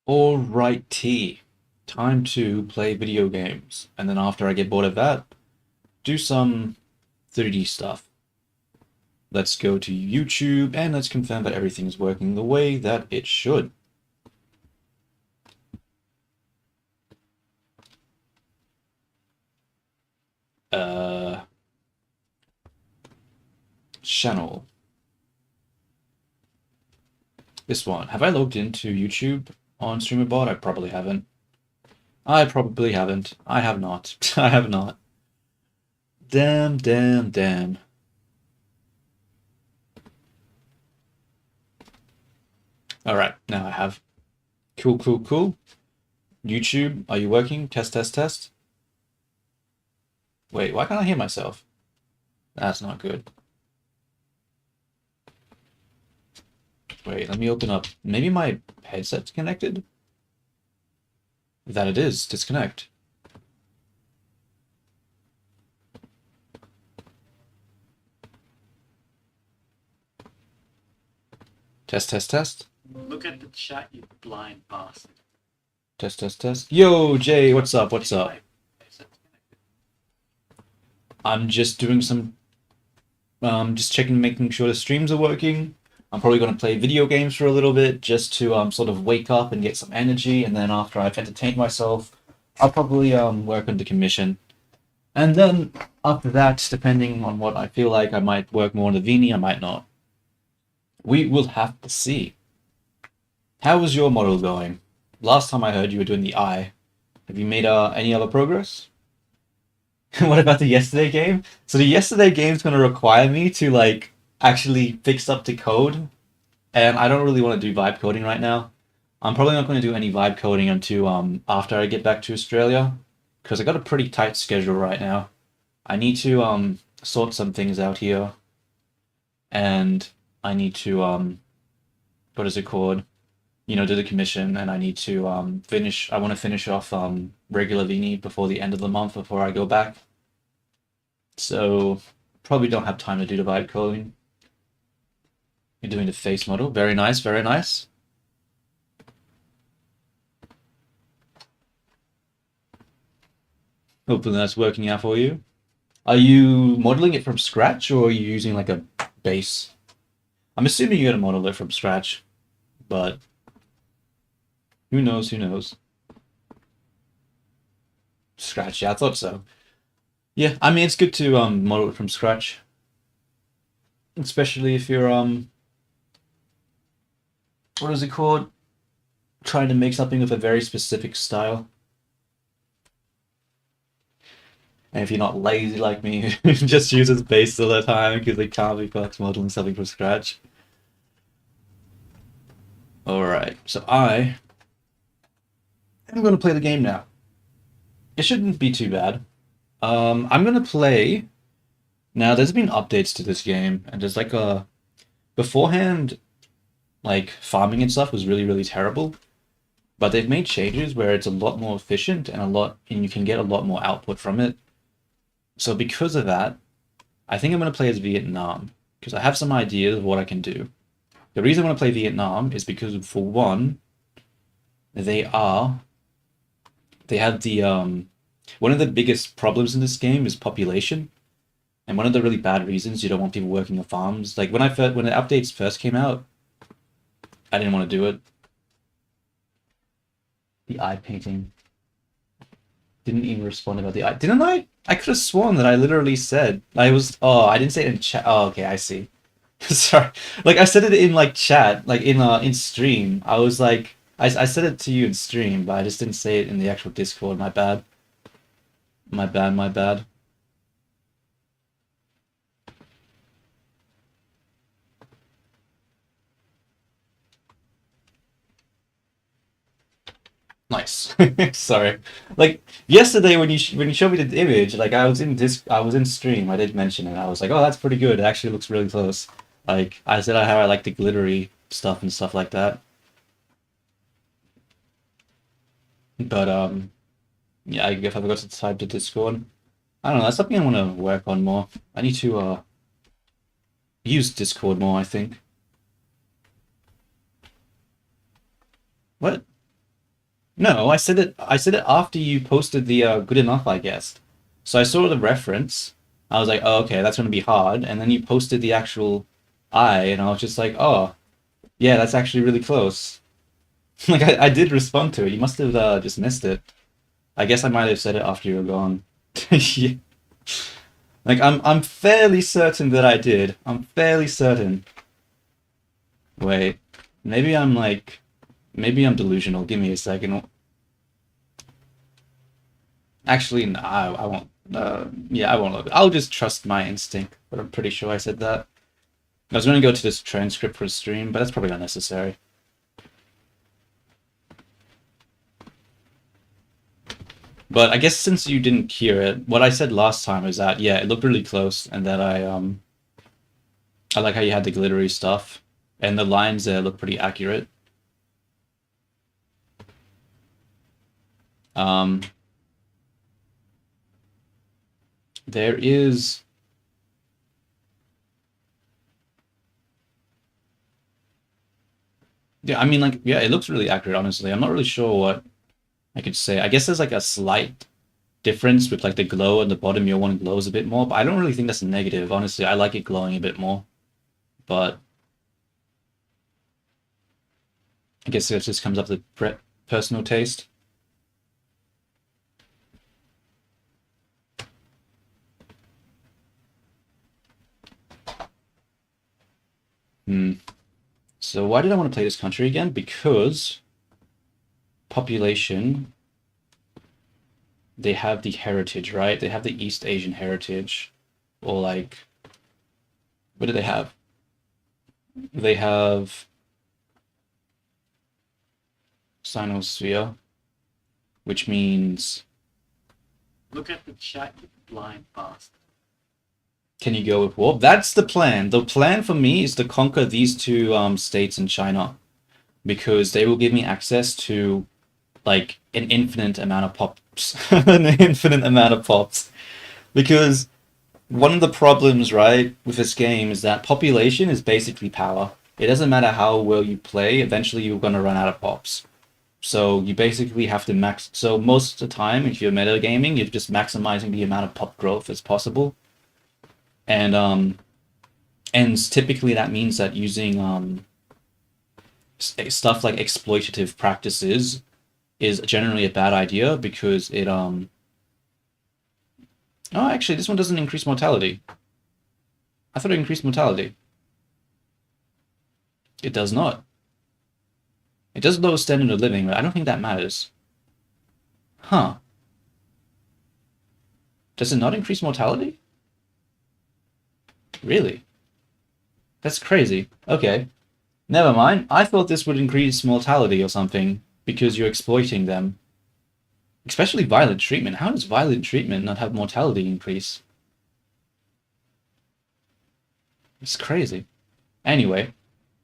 Alrighty, time to play video games. And then after I get bored of that, do some 3D stuff. Let's go to YouTube and let's confirm that everything is working the way that it should. Uh, Channel. This one. Have I logged into YouTube on StreamerBot? I probably haven't. I probably haven't. I have not. I have not. Damn, damn, damn. Alright, now I have. Cool, cool, cool. YouTube, are you working? Test, test, test. Wait, why can't I hear myself? That's not good. Wait, let me open up. Maybe my headset's connected? That it is. Disconnect. Test, test, test. Look at the chat, you blind bastard. Test, test, test. Yo, Jay, what's up? What's up? I'm just doing some, just checking, making sure the streams are working. I'm probably going to play video games for a little bit just to sort of wake up and get some energy. And then after I've entertained myself, I'll probably work on the commission. And then after that, depending on what I feel like, I might work more on the Vini, I might not. We will have to see. How was your model going? Last time I heard you were doing the eye. Have you made any other progress? What about the yesterday game? So the yesterday game's going to require me to like actually fix up the code, and I don't really want to do vibe coding right now. I'm probably not going to do any vibe coding until after I get back to Australia, because I got a pretty tight schedule right now. I need to sort some things out here, and I need to what is it called? You know, do the commission, and I need to finish. I want to finish off regular Vini before the end of the month before I go back. So probably don't have time to do the vibe coding. You're doing the face model. Very nice, very nice. Hopefully that's working out for you. Are you modeling it from scratch or are you using like a base? I'm assuming you're gonna model it from scratch, but who knows, who knows? Scratch, yeah, I thought so. Yeah, I mean it's good to model it from scratch. Especially if you're what is it called? Trying to make something with a very specific style. And if you're not lazy like me, who just uses base all the time because they can't be fucked modeling something from scratch. Alright, so I am going to play the game now. It shouldn't be too bad. I'm going to play... Now, there's been updates to this game, and there's like a... Beforehand, like, farming and stuff was really, really terrible. But they've made changes where it's a lot more efficient and you can get a lot more output from it. So because of that, I think I'm going to play as Vietnam, because I have some ideas of what I can do. The reason I want to play Vietnam is because, for one, they have the, one of the biggest problems in this game is population. And one of the really bad reasons you don't want people working on farms, like when the updates first came out, I didn't want to do it. The eye painting. Didn't even respond about the eye. Didn't I? I could have sworn that I literally said oh, I didn't say it in chat. Oh, okay, I see. Sorry. Like I said it in like chat, like in stream. I was like I said it to you in stream, but I just didn't say it in the actual Discord. My bad. My bad, my bad. Nice. Sorry. Like yesterday when you showed me the image, like I was in stream. I did mention it. I was like, "Oh, that's pretty good. It actually looks really close." Like I said how I like the glittery stuff and stuff like that. But yeah, I guess I forgot to type to Discord. I don't know, that's something I want to work on more. I need to use Discord more, I think. What? No, I said it. I said it after you posted the good enough, I guess. So I saw the reference. I was like, oh, okay, that's gonna be hard. And then you posted the actual I, and I was just like, oh, yeah, that's actually really close. Like I did respond to it. You must have just missed it. I guess I might have said it after you were gone. Yeah. Like I'm fairly certain that I did. I'm fairly certain. Wait, maybe I'm like, maybe I'm delusional. Give me a second. Actually, no, I won't. Yeah, I won't look. I'll just trust my instinct, but I'm pretty sure I said that. I was going to go to this transcript for a stream, but that's probably unnecessary. But I guess since you didn't hear it, what I said last time is that, yeah, it looked really close, and that I like how you had the glittery stuff, and the lines there look pretty accurate. Um, there is. Yeah, I mean, like, yeah, it looks really accurate, honestly. I'm not really sure what I could say. I guess there's like a slight difference with like the glow at the bottom. Your one glows a bit more, but I don't really think that's negative. Honestly, I like it glowing a bit more. But I guess it just comes up to personal taste. Hmm. So why did I want to play this country again? Because population, they have the heritage, right? They have the East Asian heritage. Or like, what do they have? They have Sinosphere, which means, Look at the chat, you blind bastard. can you go with war? That's the plan. The plan for me is to conquer these two states in China because they will give me access to like an infinite amount of pops, an infinite amount of pops. Because one of the problems, right, with this game is that population is basically power. It doesn't matter how well you play, eventually you're going to run out of pops. So you basically have to max. So most of the time, if you're metagaming, you're just maximizing the amount of pop growth as possible. And typically that means that using stuff like exploitative practices is generally a bad idea because it oh, actually, this one doesn't increase mortality. I thought it increased mortality. It does not. It does lower standard of living, but I don't think that matters. Huh. Does it not increase mortality? Really? That's crazy. Okay. Never mind. I thought this would increase mortality or something because you're exploiting them. Especially violent treatment. How does violent treatment not have mortality increase? It's crazy. Anyway,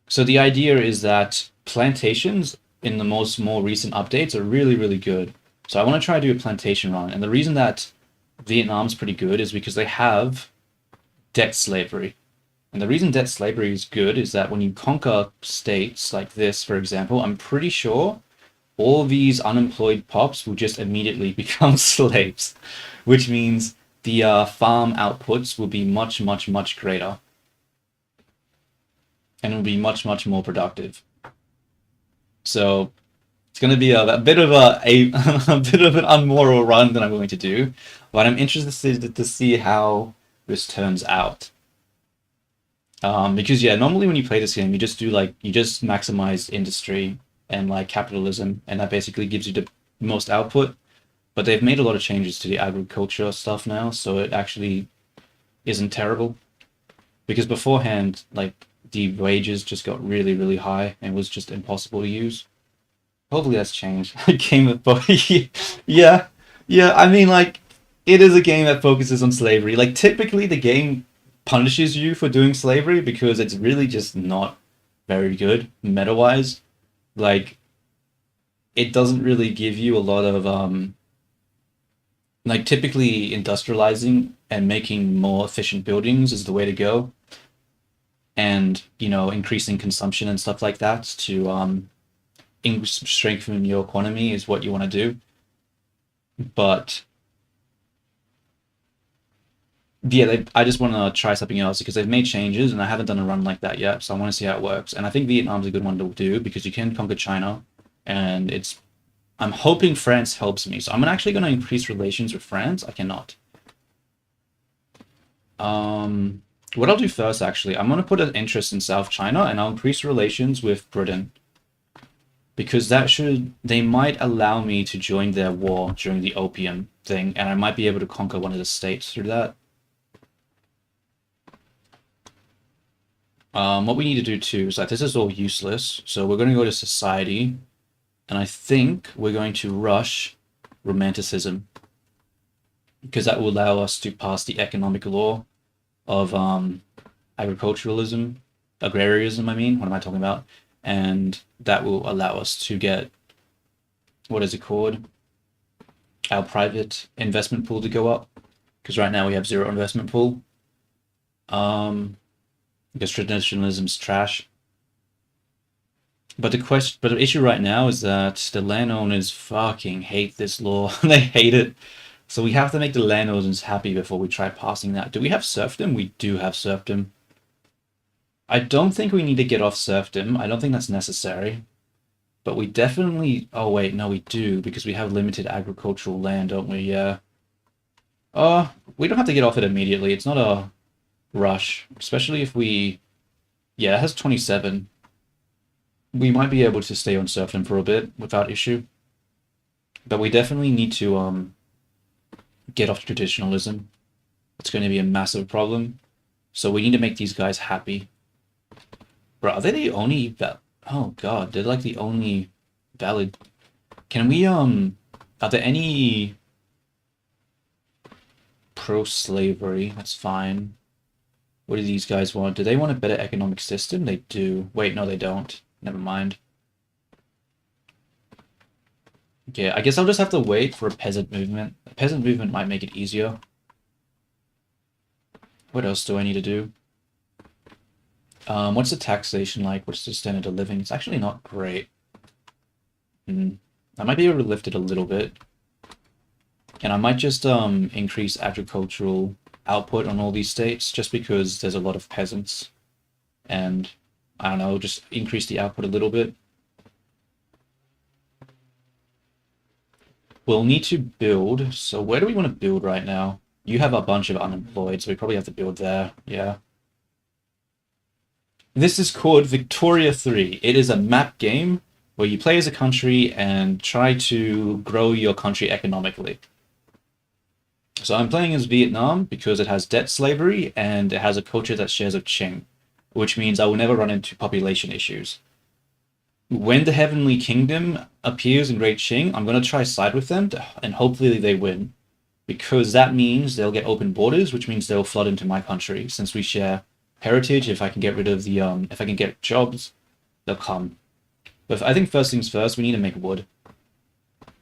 so the idea is that plantations in the more recent updates are really, really good. So I want to try to do a plantation run. And the reason that Vietnam's pretty good is because they have debt slavery. And the reason debt slavery is good is that when you conquer states like this, for example, I'm pretty sure all these unemployed pops will just immediately become slaves, which means the farm outputs will be much, much, much greater. And will be much, much more productive. So it's going to be a bit of a bit of an unmoral run that I'm going to do, but I'm interested to see how this turns out. Because yeah, normally when you play this game, you just maximize industry and like capitalism, and that basically gives you the most output. But they've made a lot of changes to the agriculture stuff now, so it actually isn't terrible. Because beforehand, like the wages just got really, really high and was just impossible to use. Hopefully that's changed. Game of yeah, yeah. I mean, like it is a game that focuses on slavery. Like typically, the game punishes you for doing slavery because it's really just not very good meta-wise. Like it doesn't really give you a lot of like typically industrializing and making more efficient buildings is the way to go. And, you know, increasing consumption and stuff like that to strengthen your economy is what you want to do. But yeah, I just want to try something else because they've made changes and I haven't done a run like that yet. So I want to see how it works. And I think Vietnam's a good one to do because you can conquer China, and I'm hoping France helps me. So I'm actually going to increase relations with France. I cannot. What I'll do first, actually, I'm going to put an interest in South China and I'll increase relations with Britain. Because they might allow me to join their war during the opium thing, and I might be able to conquer one of the states through that. What we need to do too is this is all useless, so we're going to go to society, and I think we're going to rush romanticism, because that will allow us to pass the economic law of agriculturalism, agrarianism, I mean, what am I talking about? And that will allow us to get, what is it called? Our private investment pool to go up, because right now we have zero investment pool. Because traditionalism's trash. But the issue right now is that the landowners fucking hate this law. They hate it. So we have to make the landowners happy before we try passing that. Do we have serfdom? We do have serfdom. I don't think we need to get off serfdom. I don't think that's necessary. But we definitely... Oh, wait, no, we do, because we have limited agricultural land, don't we? Yeah. We don't have to get off it immediately. It's not a rush, especially if we... Yeah, it has 27. We might be able to stay on serfdom for a bit without issue. But we definitely need to get off traditionalism. It's going to be a massive problem. So we need to make these guys happy. Bro, are they the only... Oh god, they're like the only valid... Can we, Are there any... pro-slavery? That's fine. What do these guys want? Do they want a better economic system? They do. Wait, no they don't. Never mind. Yeah, I guess I'll just have to wait for a peasant movement. A peasant movement might make it easier. What else do I need to do? What's the taxation like? What's the standard of living? It's actually not great. I might be able to lift it a little bit. And I might just increase agricultural output on all these states just because there's a lot of peasants. And, I don't know, just increase the output a little bit. We'll need to build. So where do we want to build right now? You have a bunch of unemployed, so we probably have to build there. Yeah. This is called Victoria 3. It is a map game where you play as a country and try to grow your country economically. So I'm playing as Vietnam because it has debt slavery and it has a culture that shares of Qing, which means I will never run into population issues. When the Heavenly Kingdom appears in Great Qing, I'm going to try side with them and hopefully they win. Because that means they'll get open borders, which means they'll flood into my country. Since we share heritage, if I can get rid of the, if I can get jobs, they'll come. But I think first things first, we need to make wood.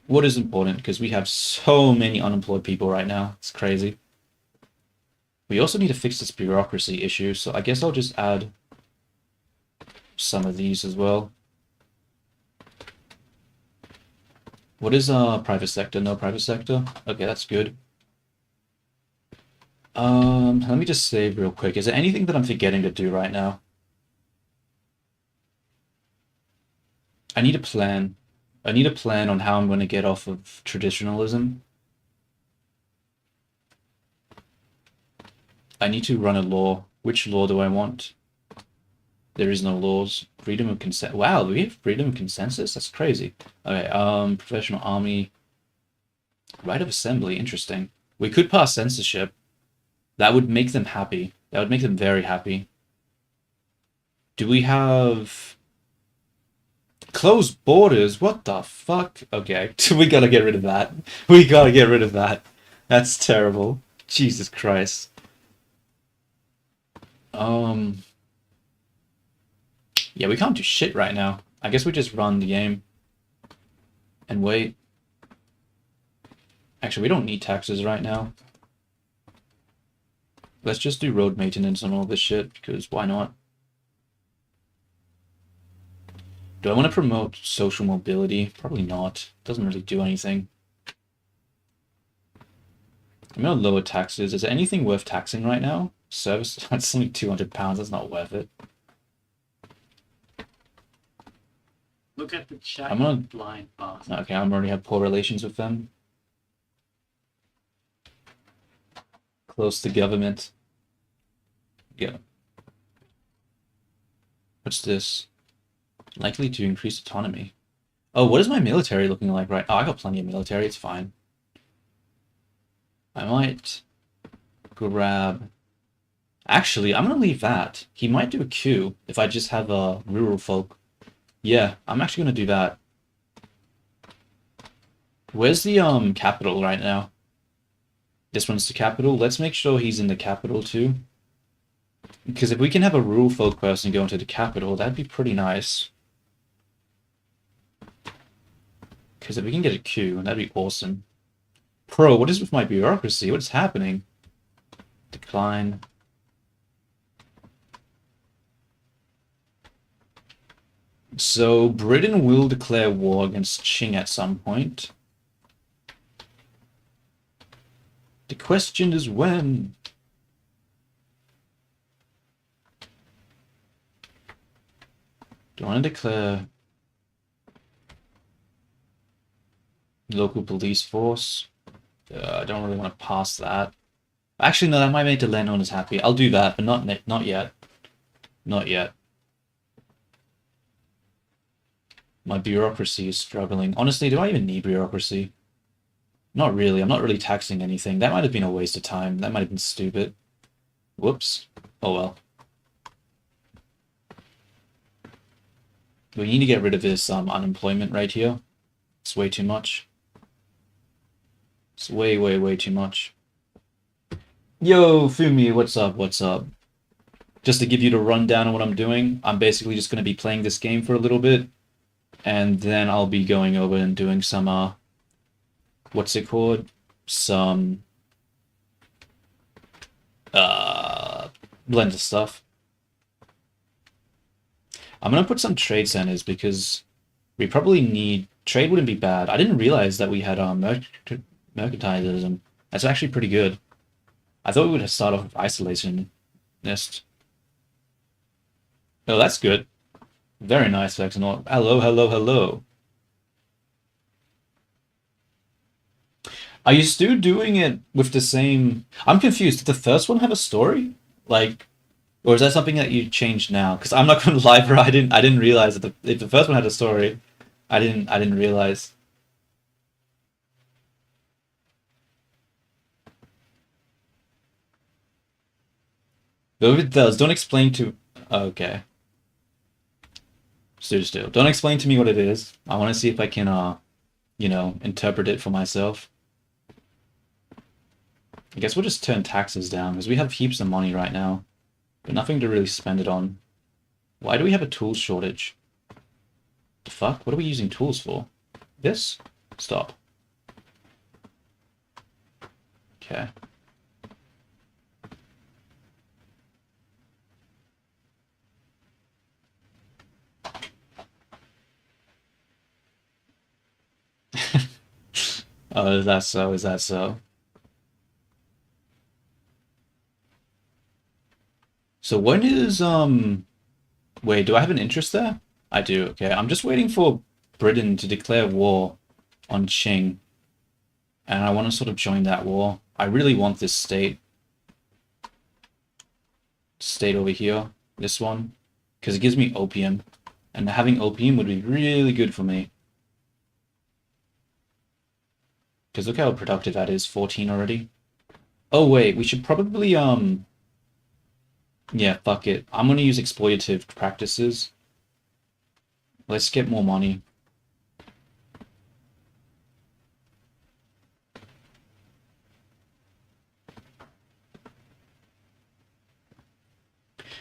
Wood is important because we have so many unemployed people right now. It's crazy. We also need to fix this bureaucracy issue, so I guess I'll just add some of these as well. What is private sector? No private sector? Okay, that's good. Let me just save real quick. Is there anything that I'm forgetting to do right now? I need a plan. I need a plan on how I'm going to get off of traditionalism. I need to run a law. Which law do I want? There is no laws. Freedom of consent. Wow, we have freedom of consensus? That's crazy. Okay, professional army. Right of assembly, interesting. We could pass censorship. That would make them happy. That would make them very happy. Do we have... closed borders? What the fuck? Okay, we gotta get rid of that. We gotta get rid of that. That's terrible. Jesus Christ. Yeah, we can't do shit right now. I guess we just run the game. And wait. Actually, we don't need taxes right now. Let's just do road maintenance on all this shit, because why not? Do I want to promote social mobility? Probably not. Doesn't really do anything. I'm gonna lower taxes. Is there anything worth taxing right now? Service, that's only £200. That's not worth it. Look at the chat, I'm gonna- you blind bastard. Okay, I already have poor relations with them. Close to government. Yeah. What's this? Likely to increase autonomy. Oh, what is my military looking like right? Oh, I got plenty of military. It's fine. I might grab... Actually, I'm gonna leave that. He might do a coup if I just have a rural folk. Yeah, I'm actually gonna do that. Where's the capital right now? This one's the capital. Let's make sure he's in the capital too. Because if we can have a rural folk person go into the capital, that'd be pretty nice. Because if we can get a coup, that'd be awesome. Pro, what is with my bureaucracy? What is happening? Decline. So, Britain will declare war against Qing at some point. The question is when. Do I want to declare local police force? I don't really want to pass that. Actually, no, that might make the landowners happy. I'll do that, but not yet. Not yet. My bureaucracy is struggling. Honestly, do I even need bureaucracy? Not really. I'm not really taxing anything. That might have been a waste of time. That might have been stupid. Whoops. Oh well. We need to get rid of this unemployment rate here. It's way too much. It's way, way, way too much. Yo, Fumi, what's up? What's up? Just to give you the rundown on what I'm doing, I'm basically just going to be playing this game for a little bit, and then I'll be going over and doing some, what's it called? Some, Blender stuff. I'm going to put some trade centers because we probably need... Trade wouldn't be bad. I didn't realize that we had mercantilism. That's actually pretty good. I thought we would start off with isolationist. Oh, that's good. Very nice, Vexenor. Hello, hello, hello. Are you still doing it with the same... I'm confused. Did the first one have a story? Like... Or is that something that you changed now? Because I'm not going to lie, bro. I didn't realize that if the first one had a story, I didn't realize. But if it does, don't explain to... Okay. Still. Don't explain to me what it is. I want to see if I can, you know, interpret it for myself. I guess we'll just turn taxes down, because we have heaps of money right now. But nothing to really spend it on. Why do we have a tools shortage? The fuck? What are we using tools for? This? Stop. Okay. Oh, is that so? Is that so? So when is, wait, do I have an interest there? I do, okay. I'm just waiting for Britain to declare war on Qing. And I want to sort of join that war. I really want this state. State over here. This one. Because it gives me opium. And having opium would be really good for me. Because look how productive that is. 14 already. Oh wait, we should probably, yeah, fuck it. I'm gonna use exploitative practices. Let's get more money.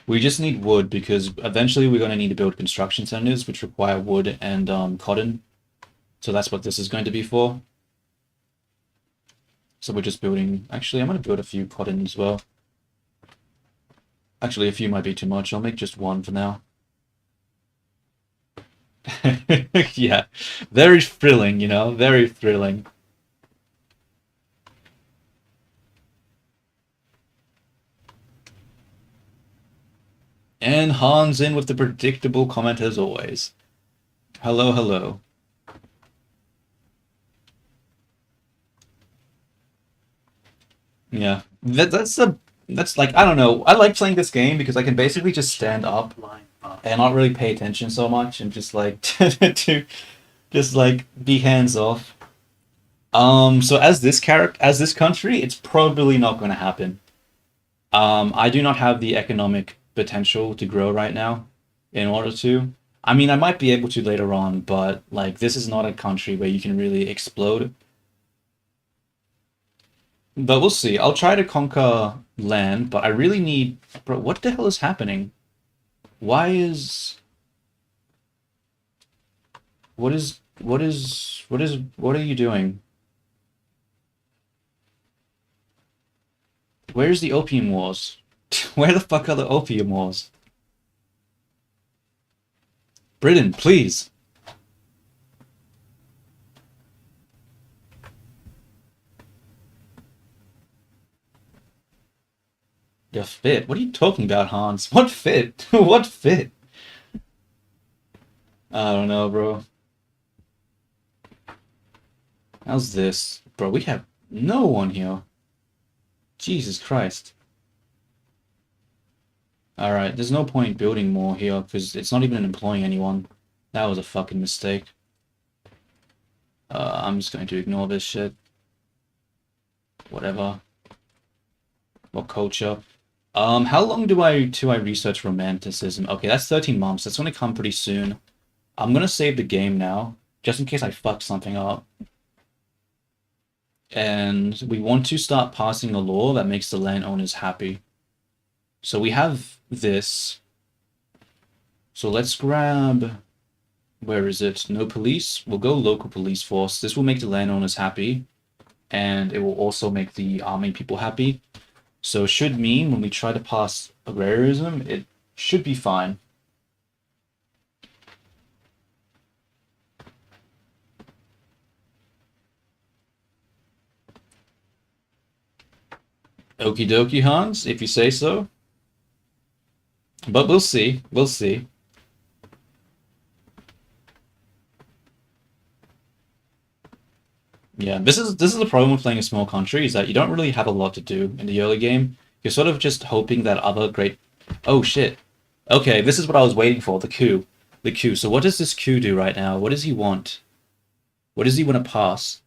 We just need wood because eventually we're going to need to build construction centers which require wood and cotton. So that's what this is going to be for. So we're just building... Actually, I'm going to build a few cotton as well. Actually, a few might be too much. I'll make just one for now. Yeah, very thrilling, you know, very thrilling. And Hans in with the predictable comment as always. Hello, hello. Yeah, that's like I don't know. I like playing this game because I can basically just stand up Blind path. and not really pay attention so much and just like to just like be hands off. So as this character, as this country, it's probably not going to happen. I do not have the economic potential to grow right now in order to. I mean, I might be able to later on, but like this is not a country where you can really explode. But we'll see. I'll try to conquer land, but I really need. Bro, what the hell is happening? Why is. What are you doing? Where's the Opium Wars? Where the fuck are the Opium Wars? Britain, please. You're fit. What are you talking about, Hans? What fit? What fit? I don't know, bro. How's this? Bro, we have no one here. Jesus Christ. Alright, there's no point building more here, because it's not even employing anyone. That was a fucking mistake. I'm just going to ignore this shit. Whatever. What culture? How long do I research romanticism? Okay, that's 13 months. That's gonna come pretty soon. I'm gonna save the game now, just in case I fuck something up. And we want to start passing a law that makes the landowners happy. So we have this. So let's grab, where is it? No police. We'll go local police force. This will make the landowners happy, and it will also make the army people happy. So it should mean when we try to pass agrarianism, it should be fine. Okie dokie, Hans, if you say so. But we'll see. We'll see. Yeah, this is the problem with playing a small country, is that you don't really have a lot to do in the early game. You're sort of just hoping that other great. Oh shit. Okay, this is what I was waiting for, the coup. The coup. So what does this coup do right now? What does he want? What does he want to pass?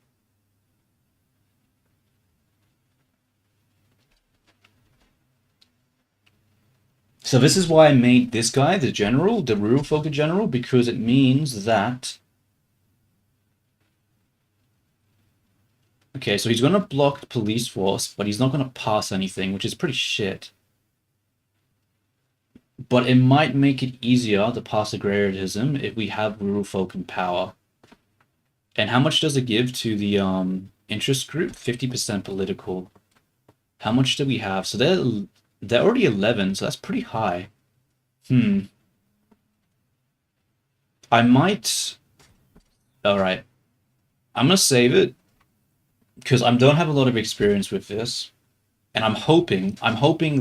So this is why I made this guy the general, the rural folk general, because it means that. Okay, so he's gonna block the police force, but he's not gonna pass anything, which is pretty shit. But it might make it easier to pass agrarianism if we have rural folk in power. And how much does it give to the interest group? 50% political. How much do we have? So they're already 11, so that's pretty high. Hmm. I might. All right. I'm gonna save it because I don't have a lot of experience with this, and I'm hoping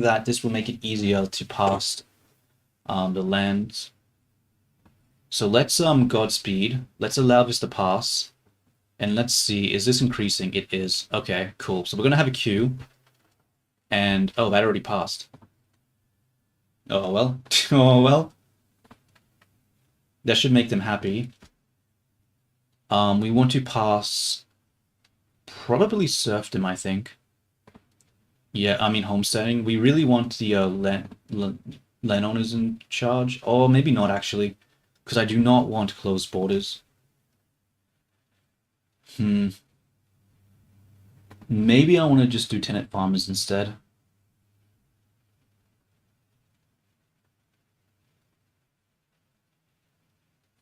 that this will make it easier to pass the lands. So let's Godspeed. Let's allow this to pass. And let's see, is this increasing? It is. Okay, cool. So we're gonna have a queue. And oh, that already passed. Oh well. Oh well. That should make them happy. We want to pass probably serfdom, I think. Yeah, I mean homesteading. We really want the landowners in charge, or maybe not actually, because I do not want closed borders. Hmm. Maybe I want to just do tenant farmers instead.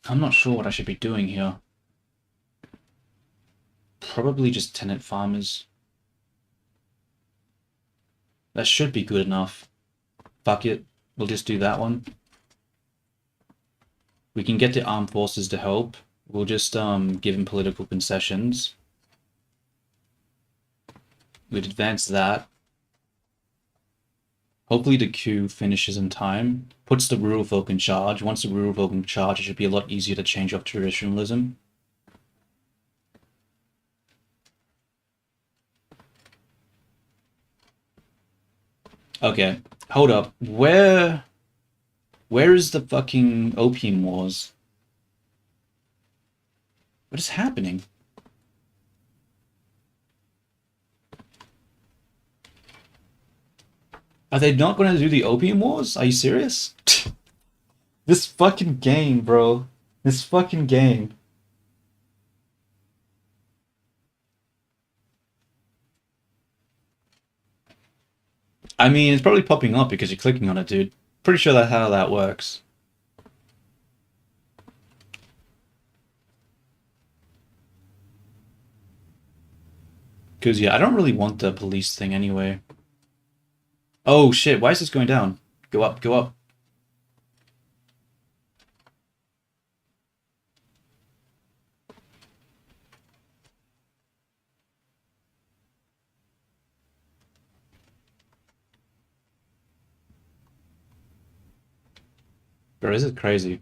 I'm not sure what I should be doing here. Probably just tenant farmers. That should be good enough. Fuck it. We'll just do that one. We can get the armed forces to help. We'll just give them political concessions. We'd advance that. Hopefully the coup finishes in time. Puts the rural folk in charge. Once the rural folk in charge, it should be a lot easier to change off traditionalism. Okay, hold up. Where is the fucking Opium Wars? What is happening? Are they not going to do the Opium Wars? Are you serious? This fucking game, bro. This fucking game. I mean, it's probably popping up because you're clicking on it, dude. Pretty sure that's how that works. Because, yeah, I don't really want the police thing anyway. Oh, shit, why is this going down? Go up, go up. Bro, this is crazy.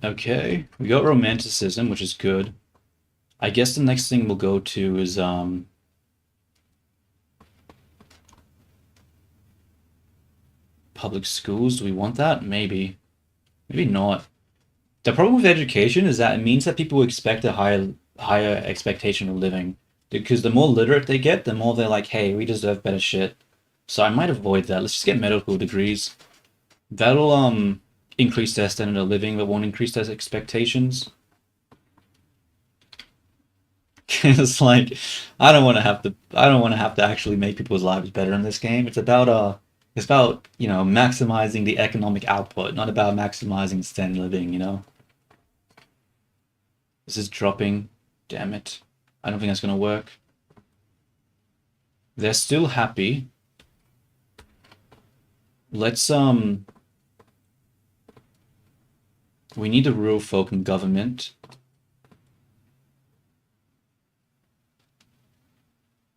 Okay, we got romanticism, which is good. I guess the next thing we'll go to is public schools. Do we want that? Maybe. Maybe not. The problem with education is that it means that people expect a higher expectation of living. Because the more literate they get, the more they're like, hey, we deserve better shit. So I might avoid that. Let's just get medical degrees. That'll increase their standard of living, but won't increase their expectations. It's like I don't want to have to actually make people's lives better in this game. It's about, you know, maximizing the economic output, not about maximizing standard living, you know. This is dropping. Damn it. I don't think that's gonna work. They're still happy. Let's we need a rural folk in government.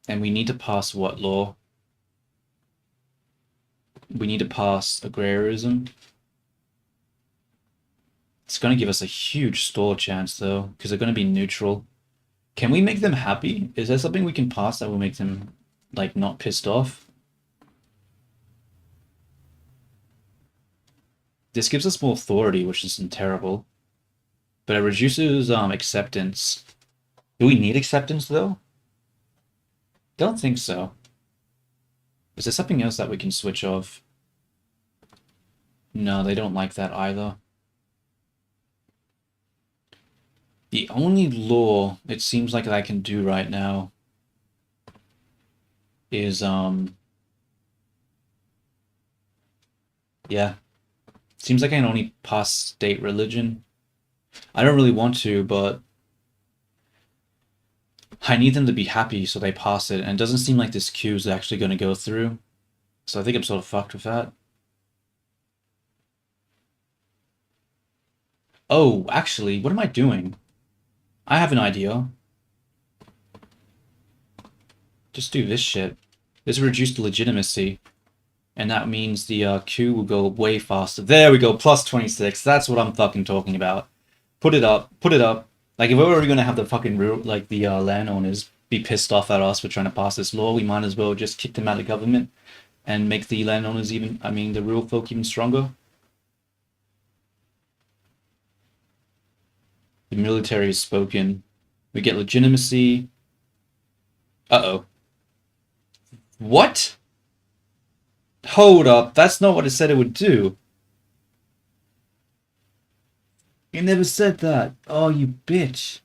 And we need to pass what law? We need to pass agrarianism. It's going to give us a huge stall chance, though, because they're going to be neutral. Can we make them happy? Is there something we can pass that will make them, like, not pissed off? This gives us more authority, which isn't terrible. But it reduces acceptance. Do we need acceptance, though? Don't think so. Is there something else that we can switch off? No, they don't like that either. The only law it seems like I can do right now is, yeah. Seems like I can only pass state religion. I don't really want to, but I need them to be happy so they pass it, and it doesn't seem like this queue is actually going to go through. So I think I'm sort of fucked with that. Oh, actually, what am I doing? I have an idea. Just do this shit. This reduced legitimacy. And that means the queue will go way faster. There we go, plus 26. That's what I'm fucking talking about. Put it up. Put it up. Like, if we're already gonna have the fucking like the landowners be pissed off at us for trying to pass this law, we might as well just kick them out of government and make the landowners even, I mean, the rural folk even stronger. The military has spoken. We get legitimacy. Uh-oh. What? Hold up, that's not what it said it would do. It never said that. Oh, you bitch.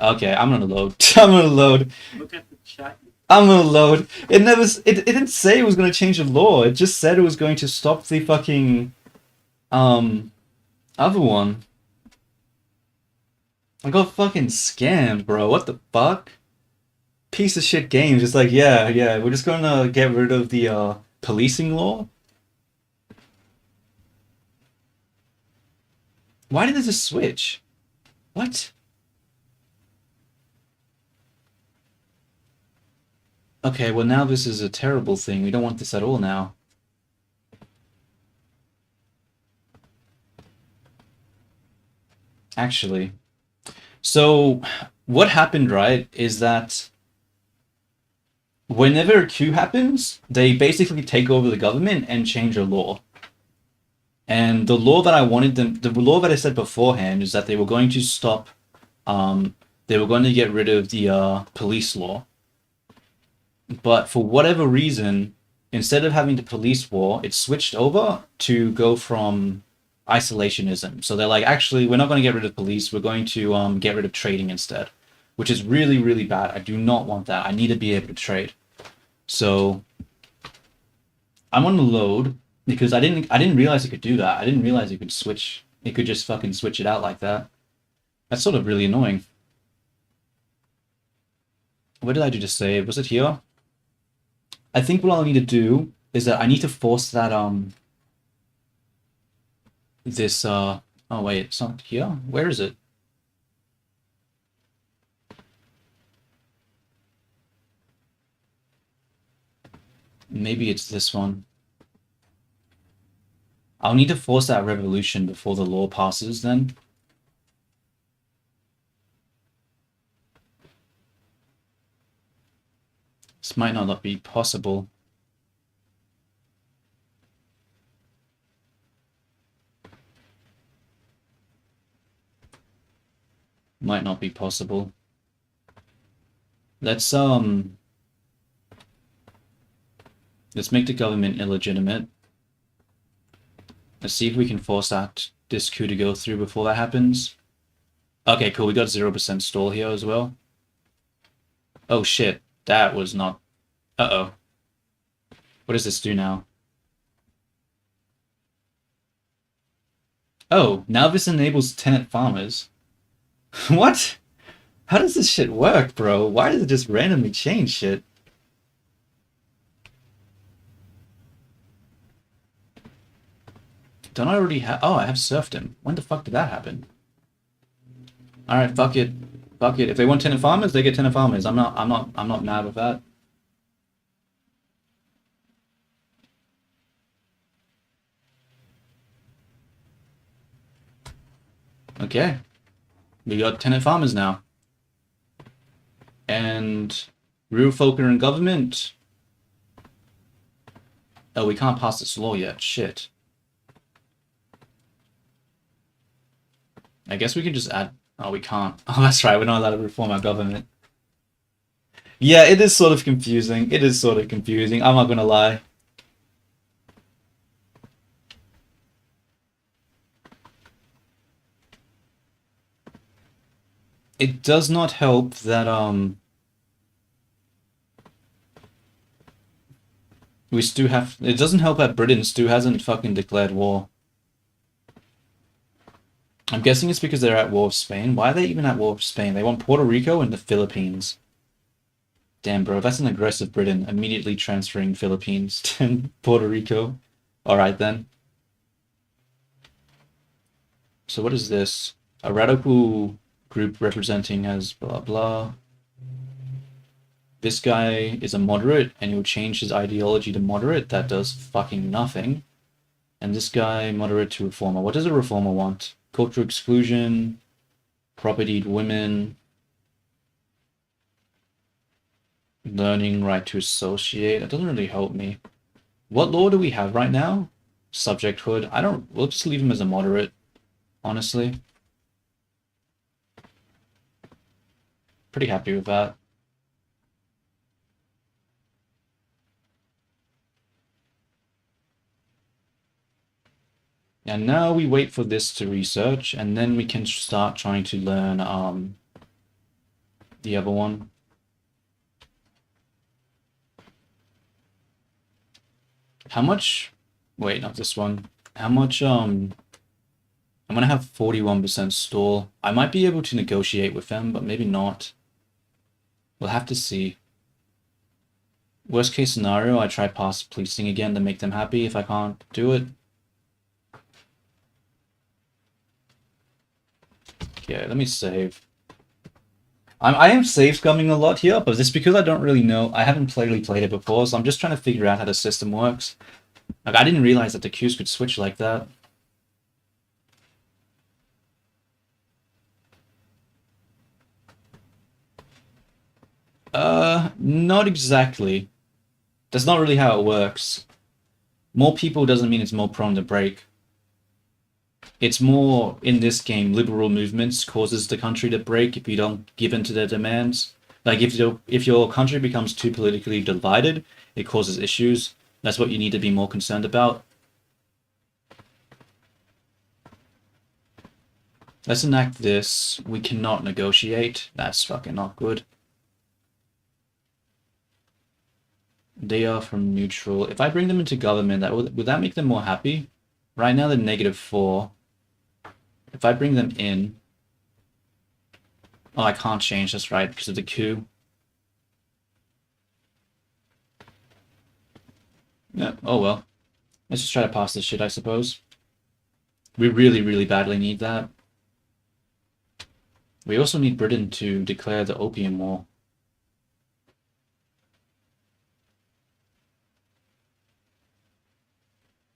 Okay, I'm gonna load. I'm gonna load. Look at the chat. I'm gonna load. It never. It didn't say it was gonna change the law. It just said it was going to stop the fucking other one. I got fucking scammed, bro. What the fuck? Piece of shit games. It's like, yeah, we're just gonna get rid of the policing law. Why did this just switch? What? Okay, well now this is a terrible thing. We don't want this at all now. Actually. So, what happened, right, is that whenever a coup happens, they basically take over the government and change a law. And the law that I wanted them, the law that I said beforehand is that they were going to stop, they were going to get rid of the police law. But for whatever reason, instead of having the police war, it switched over to go from isolationism. So they're like, actually, we're not going to get rid of police. We're going to get rid of trading instead, which is really, really bad. I do not want that. I need to be able to trade. So I'm on the load because I didn't realize it could do that. I didn't realize it could switch. It could just fucking switch it out like that. That's sort of really annoying. What did I do to save? Was it here? I think what I'll need to do is that I need to force that this oh wait, it's not here. Where is it? Maybe it's this one. I'll need to force that revolution before the law passes then. This might not be possible. Might not be possible. Let's make the government illegitimate. Let's see if we can force this coup to go through before that happens. Okay, cool. We got 0% stall here as well. Oh shit, that was not. Uh-oh. What does this do now? Oh, now this enables tenant farmers. What? How does this shit work, bro? Why does it just randomly change shit? Don't I already have? Oh, I have serfdom. When the fuck did that happen? All right, fuck it, fuck it. If they want tenant farmers, they get tenant farmers. I'm not mad with that. Okay, we got tenant farmers now, and real folk are in government. Oh, we can't pass this law yet. Shit. I guess we can just add. Oh, we can't. Oh, that's right. We're not allowed to reform our government. Yeah, it is sort of confusing. It is sort of confusing. I'm not gonna lie. It does not help that we still have. It doesn't help that Britain still hasn't fucking declared war. I'm guessing it's because they're at war with Spain. Why are they even at war with Spain? They want Puerto Rico and the Philippines. Damn, bro, that's an aggressive Britain. Immediately transferring Philippines to Puerto Rico. Alright then. So what is this? A radical group representing as blah blah. This guy is a moderate and he'll change his ideology to moderate. That does fucking nothing. And this guy, moderate to reformer. What does a reformer want? Cultural exclusion, propertied women, learning right to associate. That doesn't really help me. What law do we have right now? Subjecthood. We'll just leave him as a moderate, honestly. Pretty happy with that. And now we wait for this to research, and then we can start trying to learn the other one. How much? Wait, not this one. How much I'm gonna have 41% stall. I might be able to negotiate with them, but maybe not. We'll have to see. Worst case scenario, I try pass policing again to make them happy if I can't do it. Okay, let me save. I am save scumming a lot here, but it's because I don't really know. I haven't really played it before, so I'm just trying to figure out how the system works. Like, I didn't realize that the queues could switch like that. Not exactly. That's not really how it works. More people doesn't mean it's more prone to break. It's more, in this game, liberal movements causes the country to break if you don't give in to their demands. Like, if your country becomes too politically divided, it causes issues. That's what you need to be more concerned about. Let's enact this. We cannot negotiate. That's fucking not good. They are from neutral. If I bring them into government, would that make them more happy? Right now they're -4. If I bring them in... Oh, I can't change this, right, because of the coup. Yeah, oh well. Let's just try to pass this shit, I suppose. We really, really badly need that. We also need Britain to declare the Opium War.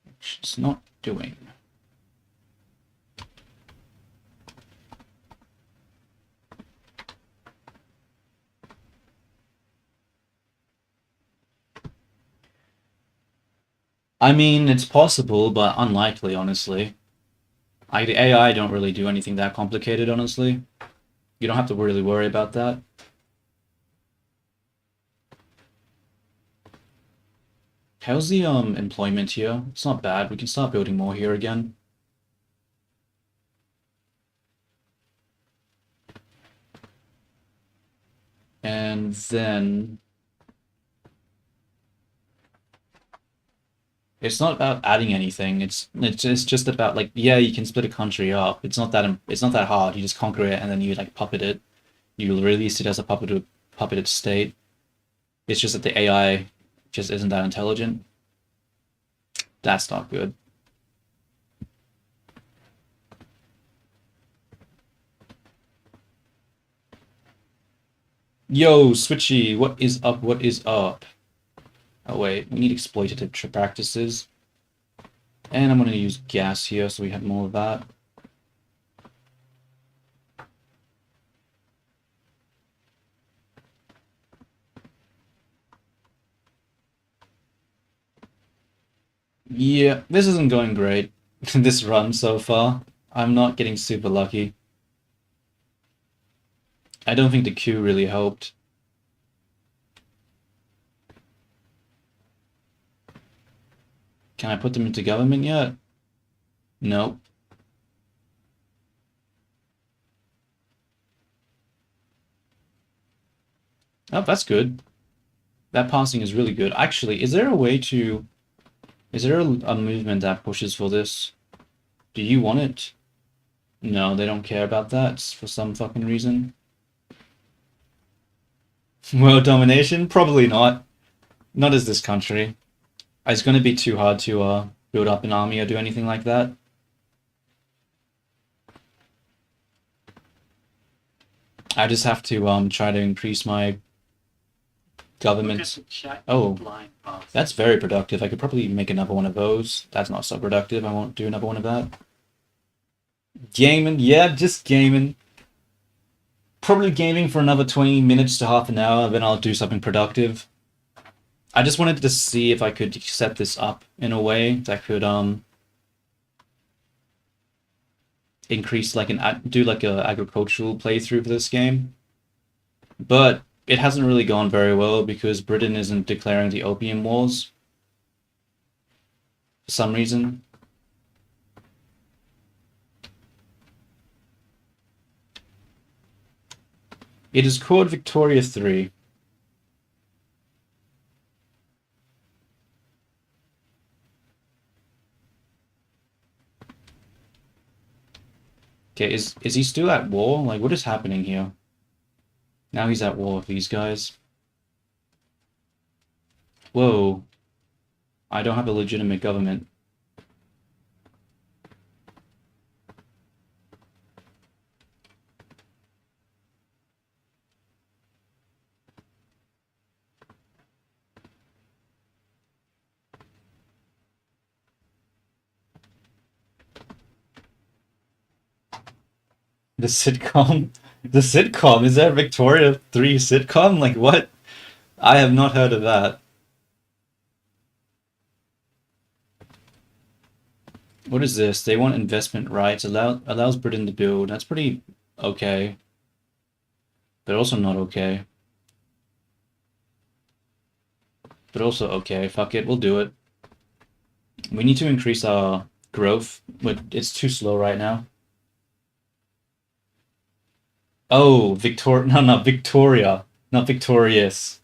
Which it's not doing. I mean, it's possible, but unlikely, honestly. The AI don't really do anything that complicated, honestly. You don't have to really worry about that. How's the employment here? It's not bad. We can start building more here again. And then it's not about adding anything. It's just about, like, yeah, you can split a country up. It's not that hard. You just conquer it and then you like puppet it. You release it as a puppeted state. It's just that the AI just isn't that intelligent. That's not good. Yo, Switchy, what is up? What is up? Oh wait, we need exploitative practices. And I'm gonna use gas here so we have more of that. Yeah, this isn't going great. This run so far. I'm not getting super lucky. I don't think the queue really helped. Can I put them into government yet? Nope. Oh, that's good. That passing is really good. Actually, is there a way to... Is there a movement that pushes for this? Do you want it? No, they don't care about that for some fucking reason. World domination? Probably not. Not as this country. It's going to be too hard to build up an army or do anything like that. I just have to try to increase my government. Oh, that's very productive. I could probably make another one of those. That's not so productive. I won't do another one of that. Gaming, yeah, just gaming. Probably gaming for another 20 minutes to half an hour, then I'll do something productive. I just wanted to see if I could set this up in a way that could increase like do like a agricultural playthrough for this game. But it hasn't really gone very well because Britain isn't declaring the Opium Wars for some reason. It is called Victoria 3. Okay, is he still at war? Like, what is happening here? Now he's at war with these guys. Whoa. I don't have a legitimate government. The sitcom? The sitcom? Is that Victoria 3 sitcom? Like, what? I have not heard of that. What is this? They want investment rights, allows Britain to build. That's pretty okay. But also not okay. But also okay. Fuck it, we'll do it. We need to increase our growth, but it's too slow right now. Oh, no, not Victoria. Not victorious.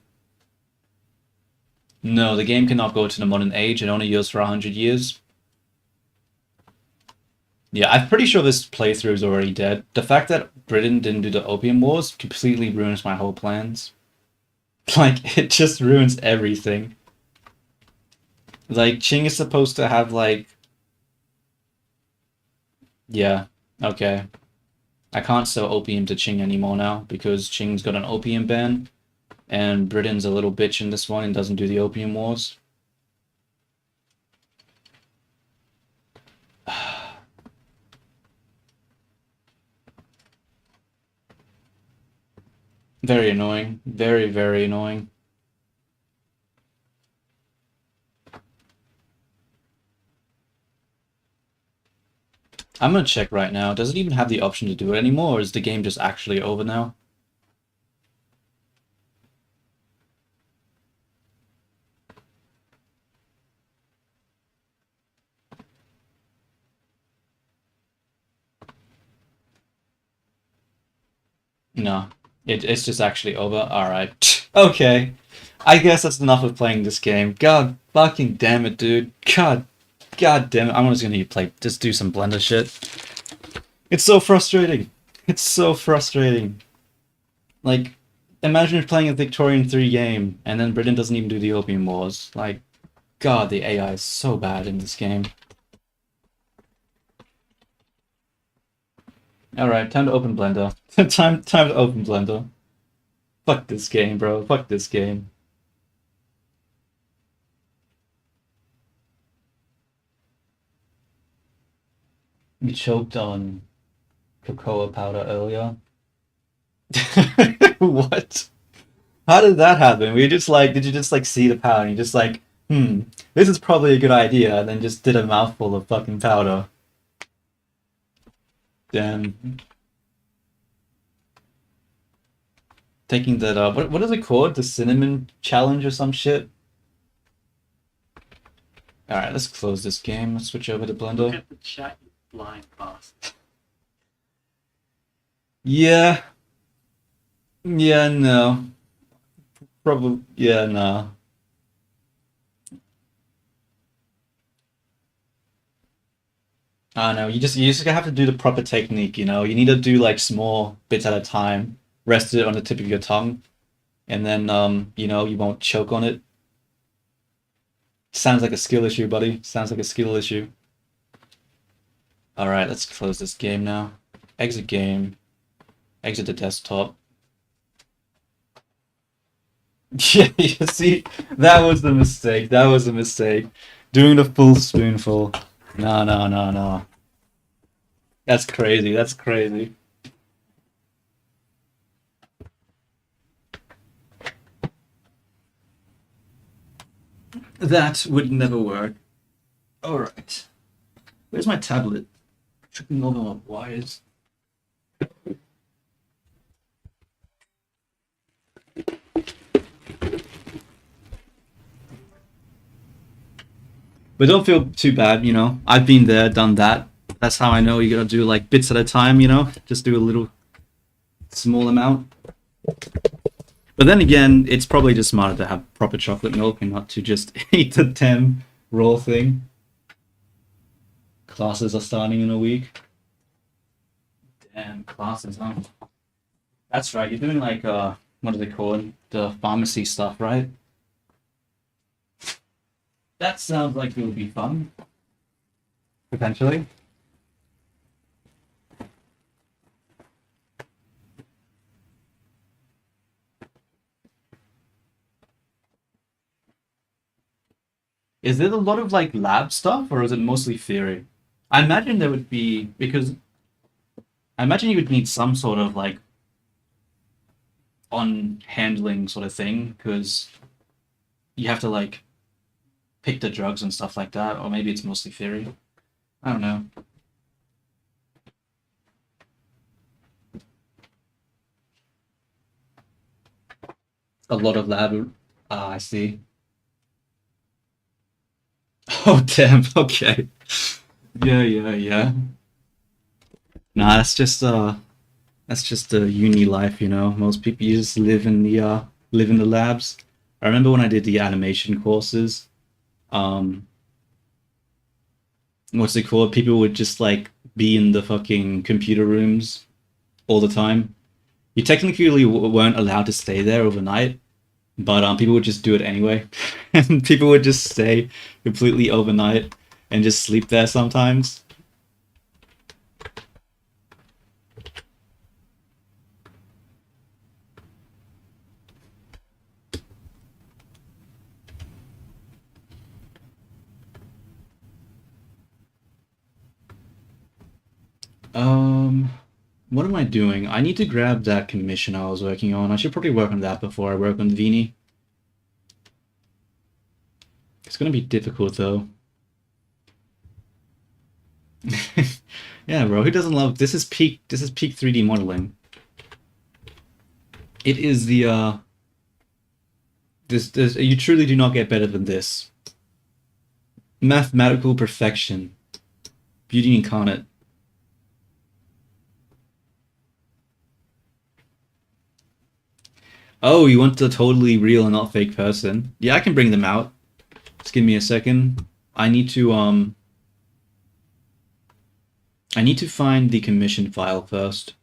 No, the game cannot go to the modern age. It only goes for 100 years. Yeah, I'm pretty sure this playthrough is already dead. The fact that Britain didn't do the Opium Wars completely ruins my whole plans. Like, it just ruins everything. Like, Qing is supposed to have, like... Yeah, okay. I can't sell opium to Qing anymore now, because Qing's got an opium ban, and Britain's a little bitch in this one and doesn't do the Opium Wars. Very annoying. Very, very annoying. I'm gonna check right now. Does it even have the option to do it anymore, or is the game just actually over now? No. It's just actually over. Alright. Okay. I guess that's enough of playing this game. God fucking damn it, dude. God damn it. I'm just gonna just do some Blender shit. It's so frustrating. It's so frustrating. Like, imagine you're playing a Victorian 3 game, and then Britain doesn't even do the Opium Wars. Like, God, the AI is so bad in this game. Alright, time to open Blender. time to open Blender. Fuck this game, bro. Fuck this game. You choked on cocoa powder earlier. What? How did that happen? Did you just like see the powder and you just like, this is probably a good idea, and then just did a mouthful of fucking powder? Damn. Taking that, what is it called? The cinnamon challenge or some shit? Alright, let's close this game. Let's switch over to Look Blender. at the chat, you blind bastard. Yeah. Yeah, no. Probably, yeah, no. I don't know. You just have to do the proper technique, you know? You need to do like small bits at a time, rest it on the tip of your tongue, and then you know, you won't choke on it. Sounds like a skill issue, buddy. Sounds like a skill issue. Alright, let's close this game now. Exit game. Exit the desktop. Yeah, you see, that was the mistake. That was a mistake. Doing the full spoonful. No, no, no, no. That's crazy. That's crazy. That would never work. Alright. Where's my tablet? Tripping over my wires. But don't feel too bad, you know. I've been there, done that. That's how I know you gotta do like bits at a time, you know. Just do a little small amount. But then again, it's probably just smarter to have proper chocolate milk and not to just eat the 10 raw thing. Classes are starting in a week. And classes, huh? That's right. You're doing like what do they call it? The pharmacy stuff, right? That sounds like it would be fun. Potentially. Is it a lot of like lab stuff or is it mostly theory? I imagine there would be because I imagine you would need some sort of like on handling sort of thing because you have to like pick the drugs and stuff like that, or maybe it's mostly theory. I don't know. A lot of lab. Ah, I see. Oh damn. Okay. Yeah, yeah, yeah. Nah, that's just the uni life, you know. Most people you just live in the labs. I remember when I did the animation courses. Um, what's it called? People would just like be in the fucking computer rooms all the time. You technically weren't allowed to stay there overnight, but people would just do it anyway, and people would just stay completely overnight and just sleep there sometimes. Um, what am I doing? I need to grab that commission I was working on. I should probably work on that before I work on Vini. It's gonna be difficult though. Yeah, bro. Who doesn't love this? Is peak. This is peak 3D modeling. It is the this you truly do not get better than this. Mathematical perfection. Beauty incarnate. Oh, you want the totally real and not fake person? Yeah, I can bring them out. Just give me a second. I need to I need to find the commission file first.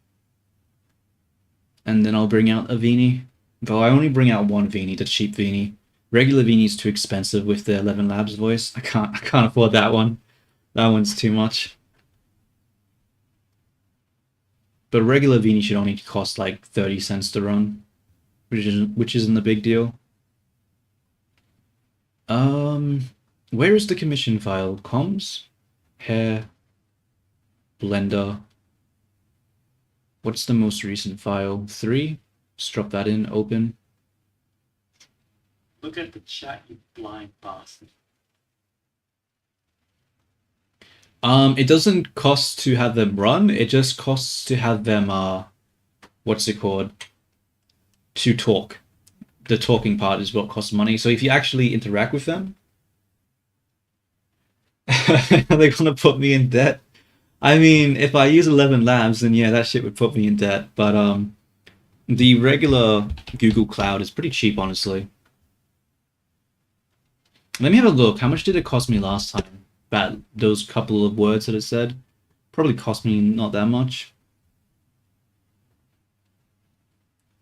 And then I'll bring out a Vini. Though I only bring out one Vini, the cheap Vini. Regular Vini's too expensive with the 11 Labs voice. I can't afford that one. That one's too much. But regular Vini should only cost like 30 cents to run, which isn't a big deal. Um, where is the commission file? Comms, hair, Blender. What's the most recent file? 3? Just drop that in, open. Look at the chat, you blind bastard. It doesn't cost to have them run, it just costs to have them, what's it called? To talk. The talking part is what costs money. So if you actually interact with them, they're gonna put me in debt. I mean, if I use 11 Labs, then yeah, that shit would put me in debt. But the regular Google Cloud is pretty cheap, honestly. Let me have a look. How much did it cost me last time? About those couple of words that it said. Probably cost me not that much.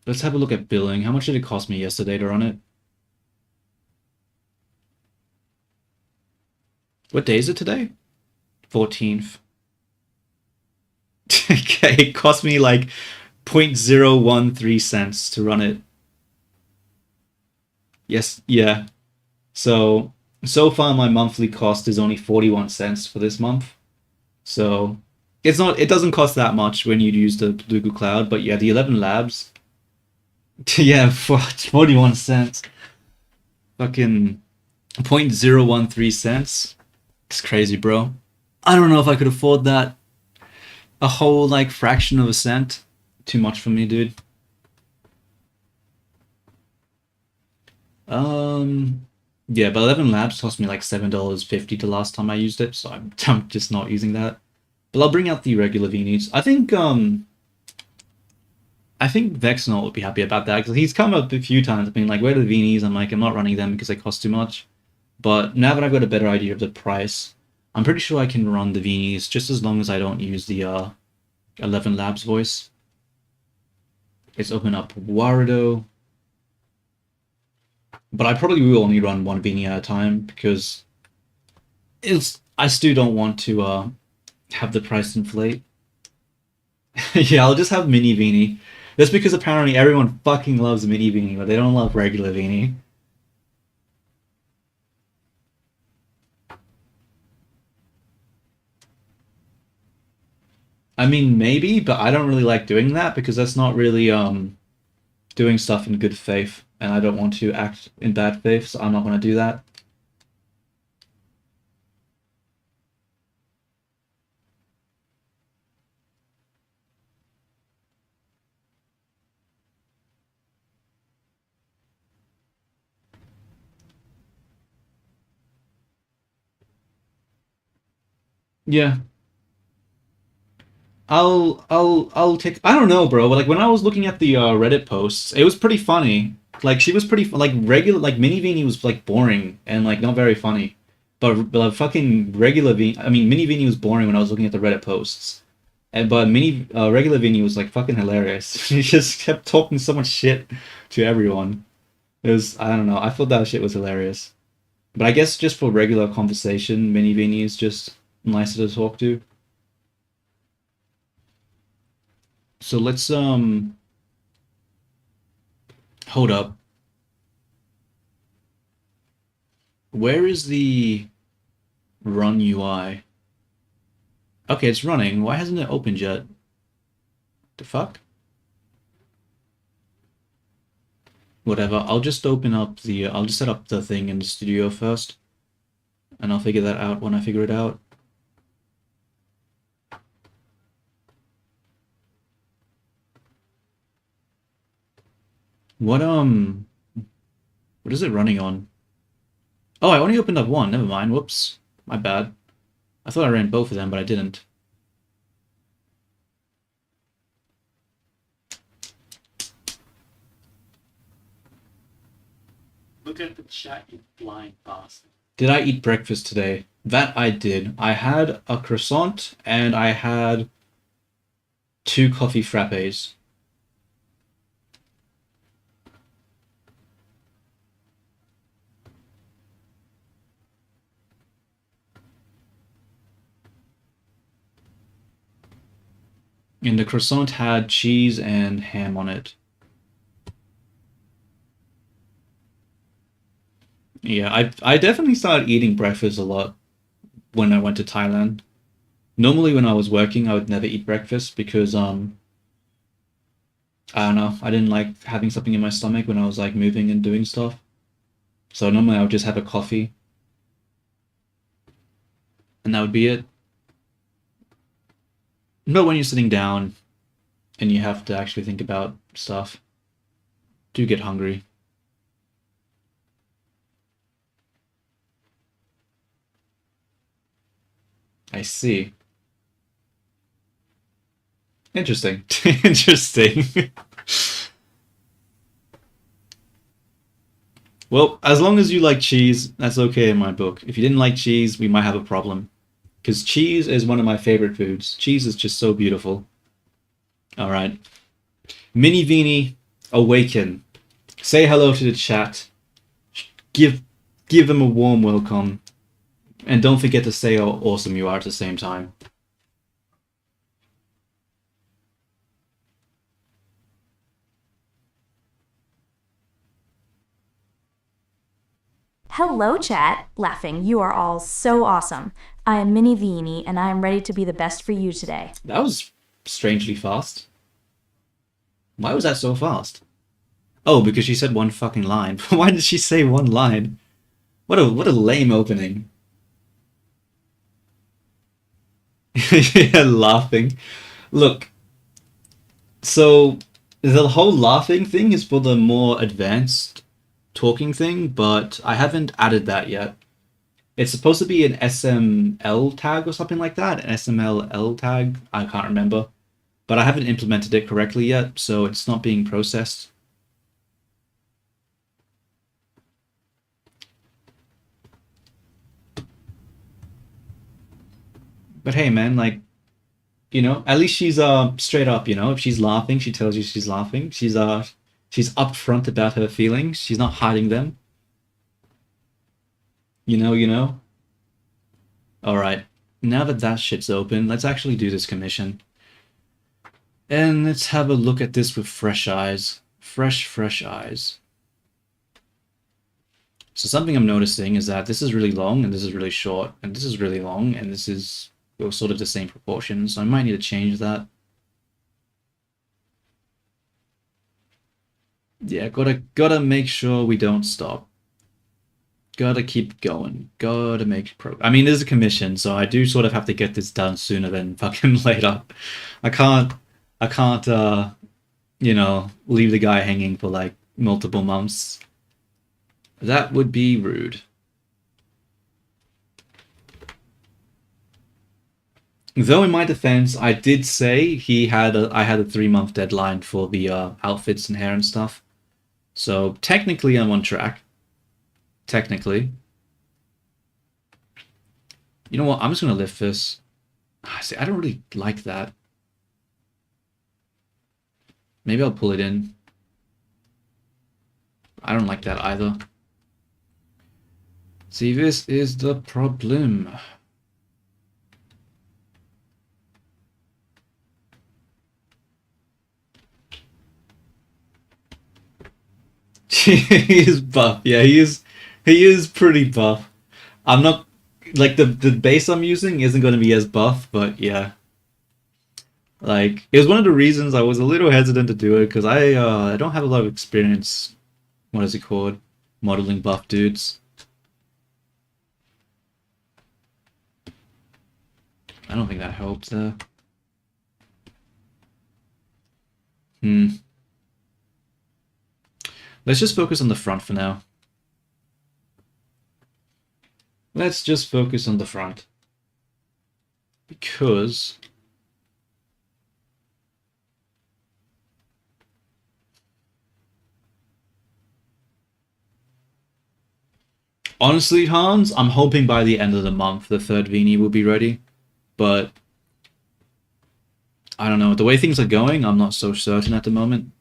Let's have a look at billing. How much did it cost me yesterday to run it? What day is it today? 14th. Okay, it cost me like 0.013 cents to run it. Yes, yeah. So far my monthly cost is only 41 cents for this month. So it doesn't cost that much when you use the Google Cloud, but yeah, the 11 Labs. Yeah, for 41 cents. Fucking 0.013 cents. It's crazy, bro. I don't know if I could afford that. A whole like fraction of a cent. Too much for me, dude. Yeah, but 11 Labs cost me like $7.50 the last time I used it, so I'm just not using that. But I'll bring out the regular Vinis. I think Vexnol would be happy about that because he's come up a few times being like, "Where are the Vinis?" I'm like, "I'm not running them because they cost too much." But now that I've got a better idea of the price, I'm pretty sure I can run the Vinis just as long as I don't use the 11 Labs voice. Let's open up Warudo. But I probably will only run one Beanie at a time because I still don't want to have the price inflate. Yeah, I'll just have Mini Beanie. That's because apparently everyone fucking loves Mini Beanie, but they don't love regular Beanie. I mean, maybe, but I don't really like doing that because that's not really doing stuff in good faith, and I don't want to act in bad faith, so I'm not going to do that. Yeah, I'll take. I don't know, bro. But like when I was looking at the Reddit posts, it was pretty funny. Like she was pretty like regular. Like Mini Beanie was like boring and like not very funny. But fucking regular Beanie. I mean, Mini Beanie was boring when I was looking at the Reddit posts. And but regular Beanie was like fucking hilarious. He just kept talking so much shit to everyone. It was I don't know. I thought that shit was hilarious. But I guess just for regular conversation, Mini Beanie is just nicer to talk to. So let's hold up. Where is the run UI? Okay, it's running. Why hasn't it opened yet? The fuck? Whatever. I'll just open up the. I'll just set up the thing in the studio first, and I'll figure that out when I figure it out. What what is it running on? Oh, I only opened up one. Never mind. Whoops. My bad. I thought I ran both of them, but I didn't. Look at the chat, you blind bastard. Did I eat breakfast today? That I did. I had a croissant and I had 2 coffee frappes. And the croissant had cheese and ham on it. Yeah, I definitely started eating breakfast a lot when I went to Thailand. Normally when I was working, I would never eat breakfast because I don't know, I didn't like having something in my stomach when I was like moving and doing stuff. So normally I would just have a coffee and that would be it. But when you're sitting down and you have to actually think about stuff, do get hungry. I see. Interesting. Interesting. Well, as long as you like cheese, that's okay in my book. If you didn't like cheese, we might have a problem. Because cheese is one of my favorite foods. Cheese is just so beautiful. Alright. Mini Vini, awaken. Say hello to the chat. Give give them a warm welcome. And don't forget to say how awesome you are at the same time. Hello, chat. Laughing. You are all so awesome. I am Minnie Vini, and I am ready to be the best for you today. That was strangely fast. Why was that so fast? Oh, because she said one fucking line. Why did she say one line? What a lame opening. Yeah, laughing. Look, so the whole laughing thing is for the more advanced talking thing, but I haven't added that yet. It's supposed to be an SML tag or something like that, an SMLL tag. I can't remember, but I haven't implemented it correctly yet, so it's not being processed. But hey, man, like, You know, at least she's straight up. You know, if she's laughing, she tells you she's laughing. She's upfront about her feelings. She's not hiding them. You know, you know. All right. Now that that shit's open, let's actually do this commission. And let's have a look at this with fresh eyes. Fresh eyes. So something I'm noticing is that this is really long and this is really short, and this is really long and this is sort of the same proportion, so I might need to change that. Yeah, gotta make sure we don't stop. Gotta keep going. Gotta make progress. I mean, there's a commission, so I do sort of have to get this done sooner than fucking later. I can't, you know, leave the guy hanging for like multiple months. That would be rude. Though in my defense, I did say I had a 3-month deadline for the outfits and hair and stuff. So technically I'm on track. Technically. You know what? I'm just gonna lift this. See, I don't really like that. Maybe I'll pull it in. I don't like that either. See, this is the problem. He is buff. Yeah, he is pretty buff. I'm not like the base I'm using isn't going to be as buff, but yeah. Like it was one of the reasons I was a little hesitant to do it because I don't have a lot of experience. What is it called? Modeling buff dudes. I don't think that helps there. Let's just focus on the front for now. Let's just focus on the front. Because honestly, Hans, I'm hoping by the end of the month the third Vini will be ready. But I don't know. The way things are going, I'm not so certain at the moment.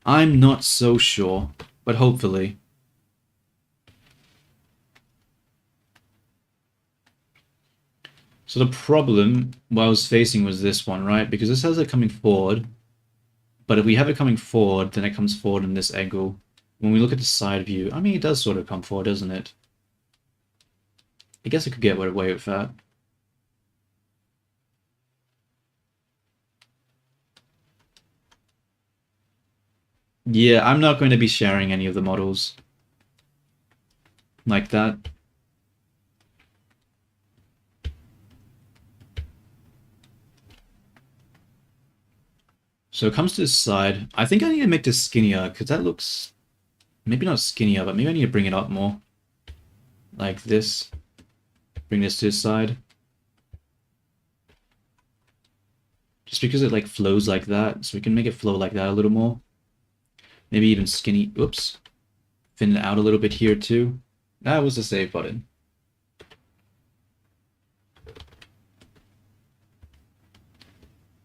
I'm not so sure, but hopefully. So the problem I was facing was this one, right? Because this has it coming forward. But if we have it coming forward, then it comes forward in this angle. When we look at the side view, I mean, it does sort of come forward, doesn't it? I guess I could get away with that. Yeah, I'm not going to be sharing any of the models like that. So it comes to this side. I think I need to make this skinnier because that looks maybe not skinnier, but maybe I need to bring it up more. Like this. Bring this to this side. Just because it like flows like that, so we can make it flow like that a little more. Maybe even skinny, oops. Thin it out a little bit here too. That was the save button.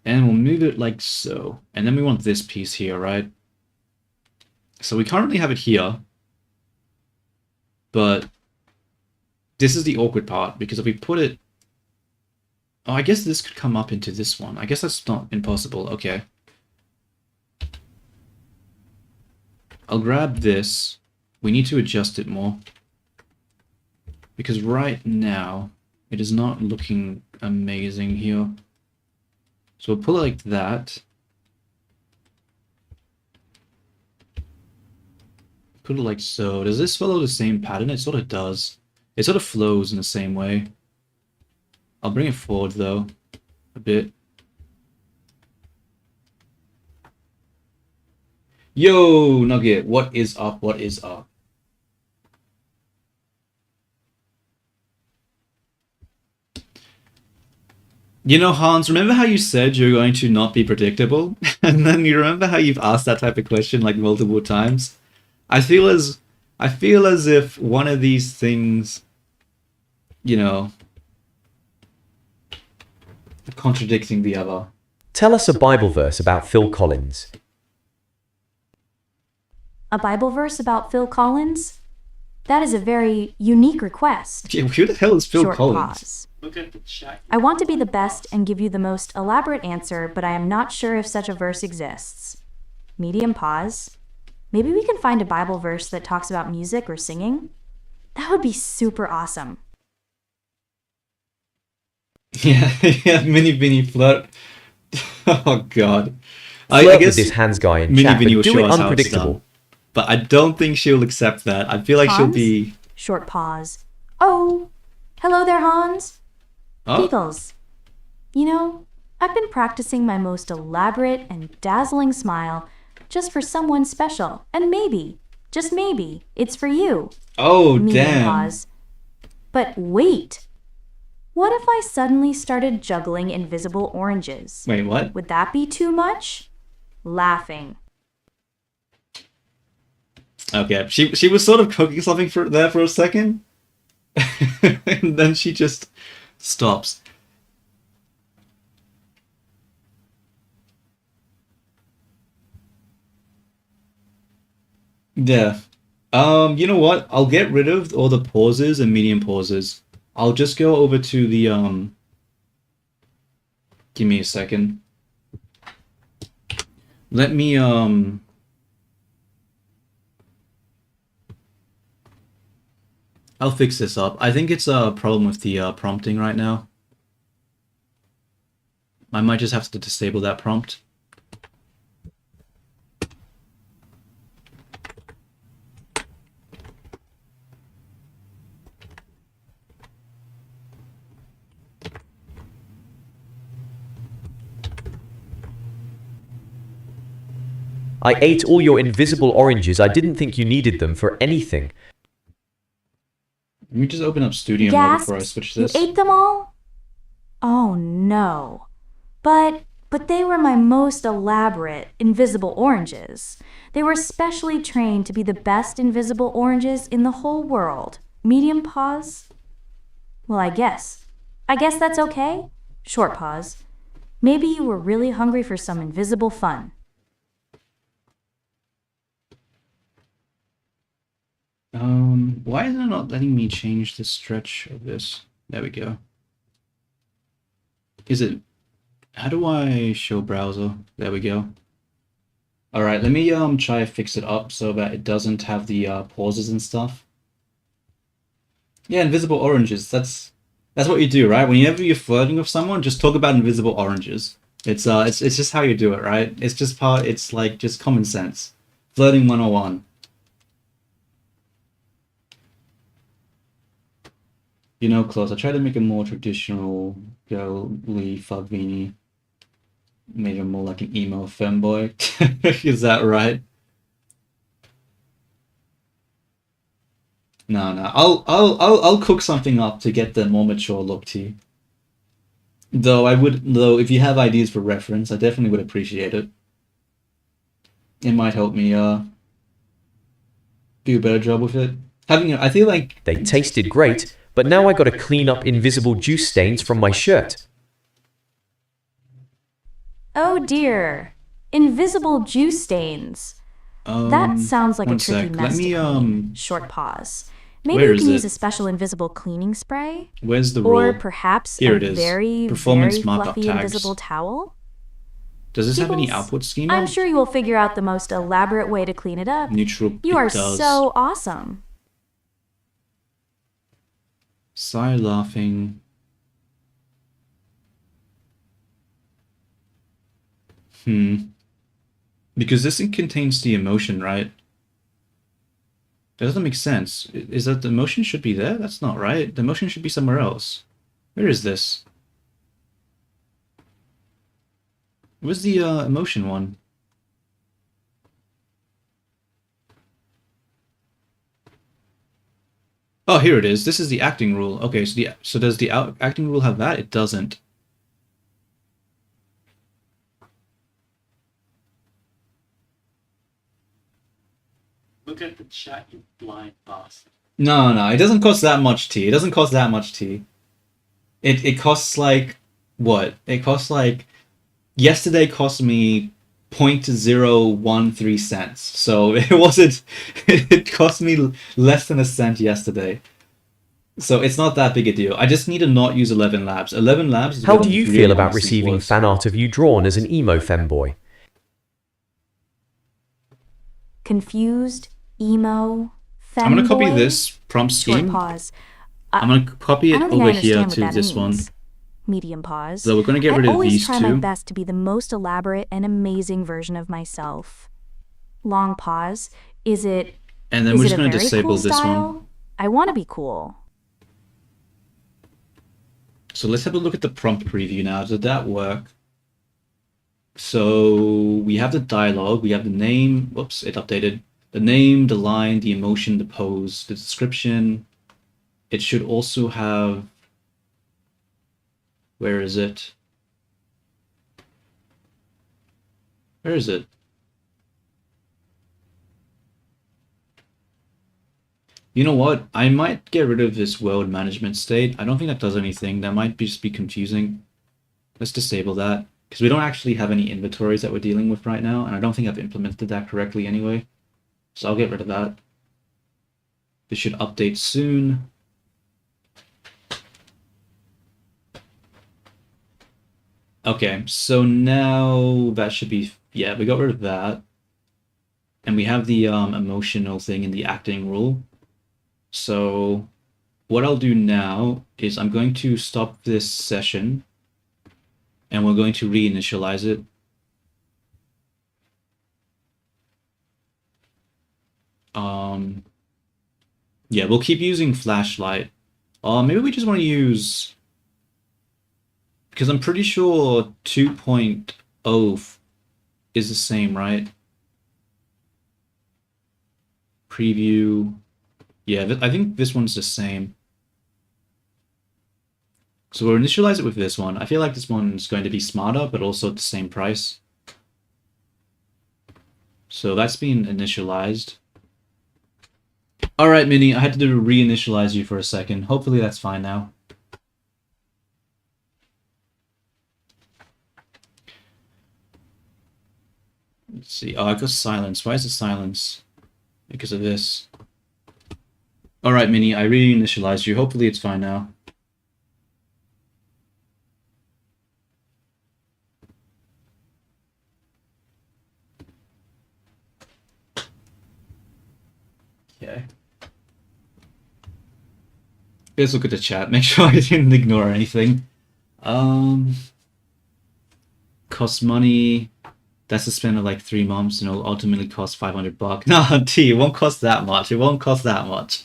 And we'll move it like so. And then we want this piece here, right? So we currently have it here. But this is the awkward part, because if we put it... Oh, I guess this could come up into this one. I guess that's not impossible. Okay. I'll grab this. We need to adjust it more. Because right now, it is not looking amazing here. So we'll pull it like that. Put it like so. Does this follow the same pattern? It sort of does. It sort of flows in the same way. I'll bring it forward though, a bit. Yo, Nugget, what is up? What is up? You know, Hans, remember how you said you're going to not be predictable? And then you remember how you've asked that type of question like multiple times? I feel as if one of these things, you know, contradicting the other. Tell us a Bible verse about Phil Collins. A Bible verse about Phil Collins? That is a very unique request. Yeah, who the hell is Phil Short Collins? pause. Look at the chat. I want to be the best and give you the most elaborate answer, but I am not sure if such a verse exists. Medium pause. Maybe we can find a Bible verse that talks about music or singing? That would be super awesome. Yeah, yeah, Mini Vinny flirt. Oh god. Flirt I with guess this hands guy in Mini chat, Vinny but will do show it us how it's unpredictable. done. But I don't think she'll accept that. I feel like she'll Hans? be... Short pause. Oh, hello there, Hans. Oh, Giggles. You know, I've been practicing my most elaborate and dazzling smile just for someone special, and maybe, just maybe, it's for you. oh Medium damn. pause. But wait. What if I suddenly started juggling invisible oranges? Wait, what? Would that be too much? Laughing. Okay, she was sort of cooking something there for a second. And then she just stops. Yeah. You know what? I'll get rid of all the pauses and medium pauses. I'll just go over to the give me a second. Let me I'll fix this up. I think it's a problem with the prompting right now. I might just have to disable that prompt. I ate all your invisible oranges. I didn't think you needed them for anything. Let me just open up Studio Mode before I Gasps. switch You this. ate them all? Oh no. But they were my most elaborate invisible oranges. They were specially trained to be the best invisible oranges in the whole world. Medium pause? Well, I guess that's okay. Short pause. Maybe you were really hungry for some invisible fun. Why is it not letting me change the stretch of this? There we go. Is it... How do I show browser? There we go. Alright, let me try to fix it up so that it doesn't have the pauses and stuff. Yeah, invisible oranges. That's what you do, right? Whenever you're flirting with someone, just talk about invisible oranges. It's just how you do it, right? It's like just common sense. Flirting 101. You know, close. I tried to make a more traditional girly Fagvini. Made him more like an emo femboy. Is that right? No. I'll cook something up to get the more mature look to you. Though if you have ideas for reference, I definitely would appreciate it. It might help me do a better job with it. I feel like They tasted great, but now I gotta clean up invisible juice stains from my shirt. Oh dear. Invisible juice stains. That sounds like a one tricky sec. mess Let me to clean. Short pause. Maybe where you is can use it? a special invisible cleaning spray? Where's the Or rule? perhaps Here a it is. very, Performance very markup fluffy tags. invisible towel? Does this have any Giggles. output schema? I'm sure you will figure out the most elaborate way to clean it up. Neutral. You it are does. so awesome. Sigh laughing. Because this thing contains the emotion, right? That doesn't make sense. Is that the emotion should be there? That's not right. The emotion should be somewhere else. Where is this? Where's the emotion one? Oh, here it is. This is the acting rule. Okay, so does the acting rule have that? It doesn't. Look at the chat, you blind bastard. No, it doesn't cost that much tea. It doesn't cost that much tea. It costs like what? It costs like yesterday cost me 0.013 cents. So it wasn't it cost me less than a cent yesterday. So it's not that big a deal. I just need to not use 11 Labs. 11 Labs is How what do you really feel about honestly receiving was. fan art of you drawn as an emo femboy? Confused, emo, femboy. I'm gonna copy this prompt Short scheme. pause. I'm gonna copy I it don't think I over here understand what to that this one. means. Medium pause. So we're gonna get rid I of always these try my two. best to be the most elaborate and amazing version of myself. Long pause. Is it? And then is we're it just a gonna very disable cool this style? one. I want to be cool. So let's have a look at the prompt preview now. Did that work? So we have the dialogue, we have the name, whoops, it updated. The name, the line, the emotion, the pose, the description. It should also have, where is it? Where is it? You know what? I might get rid of this world management state. I don't think that does anything. That might just be confusing. Let's disable that because we don't actually have any inventories that we're dealing with right now, and I don't think I've implemented that correctly anyway. So I'll get rid of that. This should update soon. Okay, so now that should be, yeah, we got rid of that. And we have the emotional thing in the acting rule. So what I'll do now is I'm going to stop this session and we're going to reinitialize it. Yeah, we'll keep using flashlight. Maybe we just want to use, because I'm pretty sure 2.0 is the same, right? Preview. Yeah, I think this one's the same. So we'll initialize it with this one. I feel like this one's going to be smarter, but also at the same price. So that's been initialized. All right, Minnie, I had to reinitialize you for a second. Hopefully that's fine now. Let's see. Oh, I got silence. Why is it silence? Because of this. All right, Minnie, I reinitialized you. Hopefully it's fine now. Okay. Let's look at the chat. Make sure I didn't ignore anything. Costs money. That's a spend of like 3 months, and it'll ultimately cost $500. No, T, it won't cost that much. It won't cost that much.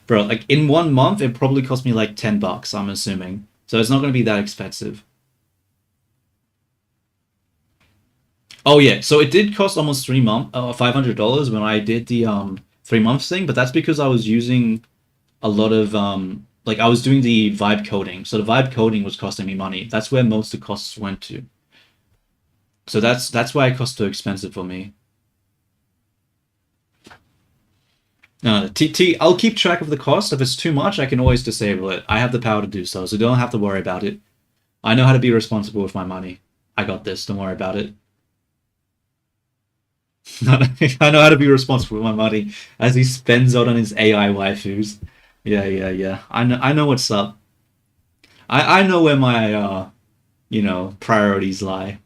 Bro, like in 1 month, it probably cost me like $10, I'm assuming. So it's not going to be that expensive. Oh yeah, so it did cost almost $500 when I did the 3 months thing, but that's because I was using a lot of like I was doing the vibe coding. So the vibe coding was costing me money. That's where most of the costs went to. So that's why it cost so expensive for me. I'll keep track of the cost. If it's too much, I can always disable it. I have the power to do so, so don't have to worry about it. I know how to be responsible with my money. I got this, don't worry about it. I know how to be responsible with my money as he spends out on his AI waifus. Yeah. I know what's up. I know where my priorities lie.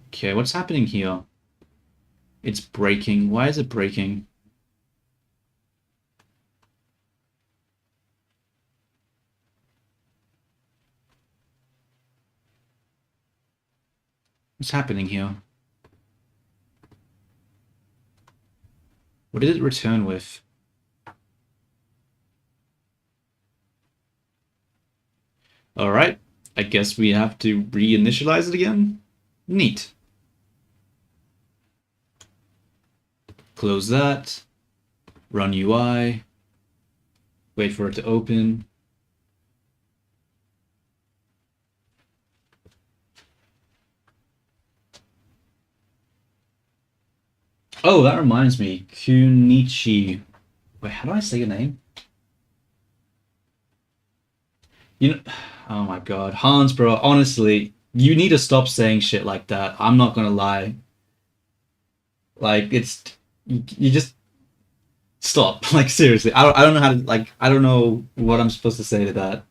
Okay, what's happening here? It's breaking. Why is it breaking? What's happening here? What did it return with? Alright, I guess we have to reinitialize it again? Neat. Close that. Run UI. Wait for it to open. Oh, that reminds me. Kunichi. Wait, how do I say your name? You know, oh my god, Hans, bro. Honestly, you need to stop saying shit like that. I'm not gonna lie. Like, you just stop. Like, seriously, I don't know how to, like, I don't know what I'm supposed to say to that.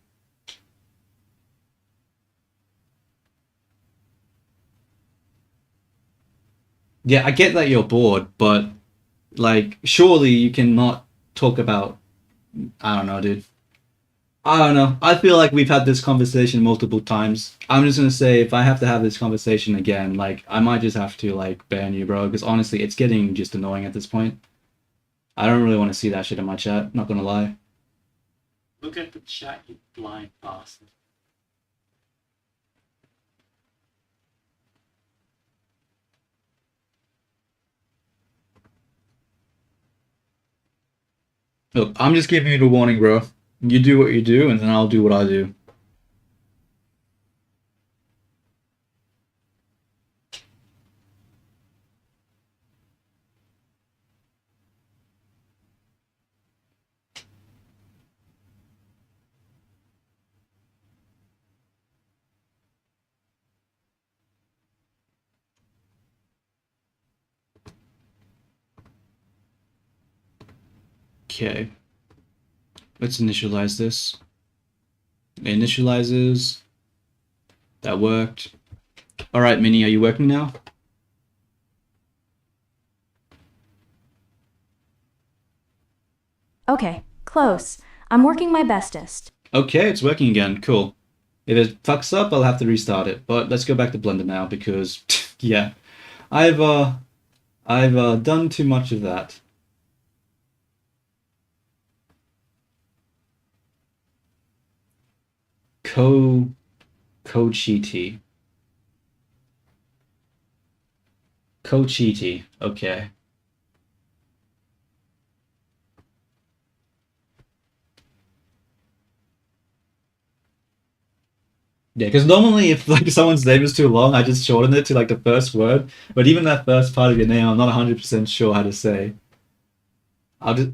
Yeah, I get that you're bored, but like, surely you cannot talk about. I don't know, dude. I don't know. I feel like we've had this conversation multiple times. I'm just gonna say if I have to have this conversation again, like I might just have to like ban you, bro. Because honestly, it's getting just annoying at this point. I don't really want to see that shit in my chat. Not gonna lie. Look at the chat, you blind bastard. Look, I'm just giving you the warning, bro. You do what you do, and then I'll do what I do. Okay. Let's initialize this. It initializes. That worked. Alright, Minnie, are you working now? Okay, close. I'm working my bestest. Okay, it's working again. Cool. If it fucks up, I'll have to restart it. But let's go back to Blender now because, yeah, I've done too much of that. Kochiti. Kochiti. Okay. Yeah, because normally if like someone's name is too long, I just shorten it to like the first word. But even that first part of your name, I'm not 100% sure how to say. I'll just.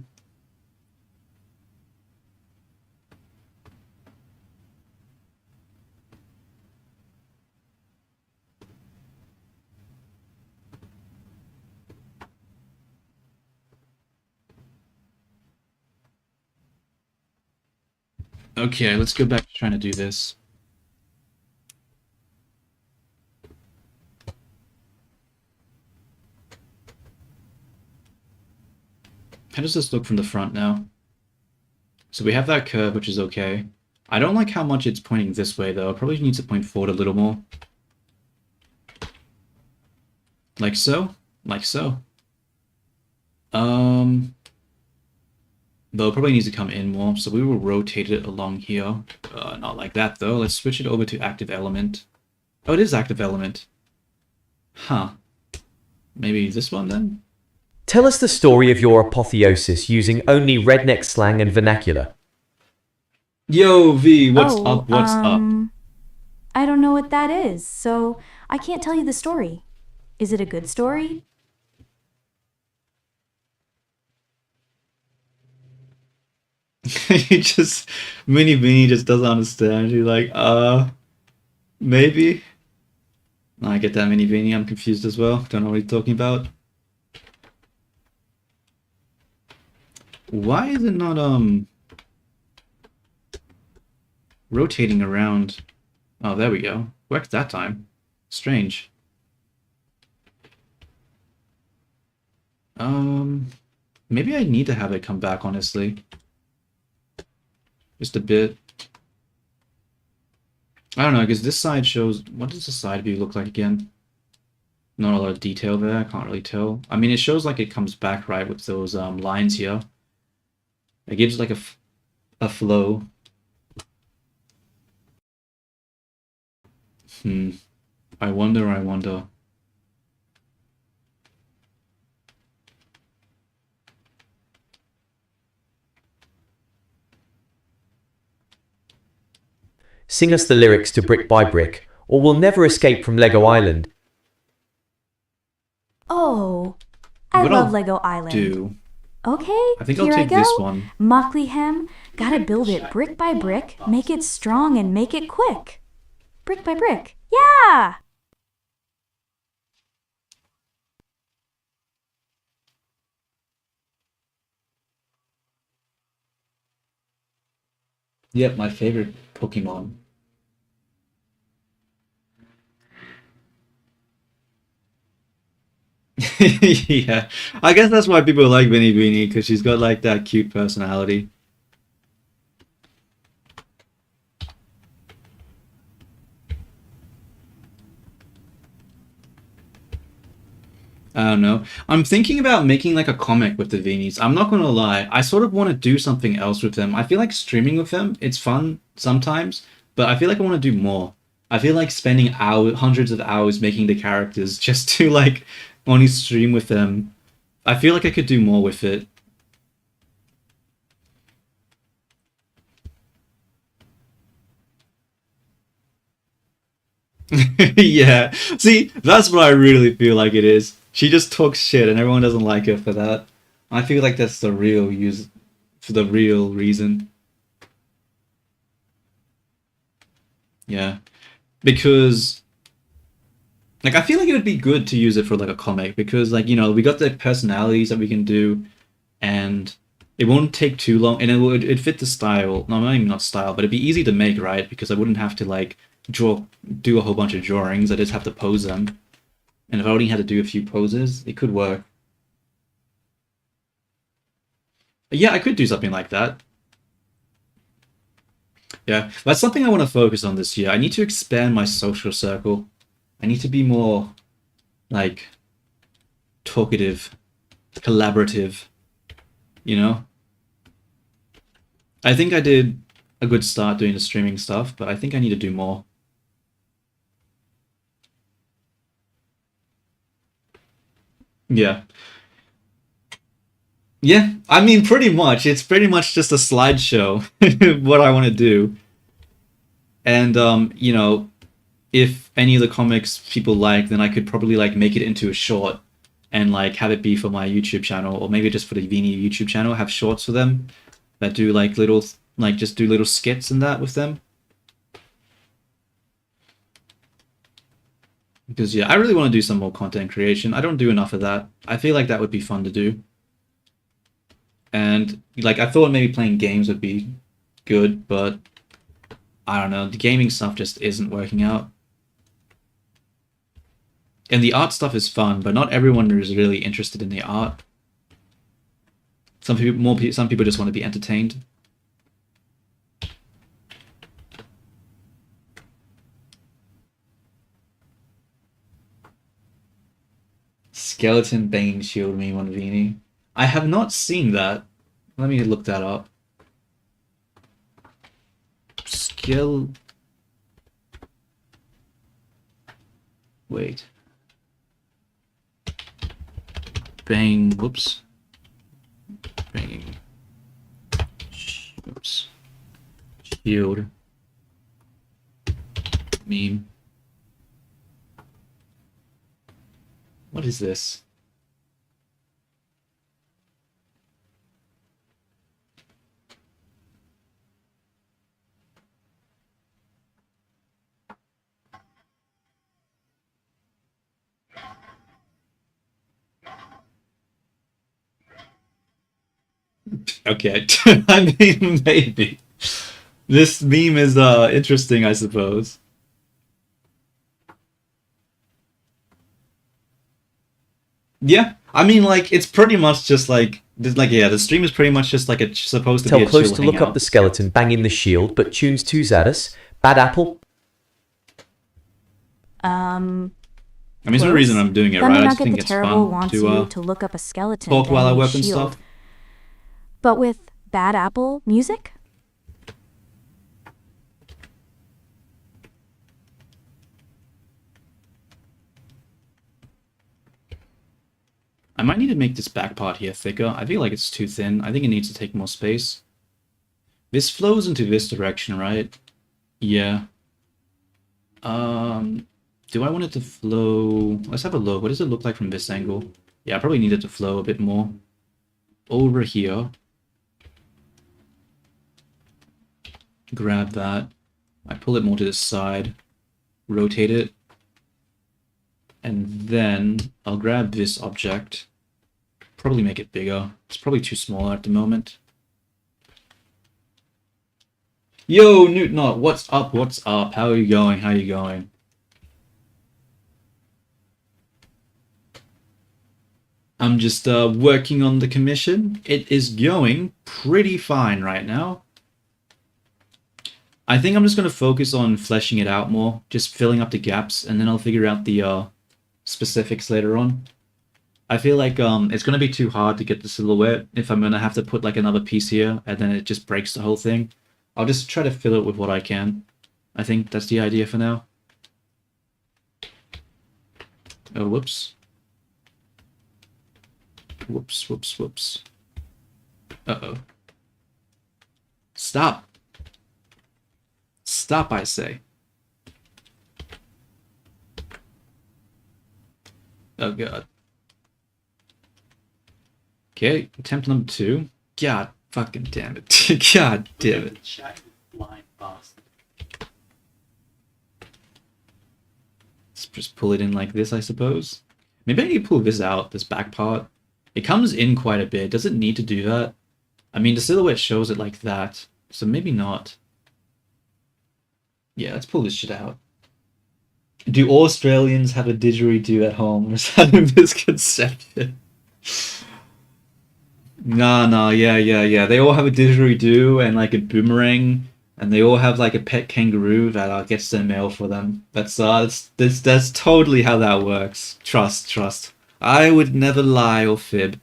Okay, let's go back to trying to do this. How does this look from the front now? So we have that curve, which is okay. I don't like how much it's pointing this way, though. It probably needs to point forward a little more. Like so? Like so. Though it probably needs to come in more, so we will rotate it along here. Not like that, though. Let's switch it over to active element. Oh, it is active element. Huh. Maybe this one, then? Tell us the story of your apotheosis using only redneck slang and vernacular. Yo, V, what's Oh, up? What's up? I don't know what that is, so I can't tell you the story. Is it a good story? He just, Mini Beanie just doesn't understand. He's like, maybe. I get that, Mini Beanie. I'm confused as well. Don't know what he's talking about. Why is it not, rotating around? Oh, there we go. Worked that time. Strange. Maybe I need to have it come back, honestly. Just a bit. I don't know, because this side shows... What does the side view look like again? Not a lot of detail there, I can't really tell. I mean, it shows like it comes back right with those lines here. It gives like a flow. I wonder. Sing us the lyrics to Brick by Brick, or we'll never escape from Lego Island. Oh, I what love I'll Lego Island. do. Okay, I think here I'll I take go. this one. Mockleyhem, gotta build it brick by brick, make it strong and make it quick. Brick by brick. Yeah! Yep, my favorite Pokemon. Yeah, I guess that's why people like Vinny Beanie, because she's got like that cute personality. I don't know. I'm thinking about making like a comic with the Veenies. I'm not gonna lie. I sort of want to do something else with them. I feel like streaming with them, it's fun sometimes, but I feel like I want to do more. I feel like spending hours, hundreds of hours making the characters just to like only stream with them. I feel like I could do more with it. Yeah. See, that's what I really feel like it is. She just talks shit and everyone doesn't like her for that. I feel like that's the real use for the real reason. Yeah. Because like I feel like it would be good to use it for like a comic because like, you know, we got the personalities that we can do and it won't take too long and it'd fit the style. No, maybe not style, but it'd be easy to make, right? Because I wouldn't have to like do a whole bunch of drawings. I just have to pose them. And if I only had to do a few poses, it could work. Yeah, I could do something like that. Yeah, that's something I want to focus on this year. I need to expand my social circle. I need to be more, like, talkative, collaborative, you know? I think I did a good start doing the streaming stuff, but I think I need to do more. Yeah. Yeah, I mean, pretty much. It's pretty much just a slideshow, what I want to do. And, you know, if any of the comics people like, then I could probably, like, make it into a short and, like, have it be for my YouTube channel, or maybe just for the Vini YouTube channel, have shorts for them that do, like, little, like, just do little skits and that with them. Because, yeah, I really want to do some more content creation. I don't do enough of that. I feel like that would be fun to do. And like I thought maybe playing games would be good, but I don't know. The gaming stuff just isn't working out. And the art stuff is fun, but not everyone is really interested in the art. Some people just want to be entertained. Skeleton banging shield meme on Vini. I have not seen that. Let me look that up. Skill. Wait. Bang. Whoops. Banging. Oops. Shield. Meme. What is this? Okay, I mean, maybe. This meme is interesting, I suppose. Yeah, I mean, like it's pretty much just like yeah, the stream is pretty much just like it's supposed to be Tell a Close chill to look hangout. up the skeleton banging the shield, but tunes to Zadus. Bad apple. I mean, there's no Close. reason I'm doing it, Let right? me I not just get think the it's terrible fun wants to you to look up a skeleton talk while I banging work and shield. stuff. But with Bad Apple music? I might need to make this back part here thicker. I feel like it's too thin. I think it needs to take more space. This flows into this direction, right? Yeah. Do I want it to flow? Let's have a look. What does it look like from this angle? Yeah, I probably needed to flow a bit more. Over here. Grab that. I pull it more to the side. Rotate it. And then I'll grab this object. Probably make it bigger. It's probably too small at the moment. Yo, Newtnot, what's up? What's up? How are you going? How are you going? I'm just working on the commission. It is going pretty fine right now. I think I'm just going to focus on fleshing it out more, just filling up the gaps, and then I'll figure out the specifics later on. I feel like it's going to be too hard to get the silhouette if I'm going to have to put like another piece here, and then it just breaks the whole thing. I'll just try to fill it with what I can. I think that's the idea for now. Oh, whoops. Whoops, whoops, whoops. Uh-oh. Stop. Stop, I say. Oh, God. Okay, attempt number 2. God fucking damn it. God damn Look it. at the chat, you blind bastard. Let's just pull it in like this, I suppose. Maybe I need to pull this out, this back part. It comes in quite a bit. Does it need to do that? I mean, the silhouette shows it like that, so maybe not. Yeah, let's pull this shit out. Do Australians have a didgeridoo at home? Or is that a misconception? Nah, yeah. They all have a didgeridoo and like a boomerang, and they all have like a pet kangaroo that gets their mail for them. That's totally how that works. Trust. I would never lie or fib.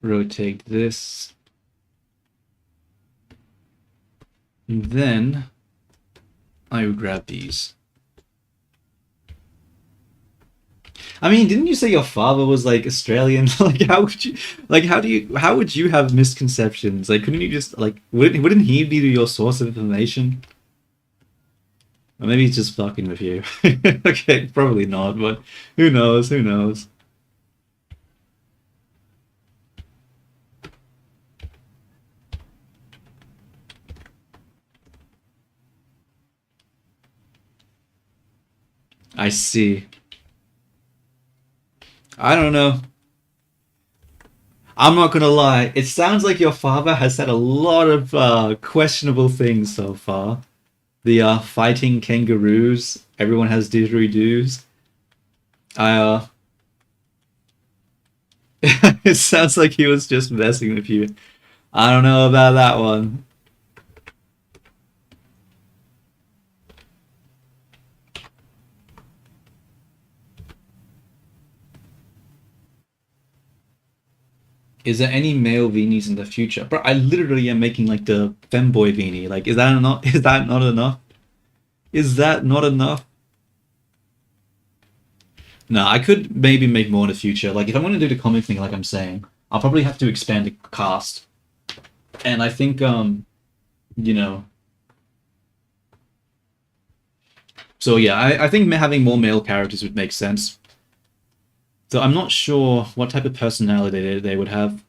Rotate this. And then I would grab these. I mean, didn't you say your father was like Australian? Like, how would you have misconceptions? Like, couldn't you just like, wouldn't he be your source of information? Or maybe he's just fucking with you. Okay, probably not, but who knows? Who knows? I see. I don't know. I'm not gonna lie. It sounds like your father has said a lot of questionable things so far. The fighting kangaroos. Everyone has didgeridoos. I It sounds like he was just messing with you. I don't know about that one. Is there any male Veenies in the future? Bro, I literally am making like the femboy Veenie. Like, is that not enough? Is that not enough? No, I could maybe make more in the future. Like, if I'm gonna do the comic thing, like I'm saying, I'll probably have to expand the cast. And I think, you know. So yeah, I think having more male characters would make sense. So I'm not sure what type of personality they would have.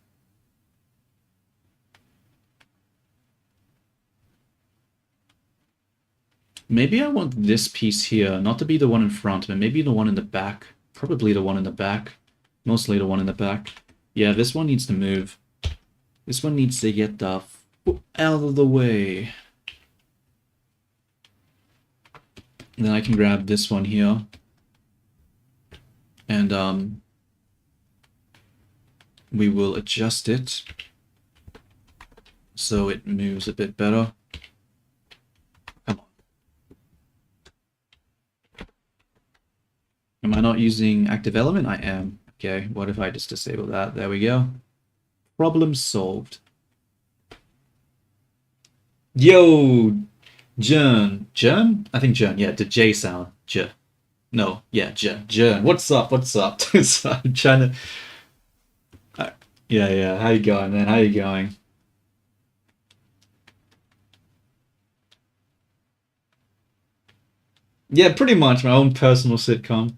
Maybe I want this piece here, not to be the one in front, but maybe the one in the back. Probably the one in the back. Mostly the one in the back. Yeah, this one needs to move. This one needs to get the out of the way. And then I can grab this one here. And we will adjust it so it moves a bit better. Come on. Am I not using active element? I am. Okay, what if I just disable that? There we go. Problem solved. Yo, Jern. Jern? I think Jern, yeah, the J sound. J. No, yeah, Jern. What's up? What's up? I'm trying to... yeah, how you going, man? How you going? Yeah, pretty much my own personal sitcom.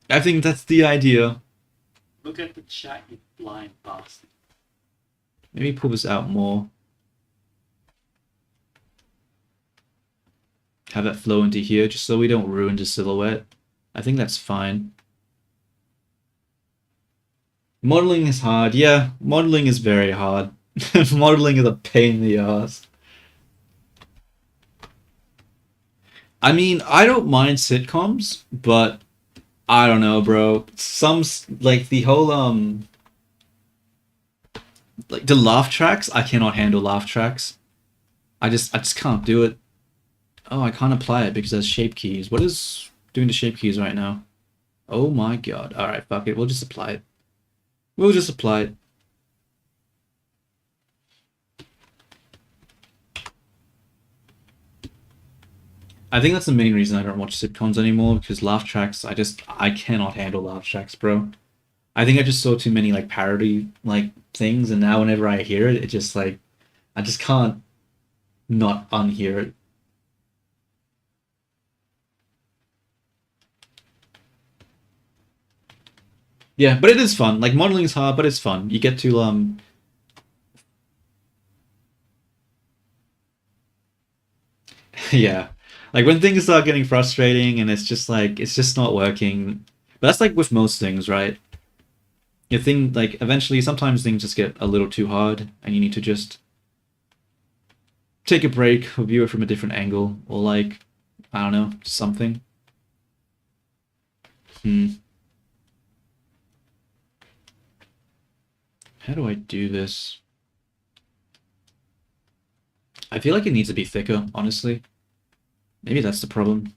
I think that's the idea. Look at the chat, you blind bastard. Maybe pull this out more. Have that flow into here, just so we don't ruin the silhouette. I think that's fine. Modeling is hard. Yeah, modeling is very hard. Modeling is a pain in the ass. I mean, I don't mind sitcoms, but I don't know, bro. Like the whole like the laugh tracks, I cannot handle laugh tracks. I just can't do it. Oh, I can't apply it because there's shape keys. What is doing the shape keys right now? Oh my god. Alright, fuck it. We'll just apply it. We'll just apply it. I think that's the main reason I don't watch sitcoms anymore, because laugh tracks, I cannot handle laugh tracks, bro. I think I just saw too many like parody like things, and now whenever I hear it, it just like I just can't not unhear it. Yeah, but it is fun. Like modeling is hard, but it's fun. You get to yeah. Like when things start getting frustrating and it's just like it's just not working. But that's like with most things, right? You think like eventually sometimes things just get a little too hard and you need to just take a break or view it from a different angle or like I don't know, something. How do I do this? I feel like it needs to be thicker, honestly. Maybe that's the problem.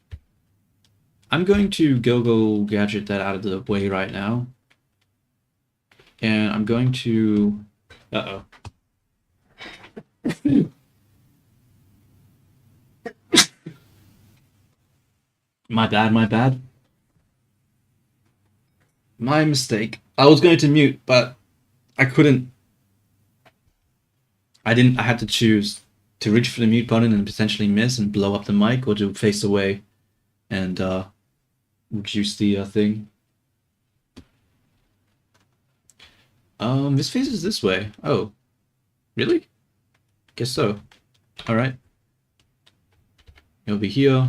I'm going to go gadget that out of the way right now. And I'm going to... Uh-oh. My bad, my bad. My mistake. I was going to mute, but I couldn't. I had to choose to reach for the mute button and potentially miss and blow up the mic, or to face away and reduce the thing. This faces this way. Oh, really? Guess so. All right. Over here,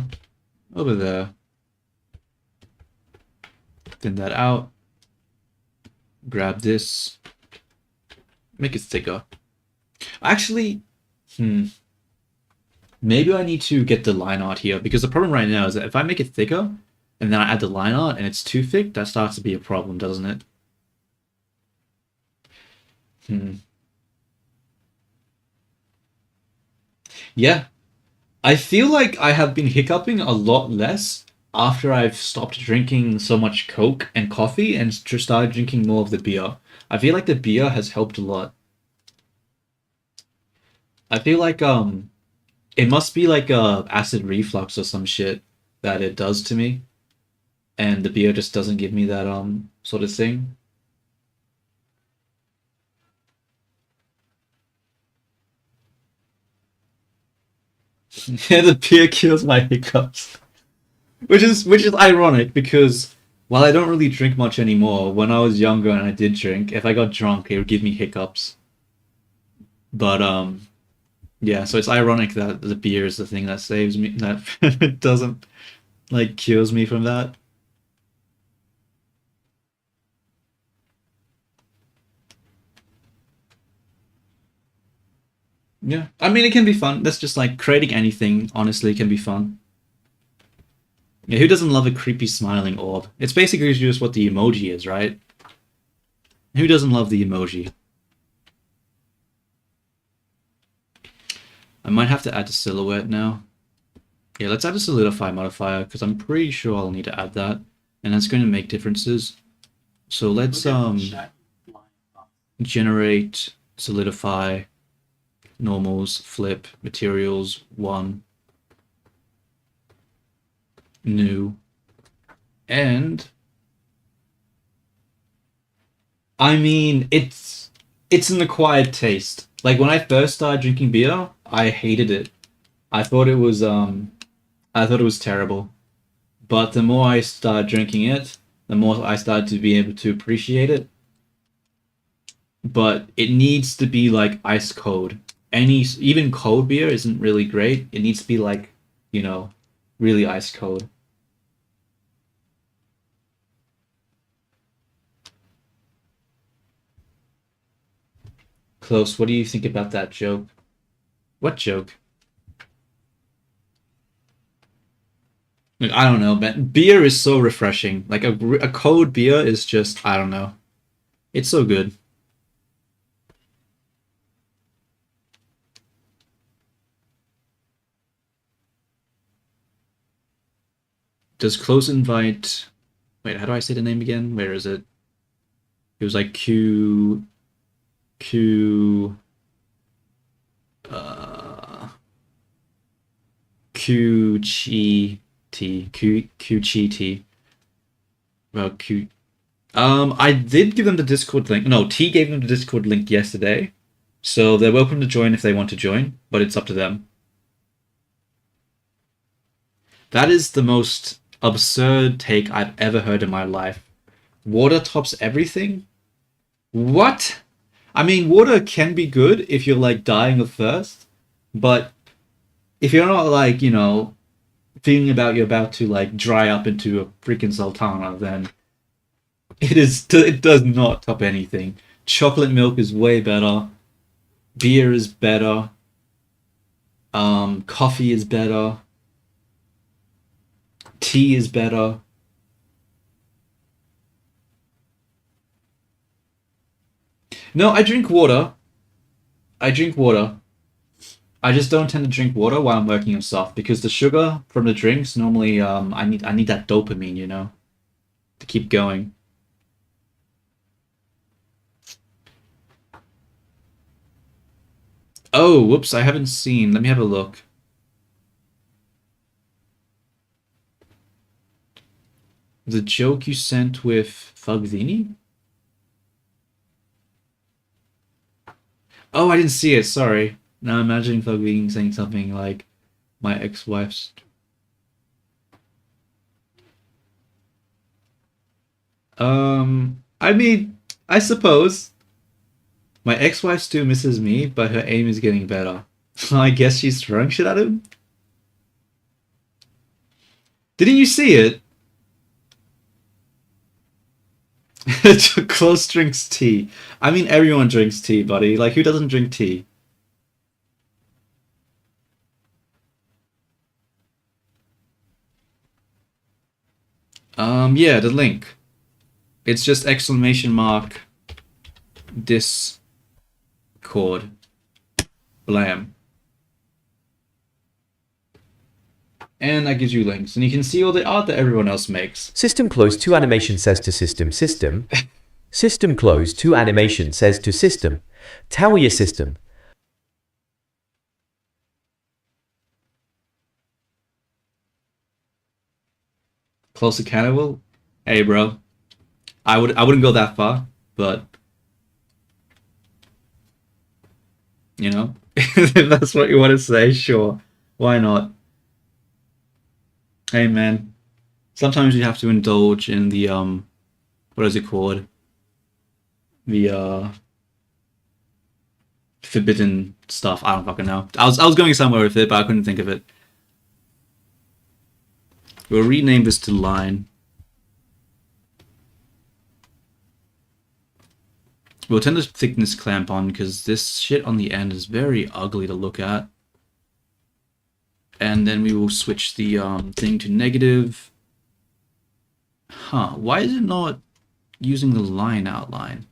over there. Thin that out. Grab this. Make it thicker. Actually, maybe I need to get the line art here, because the problem right now is that if I make it thicker and then I add the line art and it's too thick, that starts to be a problem, doesn't it? Yeah. I feel like I have been hiccuping a lot less after I've stopped drinking so much Coke and coffee and just started drinking more of the beer. I feel like the beer has helped a lot. I feel like it must be like acid reflux or some shit that it does to me, and the beer just doesn't give me that sort of thing. Yeah, the beer cures my hiccups. Which is ironic because while I don't really drink much anymore, when I was younger and I did drink, if I got drunk, it would give me hiccups. But yeah, so it's ironic that the beer is the thing that saves me, that it doesn't like cures me from that. Yeah, I mean it can be fun. That's just like creating anything, honestly, can be fun. Yeah, who doesn't love a creepy smiling orb? It's basically just what the emoji is, right? Who doesn't love the emoji? I might have to add the silhouette now. Yeah, let's add a solidify modifier because I'm pretty sure I'll need to add that, and that's going to make differences. So let's Look at the chat, you blind bot. generate solidify normals flip materials 1 new, and I mean it's an acquired taste. Like when I first started drinking beer, I hated it. I thought it was terrible. But the more I started drinking it, the more I started to be able to appreciate it. But it needs to be like ice cold. Even cold beer isn't really great. It needs to be like, really ice cold. Close, what do you think about that joke? What joke? Like, I don't know, man. Beer is so refreshing. Like a cold beer is just, I don't know. It's so good. Does close invite... Wait, how do I say the name again? Where is it? It was like Q... QGT. Well, Q... I did give them the Discord link. No, T gave them the Discord link yesterday. So they're welcome to join if they want to join, but it's up to them. That is the most absurd take I've ever heard in my life. Water tops everything? What? I mean, water can be good if you're like dying of thirst, but if you're not like, feeling you're about to like dry up into a freaking sultana, then it does not top anything. Chocolate milk is way better. Beer is better. Coffee is better. Tea is better. No, I drink water. I just don't tend to drink water while I'm working on stuff because the sugar from the drinks normally I need that dopamine, to keep going. Oh, whoops, I haven't seen. Let me have a look. The joke you sent with Fugzini? Oh, I didn't see it, sorry. Now I'm imagining Fugzini saying something like, my ex-wife's... I mean, I suppose. My ex-wife still misses me, but her aim is getting better. I guess she's throwing shit at him? Didn't you see it? Close drinks tea. I mean, everyone drinks tea, buddy. Like, who doesn't drink tea? Yeah, the link. It's just !! Discord. Blam. And that gives you links, and you can see all the art that everyone else makes. System close to animation says to system. System close to animation says to system. Tower your system. Close to cannibal? Hey, bro. I wouldn't go that far, but if that's what you want to say, sure. Why not? Hey, man. Sometimes you have to indulge in the what is it called? The forbidden stuff. I don't fucking know. I was going somewhere with it, but I couldn't think of it. We'll rename this to line. We'll turn the thickness clamp on because this shit on the end is very ugly to look at. And then we will switch the thing to negative. Huh, why is it not using the line outline?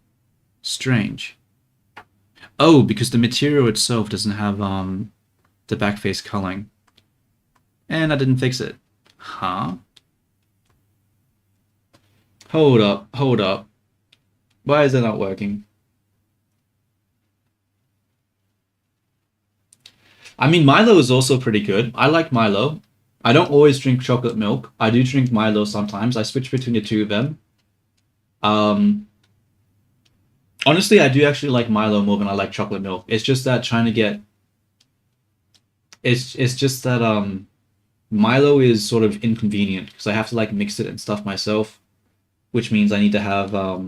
Strange. Oh, because the material itself doesn't have the backface culling. And I didn't fix it. Huh? Hold up, hold up. Why is it not working? I mean, Milo is also pretty good. I like Milo. I don't always drink chocolate milk. I do drink Milo sometimes. I switch between the two of them. Honestly, I do actually like Milo more than I like chocolate milk. It's just that trying to get... It's just that Milo is sort of inconvenient because I have to like mix it and stuff myself, which means I need to have I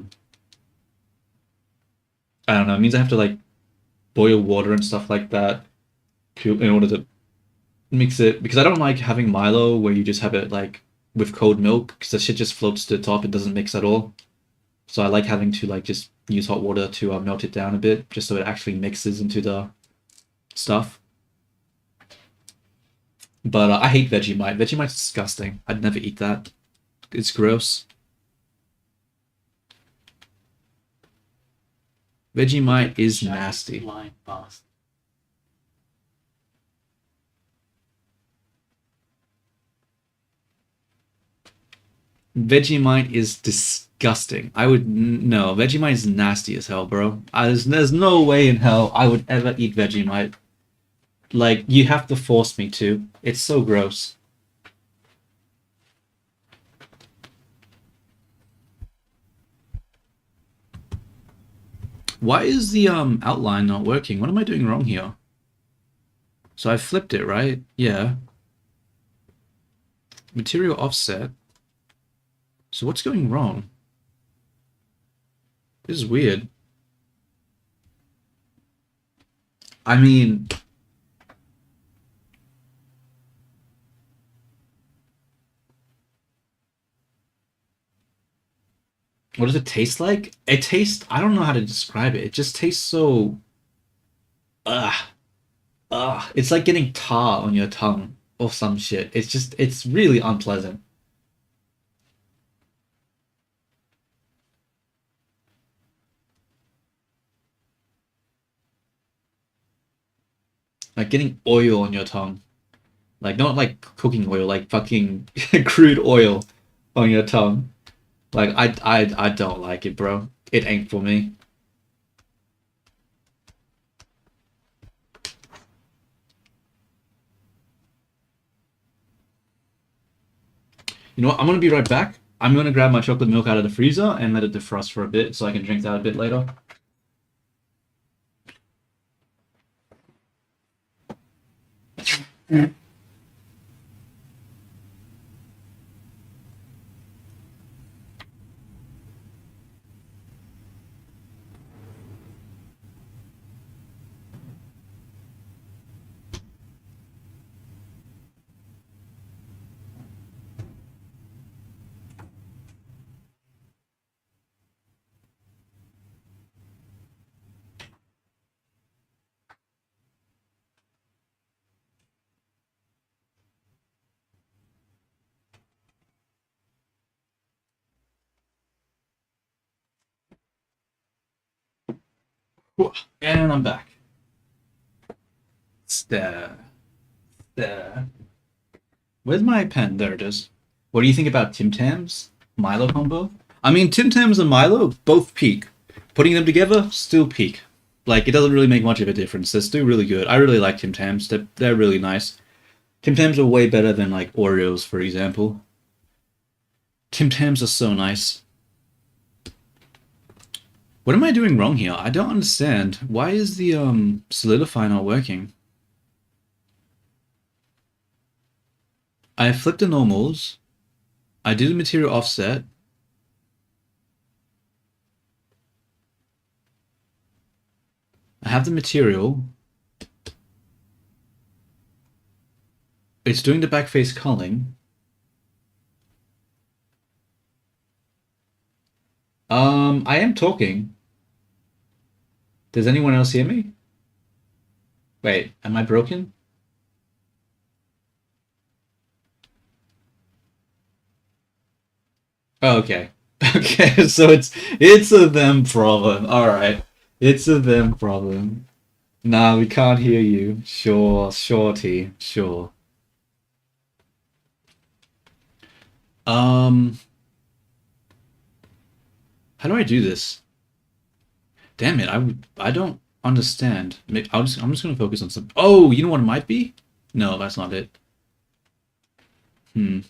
don't know, it means I have to like boil water and stuff like that in order to mix it, because I don't like having Milo where you just have it like with cold milk because the shit just floats to the top, it doesn't mix at all. So I like having to like just use hot water to melt it down a bit just so it actually mixes into the stuff. But I hate Vegemite. Vegemite's disgusting. I'd never eat that. It's gross. Vegemite is Shiny nasty. Blind bastard. Vegemite is disgusting. I would no. Vegemite is nasty as hell, bro. There's no way in hell I would ever eat Vegemite. Like, you have to force me to. It's so gross. Why is the outline not working? What am I doing wrong here? So I flipped it, right? Yeah. Material offset. So what's going wrong? This is weird. I mean... What does it taste like? It tastes... I don't know how to describe it. It just tastes so... Ugh. Ugh. It's like getting tar on your tongue or some shit. It's just... It's really unpleasant. Like getting oil on your tongue. Like, not like cooking oil, like fucking crude oil on your tongue. Like, I don't like it, bro. It ain't for me. You know what? I'm gonna be right back. I'm gonna grab my chocolate milk out of the freezer and let it defrost for a bit so I can drink that a bit later. And I'm back. There. Where's my pen? There it is. What do you think about Tim Tams? Milo combo? I mean, Tim Tams and Milo, both peak. Putting them together, still peak. Like, it doesn't really make much of a difference. They're still really good. I really like Tim Tams. They're really nice. Tim Tams are way better than, like, Oreos, for example. Tim Tams are so nice. What am I doing wrong here? I don't understand. Why is the solidify not working? I flipped the normals. I did a material offset. I have the material. It's doing the backface culling. I am talking. Does anyone else hear me? Wait, am I broken? Oh, okay. Okay, so it's a them problem. Alright. It's a them problem. Nah, we can't hear you. Sure, T. Sure. Um, how do I do this? Damn it, I don't understand. I'm just gonna focus on some. Oh, you know what it might be? No, that's not it. Hmm.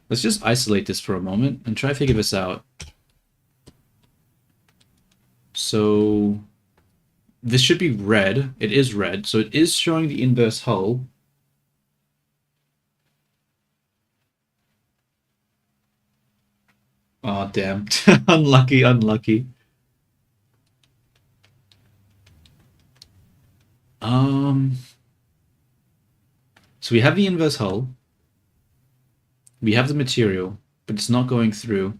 Let's just isolate this for a moment and try to figure this out. So this should be red. It is red, so it is showing the inverse hull. Oh damn. Unlucky, unlucky. Um so we have the inverse hull. We have the material, but it's not going through.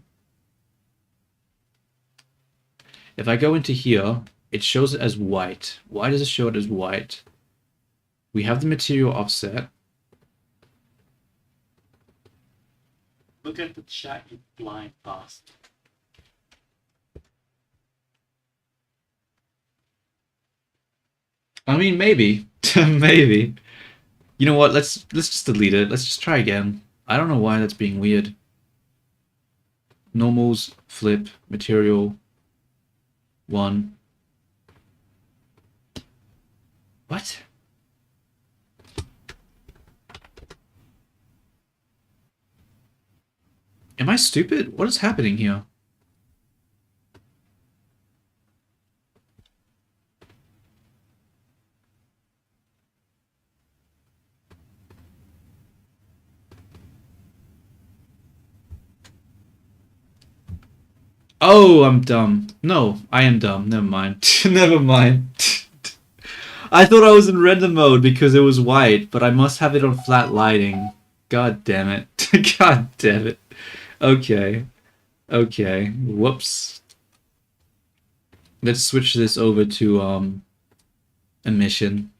If I go into here, it shows it as white. Why does it show it as white? We have the material offset. Look at the chat, you blind bastard. I mean, maybe. Maybe. You know what? Let's just delete it. Let's just try again. I don't know why that's being weird. Normals, flip, material, 1. What? Am I stupid? What is happening here? Oh, I'm dumb. No, I am dumb. Never mind. Never mind. I thought I was in render mode because it was white, but I must have it on flat lighting. God damn it. God damn it. Okay. Okay. Whoops. Let's switch this over to emission.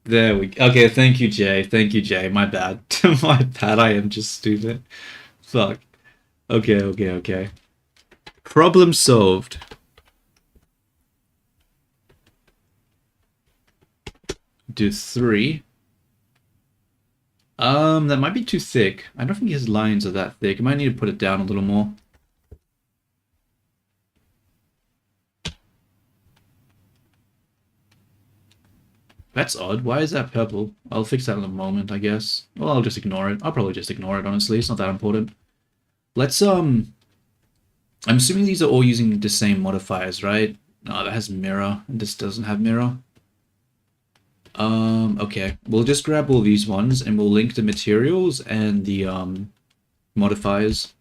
There we go. Okay, thank you, Jay. Thank you, Jay. My bad. My bad. I am just stupid. Fuck. Okay, okay, okay. Problem solved. Do 3. That might be too thick. I don't think his lines are that thick. I might need to put it down a little more. That's odd. Why is that purple? I'll fix that in a moment, I guess. Well, I'll just ignore it. I'll probably just ignore it, honestly. It's not that important. Let's, I'm assuming these are all using the same modifiers, right? No, that has mirror, and this doesn't have mirror. Okay. We'll just grab all these ones, and we'll link the materials and the, modifiers.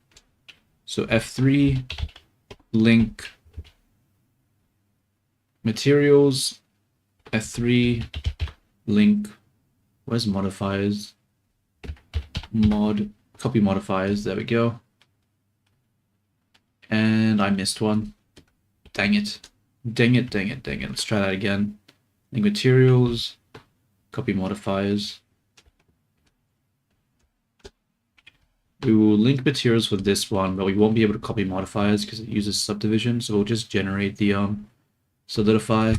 So F3, link, materials, F3, link, where's modifiers? Copy modifiers, there we go. And I missed one. Dang it. Dang it, dang it, dang it. Let's try that again. Link materials, copy modifiers. We will link materials for this one, but we won't be able to copy modifiers because it uses subdivision, so we'll just generate the solidify.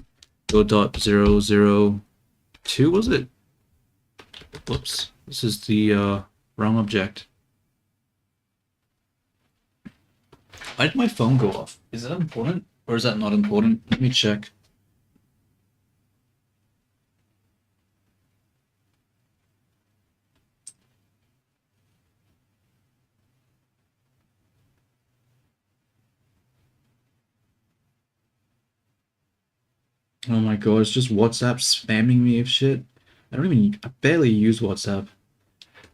Go dot 002, was it? Whoops. This is the wrong object. Why did my phone go off? Is that important? Or is that not important? Let me check. Oh my god, it's just WhatsApp spamming me of shit. I barely use WhatsApp.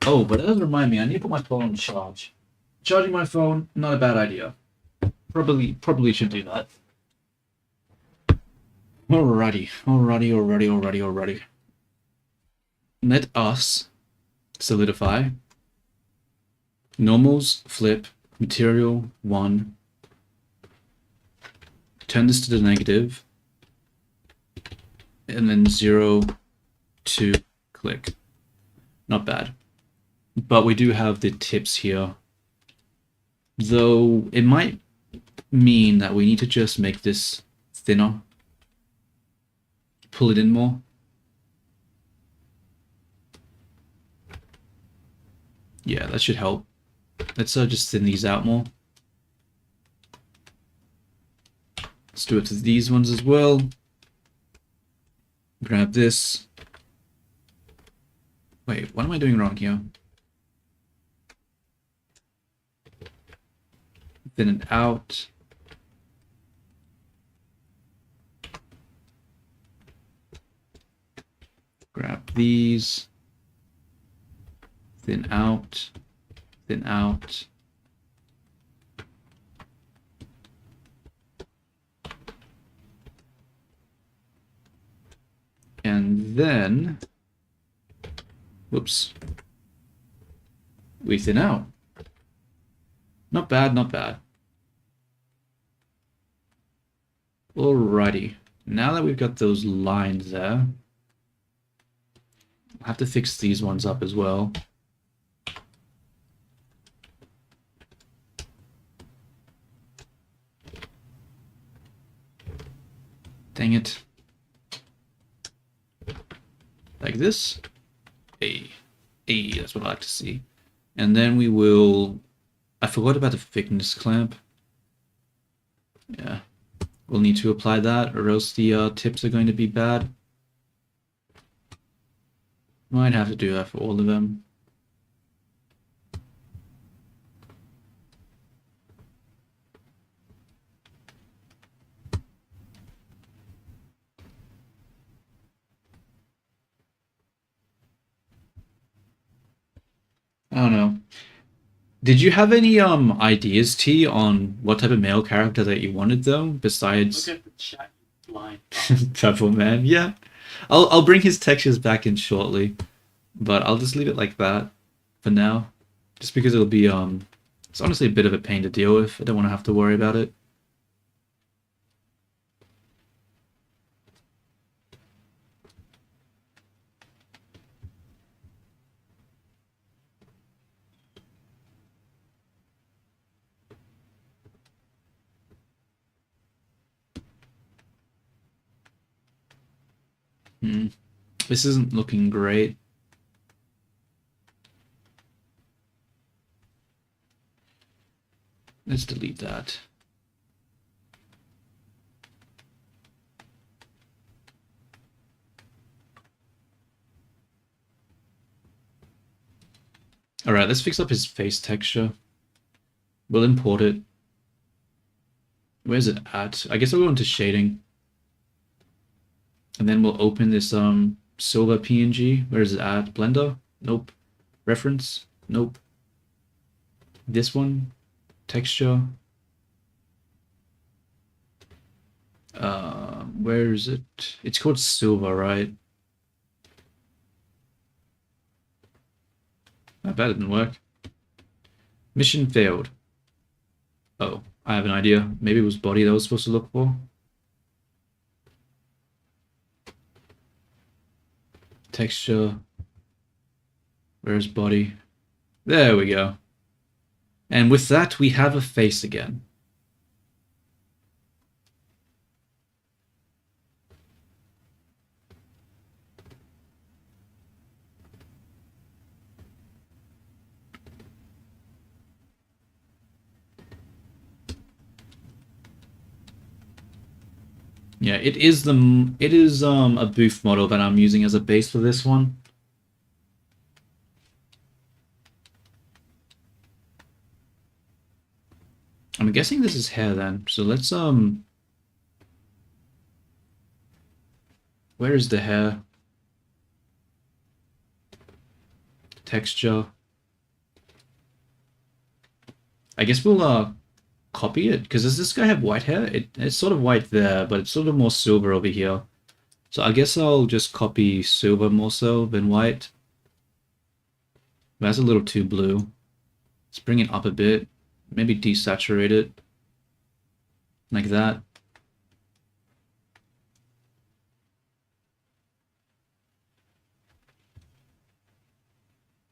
Oh, but that does remind me, I need to put my phone on charge. Charging my phone, not a bad idea. Probably should do that. Alrighty. Let us solidify. Normals, flip, material, 1. Turn this to the negative. And then 0, 2, click. Not bad. But we do have the tips here. Though it might mean that we need to just make this thinner. Pull it in more. Yeah, that should help. Let's just thin these out more. Let's do it to these ones as well. Grab this. Wait, what am I doing wrong here? Thin it out. Grab these. Thin out. Thin out. And then, whoops, we thin out. Not bad, not bad. Alrighty, now that we've got those lines there, I'll have to fix these ones up as well. Dang it. Like this. Hey, that's what I like to see. And then we will... I forgot about the thickness clamp. Yeah. We'll need to apply that, or else the tips are going to be bad. Might have to do that for all of them. I don't know. Did you have any ideas, T, on what type of male character that you wanted though, besides Look at the chat, you blind bot. Purple Man? Yeah. I'll bring his textures back in shortly, but I'll just leave it like that for now. Just because it'll be it's honestly a bit of a pain to deal with. I don't want to have to worry about it. This isn't looking great. Let's delete that. Alright, let's fix up his face texture. We'll import it. Where's it at? I guess I'll go into shading. And then we'll open this silver PNG. Where is it at? Blender? Nope. Reference? Nope. This one? Texture? Where is it? It's called silver, right? I bet it didn't work. Mission failed. Oh, I have an idea. Maybe it was body that I was supposed to look for. Texture. Where's body? There we go. And with that, we have a face again. Yeah, it is a booth model that I'm using as a base for this one. I'm guessing this is hair then. So let's where is the hair? Texture. I guess we'll copy it, because does this guy have white hair? It's sort of white there, but it's sort of more silver over here. So I guess I'll just copy silver more so than white. That's a little too blue. Let's bring it up a bit. Maybe desaturate it. Like that.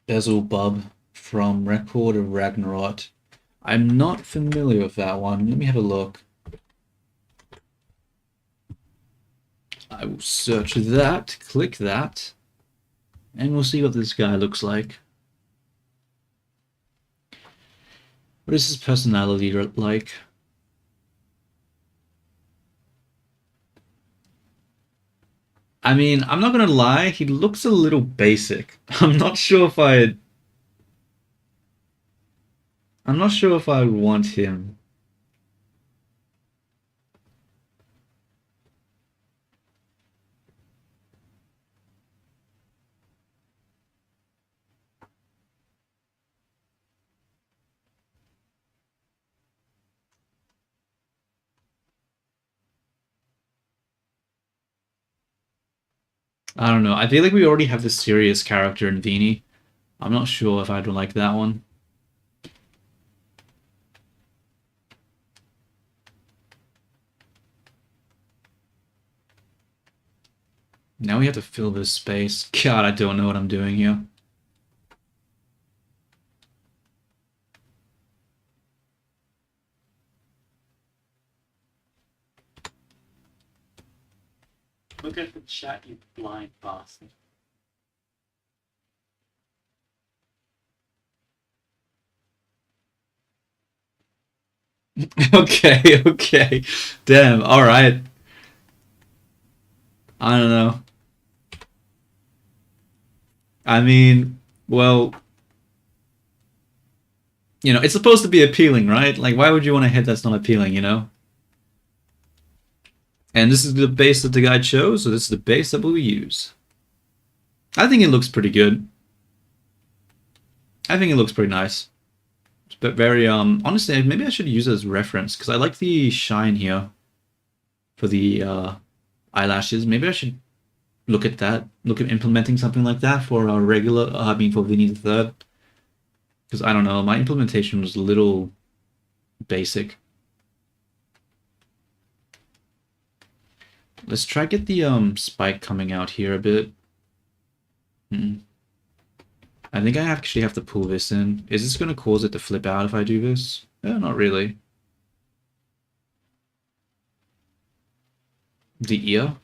Beelzebub from Record of Ragnarok. I'm not familiar with that one. Let me have a look. I will search that, click that, and we'll see what this guy looks like. What is his personality like? I mean, I'm not gonna lie, he looks a little basic. I'm not sure if I would want him. I don't know. I feel like we already have this serious character in Vini. I'm not sure if I'd like that one. Now we have to fill this space. God, I don't know what I'm doing here. Look at the chat, you blind bastard. Okay, okay. Damn, alright. I don't know. I mean, well, you know, it's supposed to be appealing, right? Like, why would you want a head that's not appealing, you know? And this is the base that the guy chose, so this is the base that we'll use. I think it looks pretty good. I think it looks pretty nice. But very, honestly, maybe I should use it as reference, because I like the shine here for the eyelashes. Maybe I should look at that, look at implementing something like that for our regular, for Vinny the Third. Because I don't know, my implementation was a little basic. Let's try get the spike coming out here a bit. I think I actually have to pull this in. Is this going to cause it to flip out if I do this? Not really. The ear?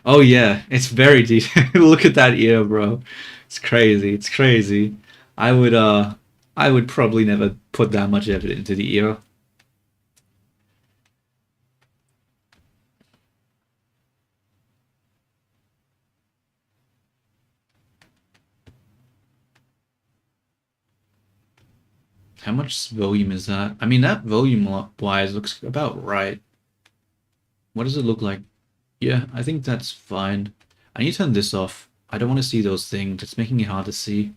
Oh yeah, it's very deep. Look at that ear, bro. It's crazy. It's crazy. I would probably never put that much effort into the ear. How much volume is that? I mean, that volume-wise looks about right. What does it look like? Yeah, I think that's fine. I need to turn this off. I don't want to see those things. It's making it hard to see.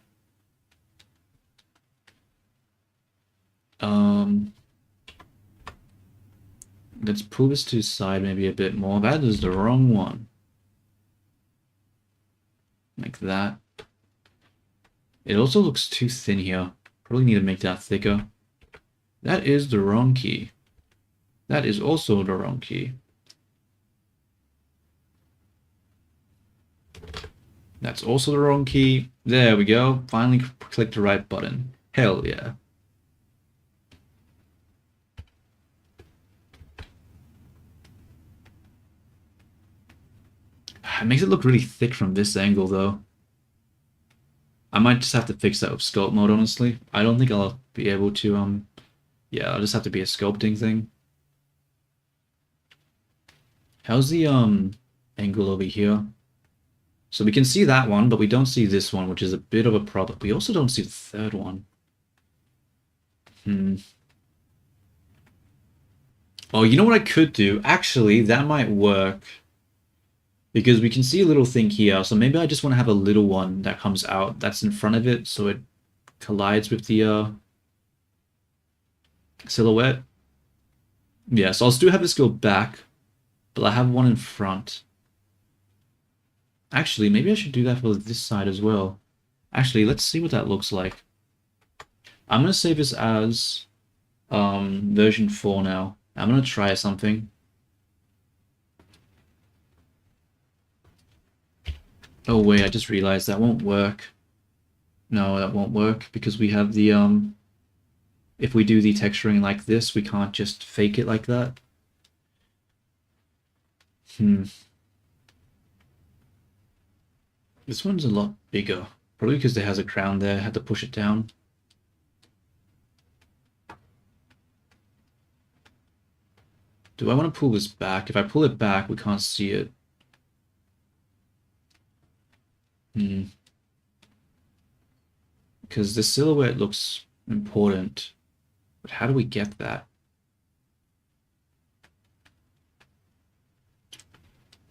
Let's pull this to the side maybe a bit more. That is the wrong one. Like that. It also looks too thin here. Probably need to make that thicker. That is the wrong key. That is also the wrong key. That's also the wrong key. There we go. Finally click the right button. Hell yeah. It makes it look really thick from this angle though. I might just have to fix that with sculpt mode, honestly. I don't think I'll be able to, yeah, I'll just have to be a sculpting thing. How's the, angle over here? So we can see that one, but we don't see this one, which is a bit of a problem. We also don't see the third one. Oh, you know what I could do? Actually, that might work. Because we can see a little thing here, so maybe I just want to have a little one that comes out that's in front of it, so it collides with the silhouette. Yeah, so I'll still have this go back, but I have one in front. Actually, maybe I should do that for this side as well. Actually, let's see what that looks like. I'm going to save this as version 4 now. I'm going to try something. Oh wait, I just realized that won't work. No, that won't work because we have the if we do the texturing like this, we can't just fake it like that. This one's a lot bigger. Probably because there has a crown there, I had to push it down. Do I want to pull this back? If I pull it back, we can't see it. Because the silhouette looks important. But how do we get that?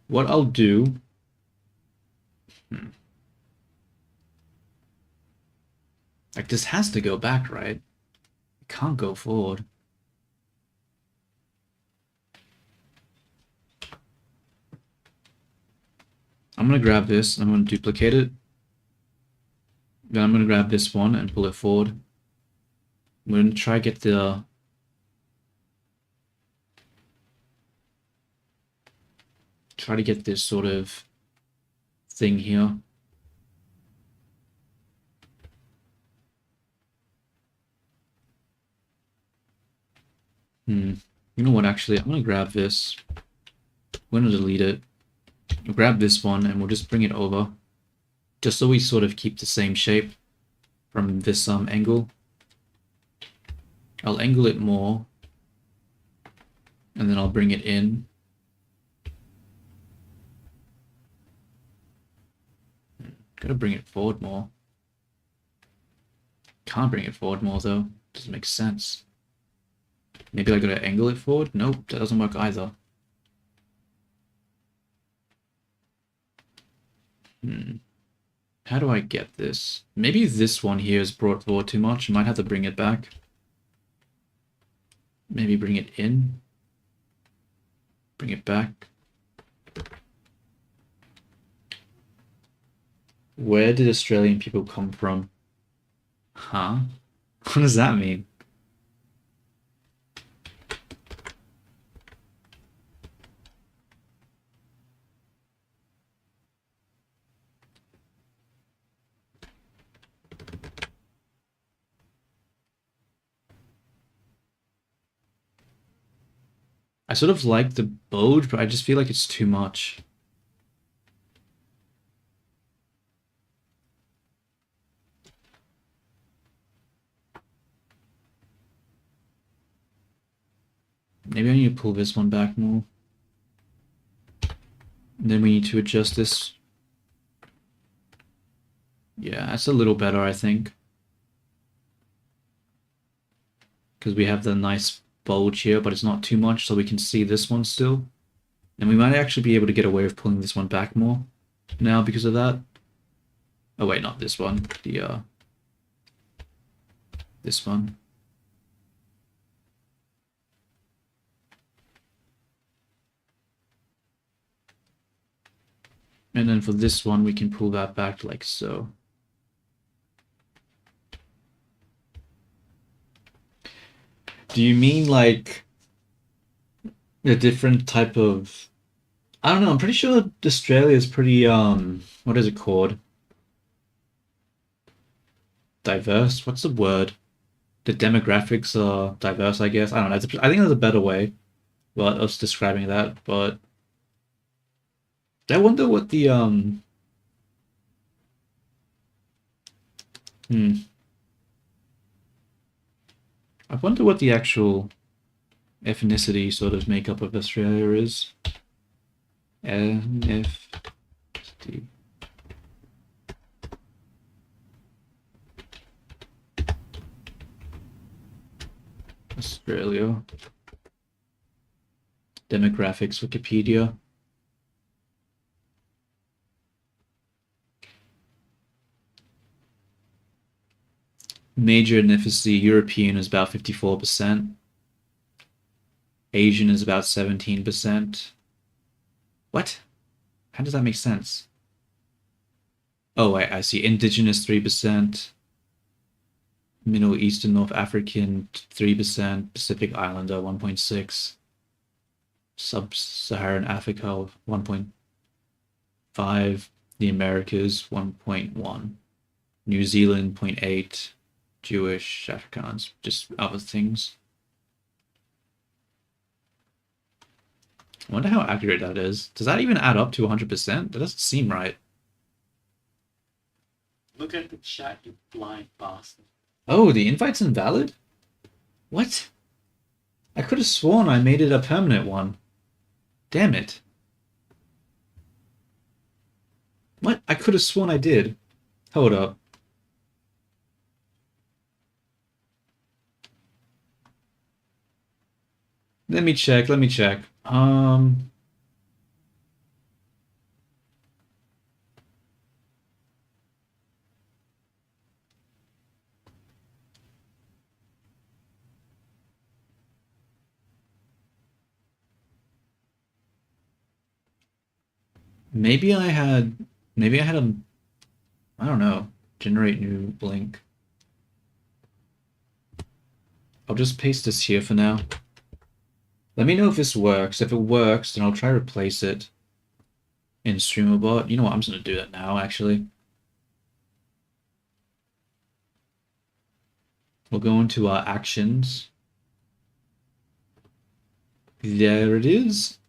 What I'll do... Like, this has to go back, right? It can't go forward. I'm gonna grab this, I'm gonna duplicate it. Then I'm gonna grab this one and pull it forward. I'm gonna try get the... Try to get this sort of thing here. You know what, actually, I'm gonna grab this. I'm gonna delete it. We'll grab this one and we'll just bring it over. Just so we sort of keep the same shape from this angle. I'll angle it more. And then I'll bring it in. Gotta bring it forward more. Can't bring it forward more though. Doesn't make sense. Maybe I gotta angle it forward? Nope, that doesn't work either. How do I get this? Maybe this one here is brought forward too much. I might have to bring it back. Maybe bring it in. Bring it back. Where did Australian people come from? Huh? What does that mean? I sort of like the bulge, but I just feel like it's too much. Maybe I need to pull this one back more. And then we need to adjust this. Yeah, that's a little better, I think. Because we have the nice bulge here, but it's not too much, so we can see this one still. And we might actually be able to get away with pulling this one back more now because of that. Oh wait, not this one. This one. And then for this one, we can pull that back like so. Do you mean like a different type of... I don't know, I'm pretty sure Australia is pretty, what is it called? Diverse? What's the word? The demographics are diverse, I guess. I don't know. I think there's a better way about us describing that, but I wonder what the, I wonder what the actual ethnicity sort of makeup of Australia is. NFT. Australia. Demographics, Wikipedia. Major ethnicity, European is about 54%. Asian is about 17%. What? How does that make sense? Oh, I see. Indigenous 3%. Middle Eastern, North African 3%. Pacific Islander 1.6. Sub-Saharan Africa 1.5. The Americas 1.1. New Zealand 0.8. Jewish, Afrikaans, just other things. I wonder how accurate that is. Does that even add up to 100%? That doesn't seem right. Look at the chat, you blind bastard. Oh, the invite's invalid? What? I could have sworn I made it a permanent one. Damn it. What? I could have sworn I did. Hold up. Let me check, let me check. Maybe I had a, I don't know, generate new link. I'll just paste this here for now. Let me know if this works. If it works, then I'll try to replace it in StreamerBot. You know what? I'm just gonna do that now, actually. We'll go into our actions. There it is.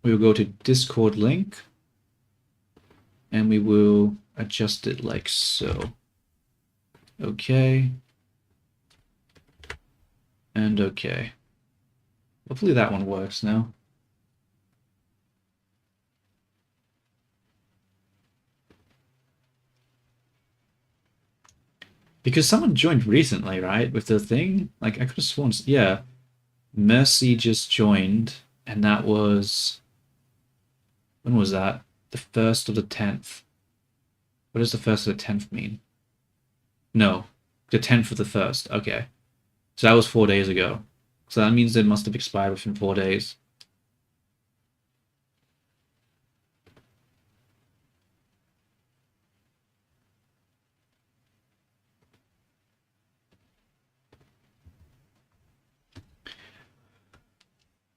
We'll go to Discord link. And we will adjust it like so. Okay. And okay. Hopefully that one works now. Because someone joined recently, right? With the thing? Like, I could have sworn... Yeah. Mercy just joined. And that was... When was that? The 1st of the 10th. What does the 1st of the 10th mean? No. The 10th of the 1st. Okay. So that was 4 days ago. So that means it must have expired within 4 days.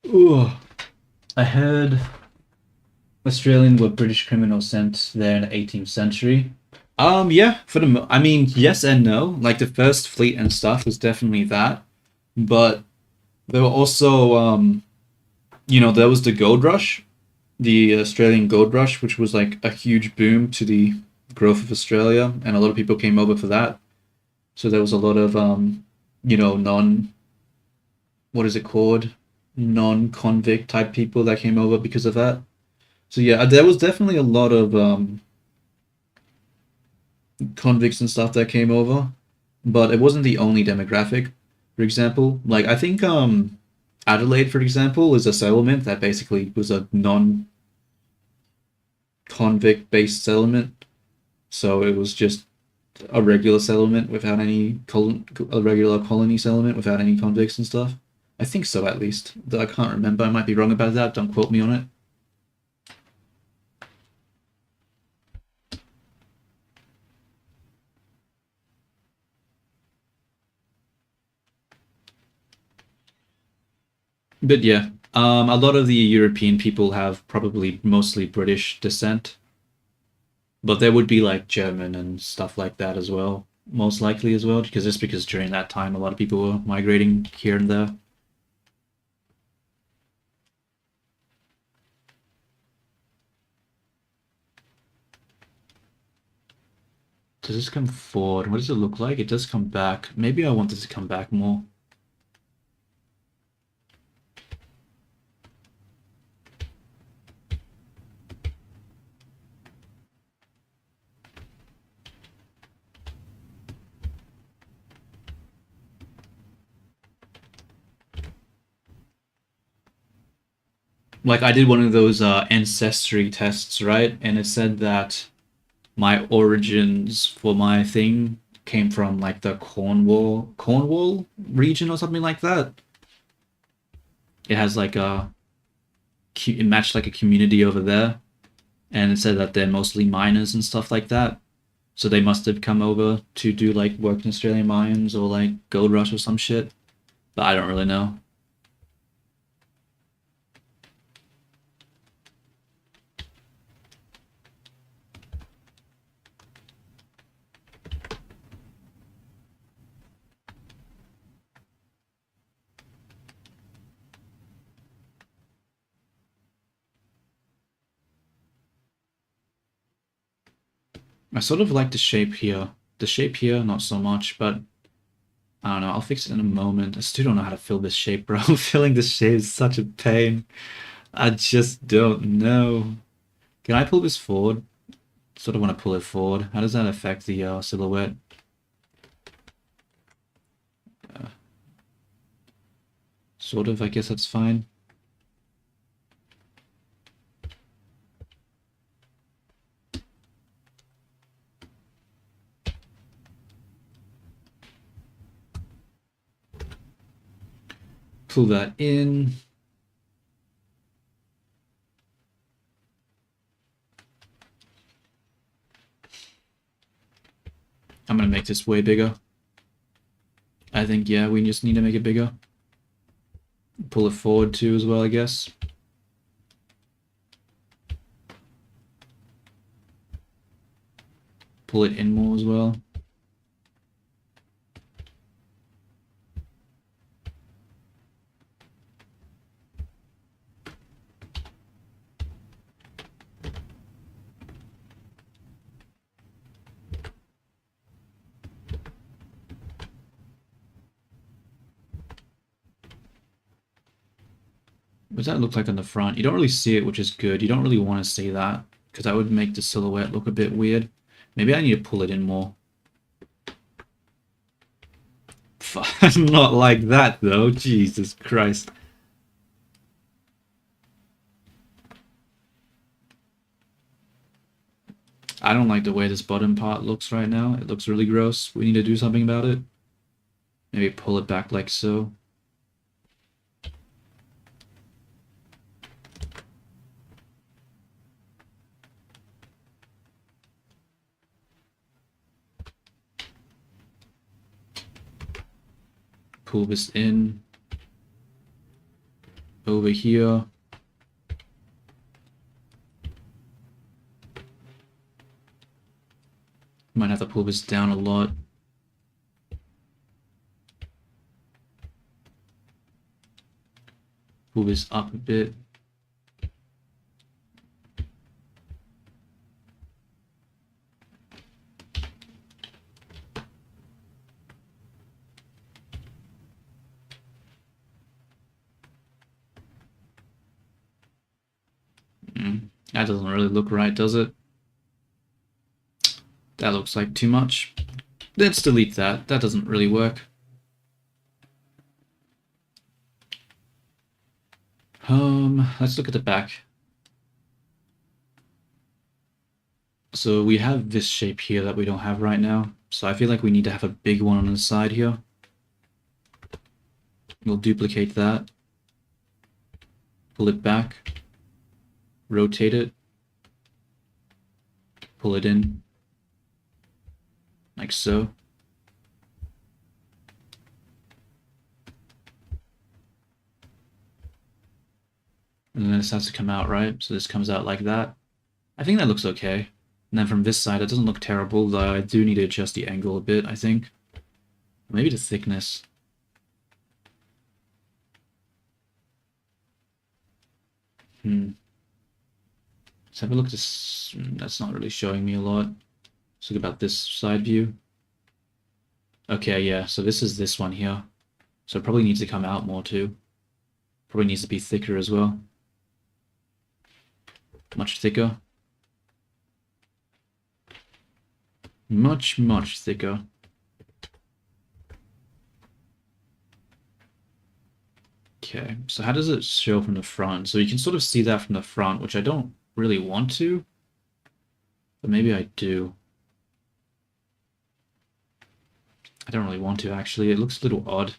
Ooh. I heard Australian were British criminals sent there in the 18th century. Yeah, I mean, yes and no. Like, the first fleet and stuff was definitely that. But there were also, there was the gold rush, the Australian gold rush, which was like a huge boom to the growth of Australia, and a lot of people came over for that. So there was a lot of, what is it called? Non-convict type people that came over because of that. So yeah, there was definitely a lot of convicts and stuff that came over, but it wasn't the only demographic. For example, like I think Adelaide, for example, is a settlement that basically was a non-convict based settlement. So it was just a regular settlement without any a regular colony settlement without any convicts and stuff. I think so, at least. Though I can't remember. I might be wrong about that. Don't quote me on it. But yeah, a lot of the European people have probably mostly British descent, but there would be like German and stuff like that as well, most likely as well, because during that time a lot of people were migrating here and there. Does this come forward? What does it look like? It does come back. Maybe I want this to come back more. Like I did one of those ancestry tests, right? And it said that my origins for my thing came from like the Cornwall region or something like that. It has like it matched like a community over there, and it said that they're mostly miners and stuff like that. So they must have come over to do like work in Australian mines or like gold rush or some shit. But I don't really know. I sort of like the shape here. The shape here, not so much, but I don't know. I'll fix it in a moment. I still don't know how to fill this shape, bro. Filling this shape is such a pain. I just don't know. Can I pull this forward? Sort of want to pull it forward. How does that affect the silhouette? Sort of, I guess that's fine. Pull that in. I'm gonna make this way bigger. I think, yeah, we just need to make it bigger. Pull it forward too as well, I guess. Pull it in more as well. What does that look like on the front? You don't really see it, which is good. You don't really want to see that, because that would make the silhouette look a bit weird. Maybe I need to pull it in more. Not like that, though. Jesus Christ. I don't like the way this bottom part looks right now. It looks really gross. We need to do something about it. Maybe pull it back like so. Pull this in. Over here. Might have to pull this down a lot. Pull this up a bit. That doesn't really look right, does it? That looks like too much. Let's delete that. That doesn't really work. Let's look at the back. So we have this shape here that we don't have right now. So I feel like we need to have a big one on the side here. We'll duplicate that. Pull it back. Rotate it. Pull it in. Like so. And then this has to come out, right? So this comes out like that. I think that looks okay. And then from this side, it doesn't look terrible, though I do need to adjust the angle a bit, I think. Maybe the thickness. Let's have a look at this. That's not really showing me a lot. Let's look about this side view. Okay, yeah, so this is this one here. So it probably needs to come out more too. Probably needs to be thicker as well. Much thicker. Much, much thicker. Okay, so how does it show from the front? So you can sort of see that from the front, which I don't really want to, but maybe I do. I don't really want to, actually. It looks a little odd.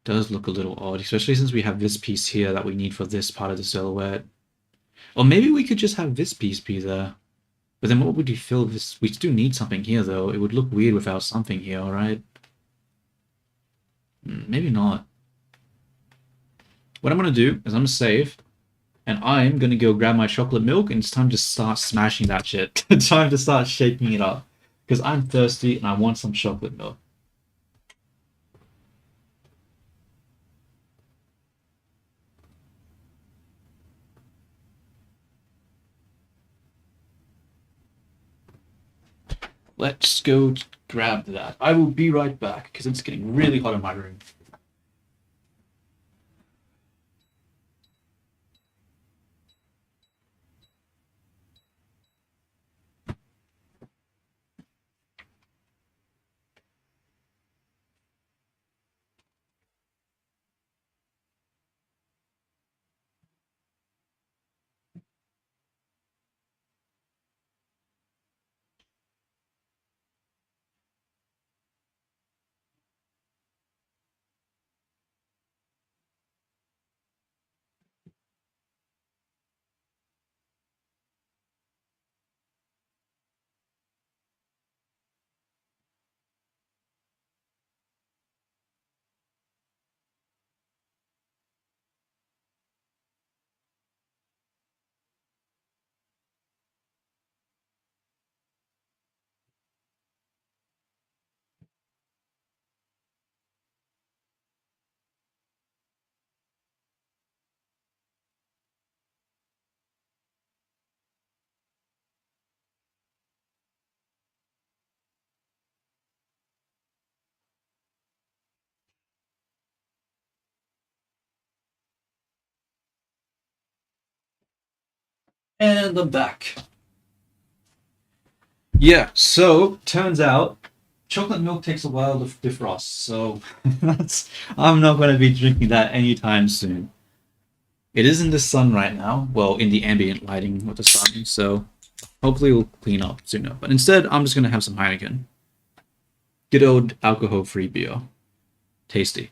Does look a little odd, especially since we have this piece here that we need for this part of the silhouette. Or maybe we could just have this piece be there. But then what would you fill this? We do need something here, though. It would look weird without something here, right? Maybe not. What I'm going to do is I'm going to save. And I'm going to go grab my chocolate milk, and it's time to start smashing that shit. Time to start shaking it up. Because I'm thirsty and I want some chocolate milk. let's go grab that. I will be right back because it's getting really hot in my room. And I'm back. Yeah, so turns out chocolate milk takes a while to defrost, so I'm not going to be drinking that anytime soon. It is in the sun right now, well, in the ambient lighting of the sun, so hopefully it'll clean up sooner. But instead, I'm just going to have some Heineken. Good old alcohol-free beer. Tasty.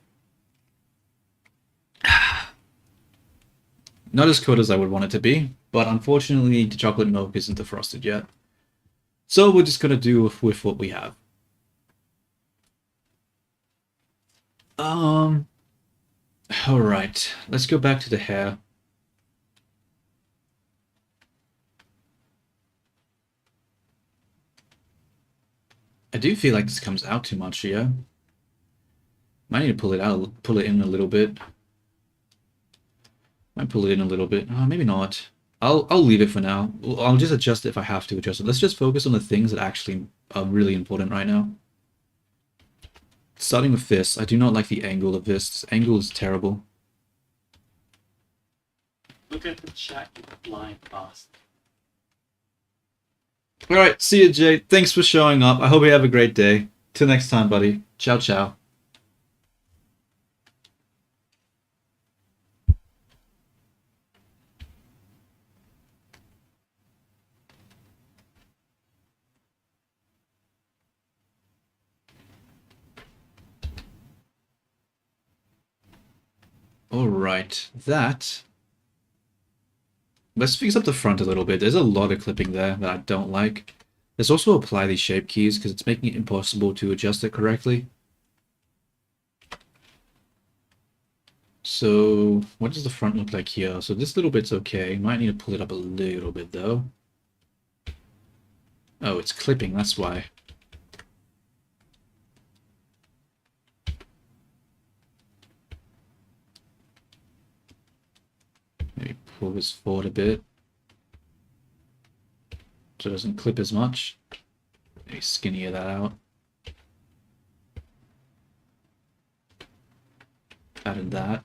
Not as cold as I would want it to be, but unfortunately the chocolate milk isn't defrosted yet. So we're just gonna do with what we have. Alright, let's go back to the hair. I do feel like this comes out too much here. Might need to pull it in a little bit. Might pull it in a little bit. Maybe not. I'll leave it for now. I'll just adjust it if I have to adjust it. Let's just focus on the things that actually are really important right now. Starting with this, I do not like the angle of this. This angle is terrible. Look at the chat, you blind bastard. Alright, see you, Jay. Thanks for showing up. I hope you have a great day. Till next time, buddy. Ciao, ciao. Alright, that... Let's fix up the front a little bit. There's a lot of clipping there that I don't like. Let's also apply these shape keys because it's making it impossible to adjust it correctly. So, what does the front look like here? So this little bit's okay. Might need to pull it up a little bit though. Oh, it's clipping, that's why. Maybe pull this forward a bit so it doesn't clip as much. Maybe skinnier that out. Added that.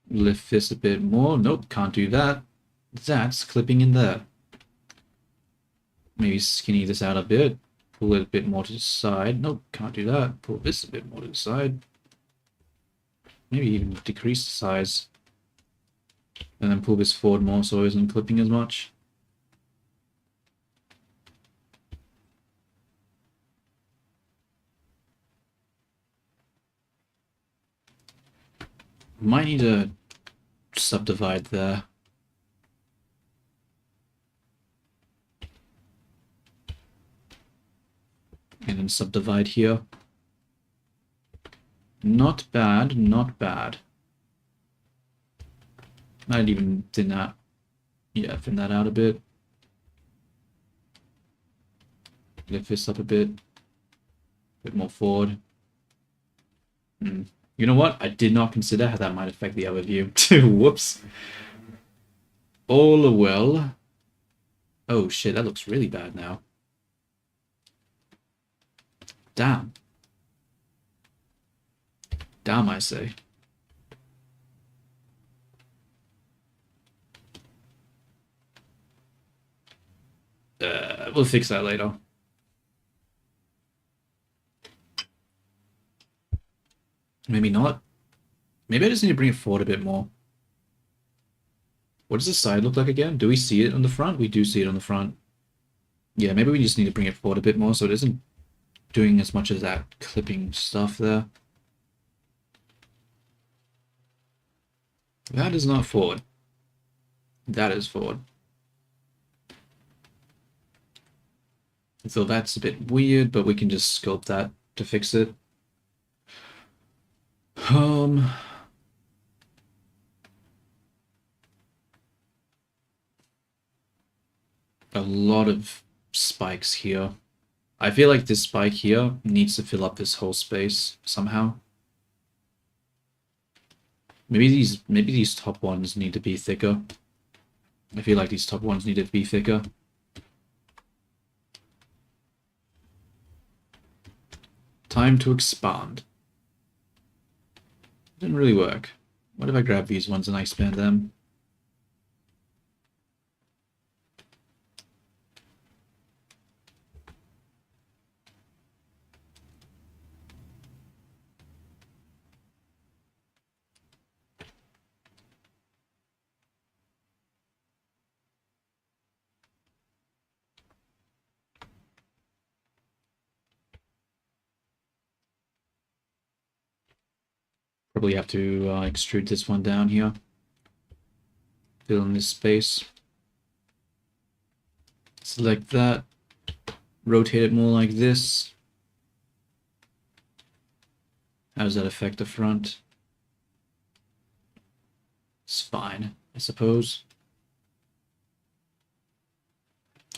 Lift this a bit more. Nope, can't do that. That's clipping in there. Maybe skinny this out a bit. Pull it a bit more to the side. Nope, can't do that. Pull this a bit more to the side. Maybe even decrease the size. And then pull this forward more so it isn't clipping as much. Might need to subdivide there. And then subdivide here. Not bad, not bad. Might even thin that. Yeah, thin that out a bit. Lift this up a bit. Bit more forward. You know what? I did not consider how that might affect the other view. Whoops. All well. Oh shit, that looks really bad now. Damn. Damn, I say. We'll fix that later. Maybe not. Maybe I just need to bring it forward a bit more. What does the side look like again? Do we see it on the front? We do see it on the front. Yeah, maybe we just need to bring it forward a bit more so it isn't doing as much as that clipping stuff there. That is not forward. That is forward. So that's a bit weird, but we can just sculpt that to fix it. A lot of spikes here. I feel like this spike here needs to fill up this whole space somehow. Maybe these top ones need to be thicker. I feel like these top ones need to be thicker. Time to expand. Didn't really work. What if I grab these ones and I expand them? Probably have to extrude this one down here. Fill in this space. Select that. Rotate it more like this. How does that affect the front? It's fine, I suppose.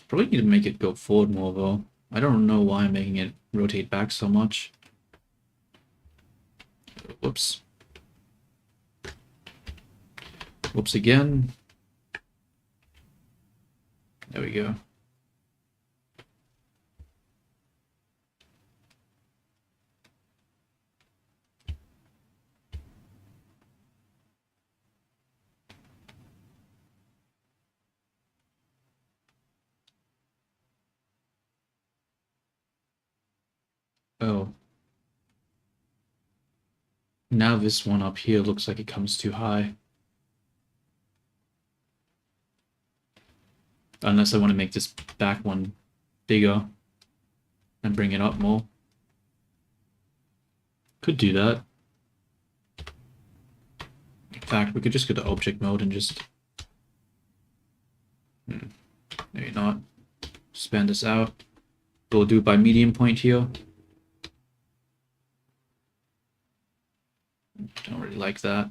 Probably need to make it go forward more though. I don't know why I'm making it rotate back so much. Whoops. Whoops again. There we go. Oh. Now this one up here looks like it comes too high. Unless I want to make this back one bigger and bring it up more. Could do that. In fact, we could just go to object mode and just... maybe not. Expand this out. We'll do it by medium point here. Don't really like that.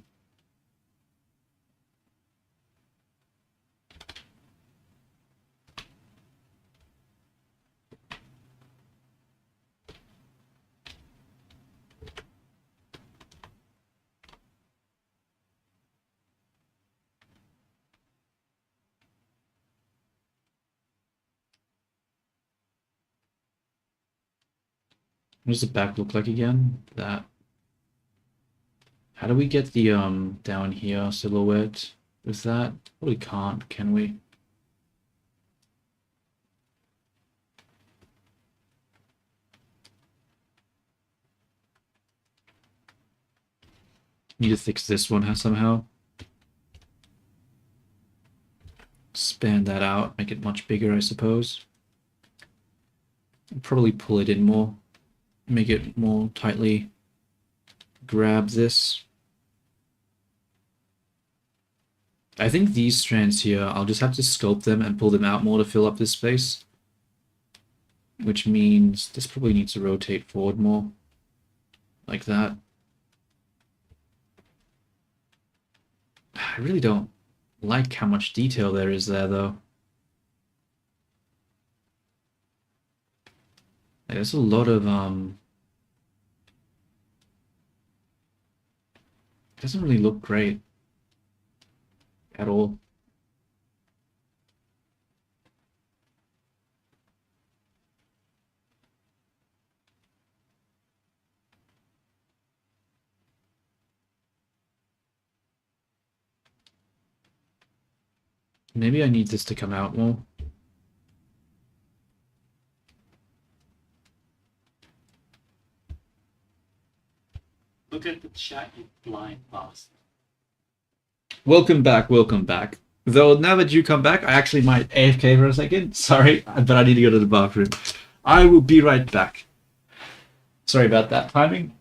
What does the back look like again? That. How do we get the down here silhouette with that? Probably can't, can we? Need to fix this one somehow. Expand that out, make it much bigger, I suppose. Probably pull it in more, make it more tightly grab this. I think these strands here, I'll just have to sculpt them and pull them out more to fill up this space. Which means this probably needs to rotate forward more. Like that. I really don't like how much detail there is there, though. There's a lot of, it doesn't really look great. At all. Maybe I need this to come out more. Look at the chat, you blind bastard. Welcome back, welcome back. Though now that you come back, I actually might AFK for a second. Sorry, but I need to go to the bathroom. I will be right back. Sorry about that timing.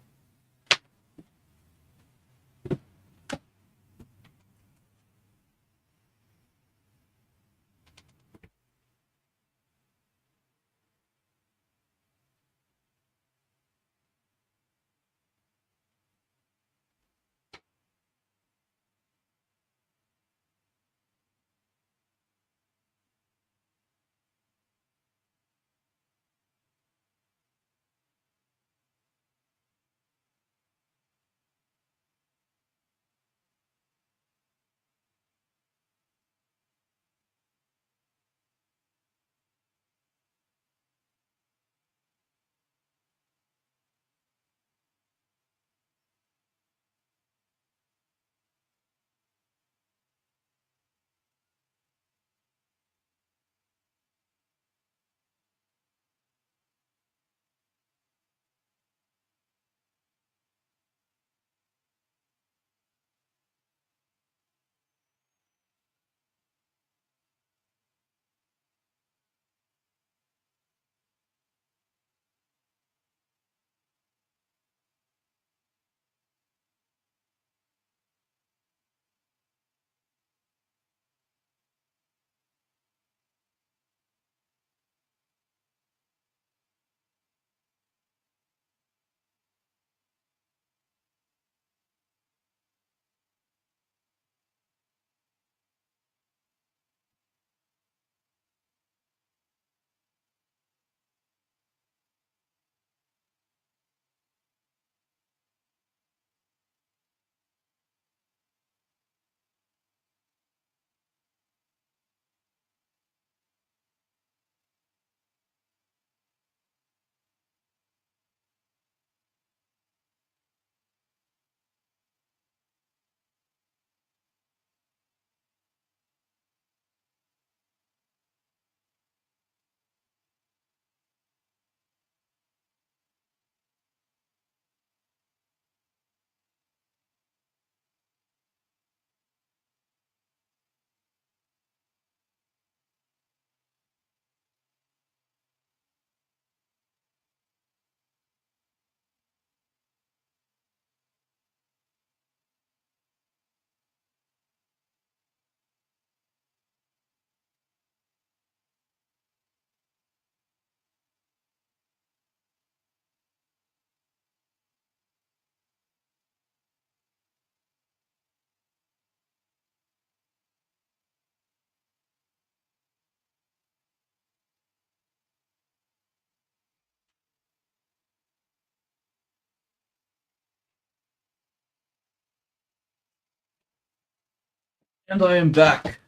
And I am back.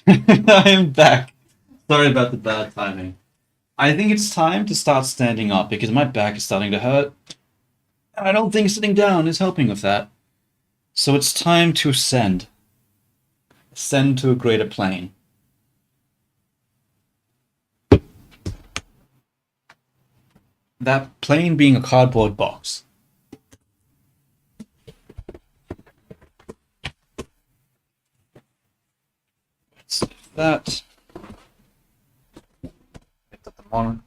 I am back. Sorry about the bad timing. I think it's time to start standing up because my back is starting to hurt. And I don't think sitting down is helping with that. So it's time to ascend. Ascend to a greater plane. That plane being a cardboard box. Let's do that. Picked up the monitor.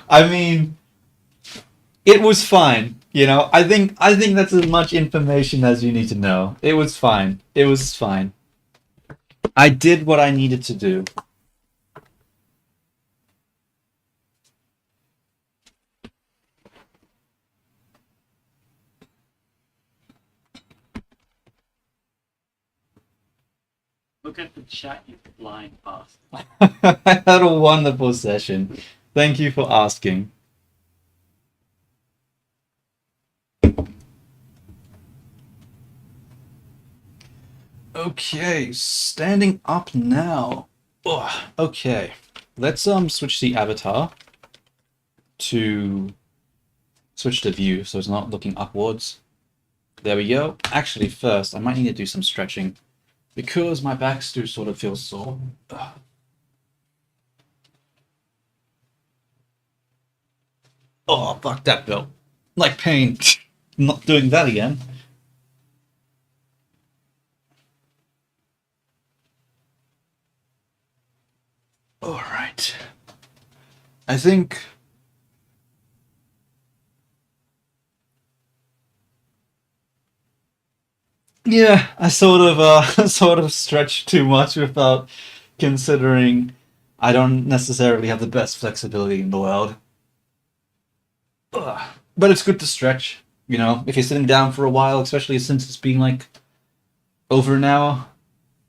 I mean, it was fine. You know, I think that's as much information as you need to know. It was fine. It was fine. I did what I needed to do. Look at the chat, you blind bastard. I had a wonderful session. Thank you for asking. Okay, standing up now. Ugh, okay, let's switch the avatar to switch to view so it's not looking upwards. There we go. Actually, first, I might need to do some stretching because my back's do sort of feels sore. Ugh. Oh, fuck that belt. Like pain. Not doing that again. Alright. I think... Yeah, I sort of sort of stretched too much without considering I don't necessarily have the best flexibility in the world. Ugh. But it's good to stretch, you know, if you're sitting down for a while, especially since it's been like over an hour.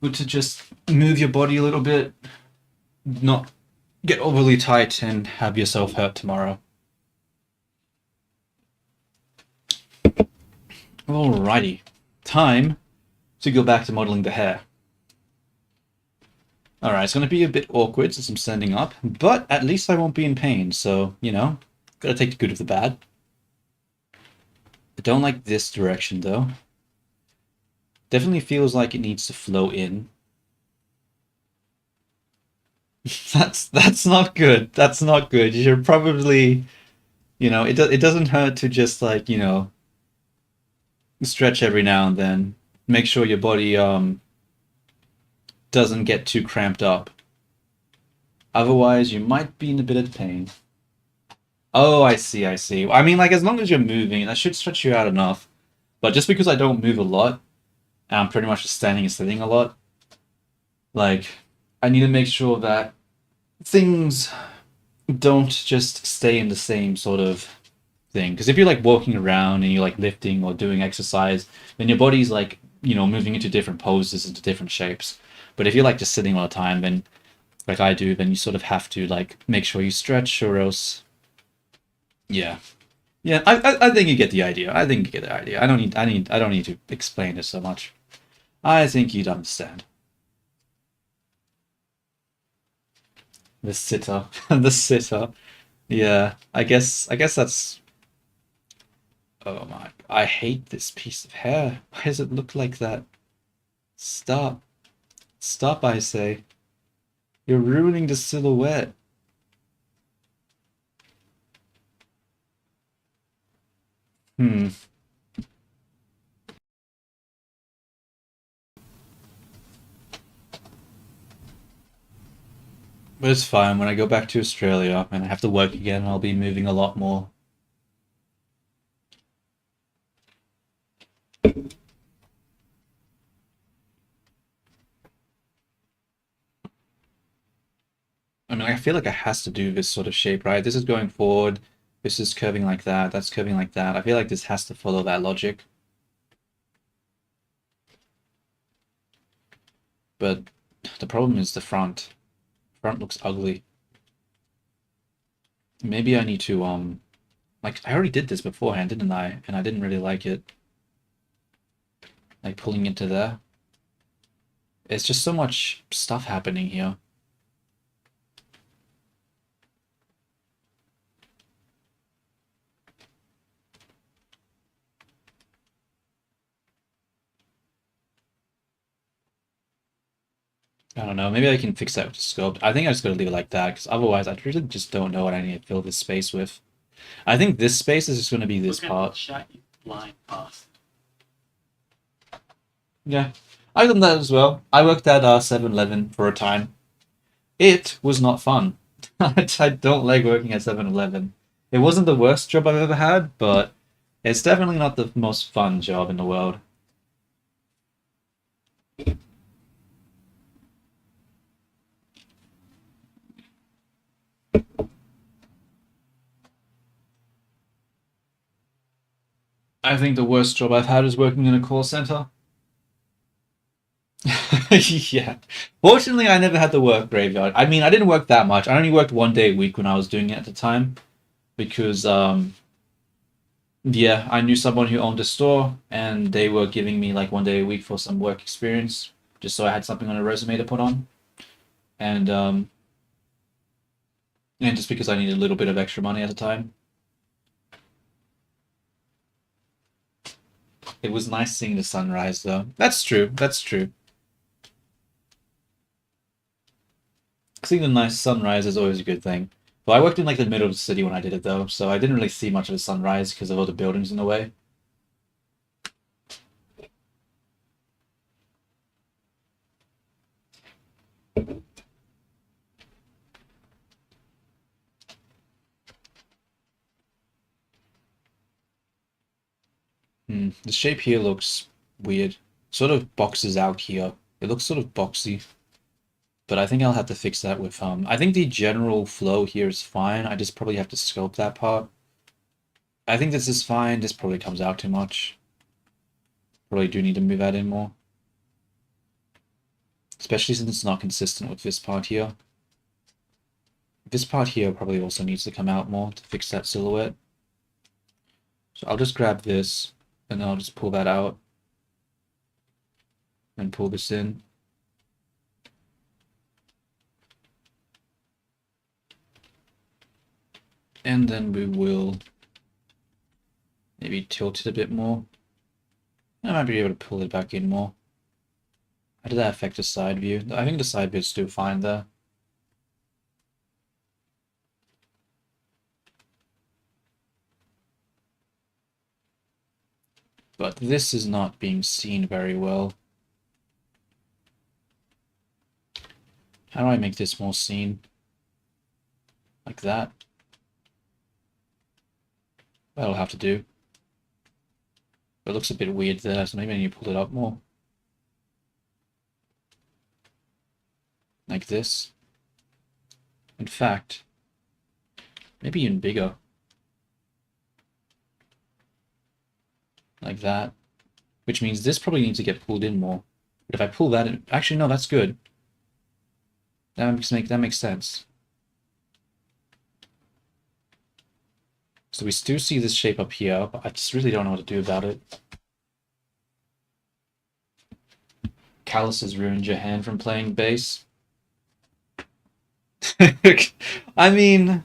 Good to just move your body a little bit, not get overly tight and have yourself hurt tomorrow. Alrighty. Time to go back to modeling the hair. Alright, it's going to be a bit awkward since I'm standing up, but at least I won't be in pain, so, you know, gotta take the good with the bad. I don't like this direction, though. Definitely feels like it needs to flow in. That's not good. That's not good. You should probably, you know, it doesn't hurt to just, like, you know, stretch every now and then. Make sure your body doesn't get too cramped up. Otherwise, you might be in a bit of pain. Oh, I see, I see. I mean, like, as long as you're moving, that should stretch you out enough. But just because I don't move a lot, and I'm pretty much just standing and sitting a lot, like, I need to make sure that things don't just stay in the same sort of thing. Because if you're, like, walking around and you're, like, lifting or doing exercise, then your body's, like, you know, moving into different poses, into different shapes. But if you're, like, just sitting all the time, then, like I do, then you sort of have to, like, make sure you stretch or else... Yeah. Yeah, I think you get the idea. I think you get the idea. I don't need to explain this so much. I think you'd understand. The sitter. The sitter. Yeah, I guess that's... Oh my... I hate this piece of hair. Why does it look like that? Stop. Stop, I say. You're ruining the silhouette. Hmm. But it's fine. When I go back to Australia and I have to work again, I'll be moving a lot more. I mean, I feel like it has to do this sort of shape, right? This is going forward. This is curving like that. That's curving like that. I feel like this has to follow that logic. But the problem is the front. Front looks ugly. Maybe I need to, like, I already did this beforehand, didn't I? And I didn't really like it. Like, pulling into there. It's just so much stuff happening here. I don't know, maybe I can fix that with the sculpt. I think I just gotta leave it like that, because otherwise I really just don't know what I need to fill this space with. I think this space is just gonna be this Look at the part. shot you blind bastard. Yeah, I've done that as well. I worked at 7-Eleven for a time. It was not fun. I don't like working at 7-Eleven. It wasn't the worst job I've ever had, but it's definitely not the most fun job in the world. I think the worst job I've had is working in a call center. Yeah. Fortunately, I never had to work graveyard. I mean, I didn't work that much. I only worked 1 day a week when I was doing it at the time. Because, yeah, I knew someone who owned a store, and they were giving me, like, 1 day a week for some work experience, just so I had something on a resume to put on. And just because I needed a little bit of extra money at the time. It was nice seeing the sunrise, though. That's true. That's true. Seeing a nice sunrise is always a good thing. Well, I worked in like the middle of the city when I did it, though, so I didn't really see much of a sunrise because of all the buildings in the way. The shape here looks weird. Sort of boxes out here. It looks sort of boxy. But I think I'll have to fix that with, I think the general flow here is fine. I just probably have to sculpt that part. I think this is fine. This probably comes out too much. Probably do need to move that in more. Especially since it's not consistent with this part here. This part here probably also needs to come out more to fix that silhouette. So I'll just grab this, and then I'll just pull that out. And pull this in. And then we will maybe tilt it a bit more. I might be able to pull it back in more. How did that affect the side view? I think the side view's still fine there. But this is not being seen very well. How do I make this more seen? Like that. That'll have to do. It looks a bit weird there, so maybe I need to pull it up more. Like this. In fact, maybe even bigger. Like that. Which means this probably needs to get pulled in more. But if I pull that in... Actually, no, that's good. That makes sense. So we still see this shape up here, but I just really don't know what to do about it. Callus has ruined your hand from playing bass. I mean,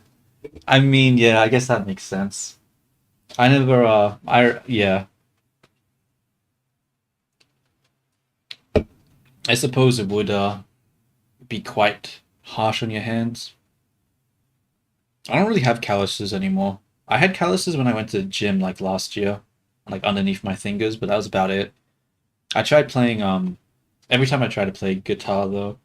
yeah, I guess that makes sense. I never, yeah. I suppose it would, be quite harsh on your hands. I don't really have calluses anymore. I had calluses when I went to the gym, like, last year. Like, underneath my fingers, but that was about it. I tried playing, every time I tried to play guitar, though,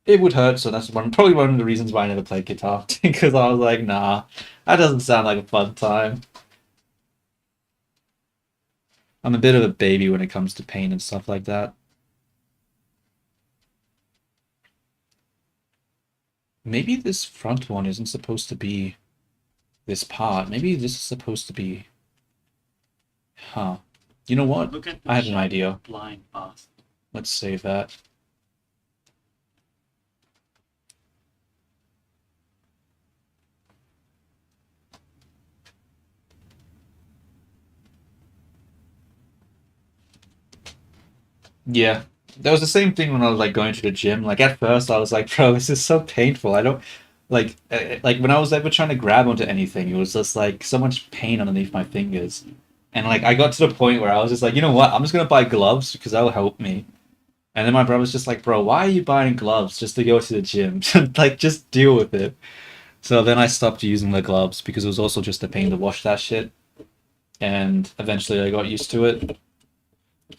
it would hurt, so that's probably one of the reasons why I never played guitar. Because I was like, nah, that doesn't sound like a fun time. I'm a bit of a baby when it comes to pain and stuff like that. Maybe this front one isn't supposed to be this part. Maybe this is supposed to be... Huh. You know what? Look at I have an idea. blind path. Let's save that. Yeah. That was the same thing when I was like going to the gym. Like at first I was like, bro, this is so painful. I don't like when I was ever trying to grab onto anything, it was just like so much pain underneath my fingers. And like I got to the point where I was just like, you know what? I'm just gonna buy gloves because that'll help me. And then my brother's just like, bro, why are you buying gloves just to go to the gym? Like just deal with it. So then I stopped using the gloves because it was also just a pain to wash that shit. And eventually I got used to it.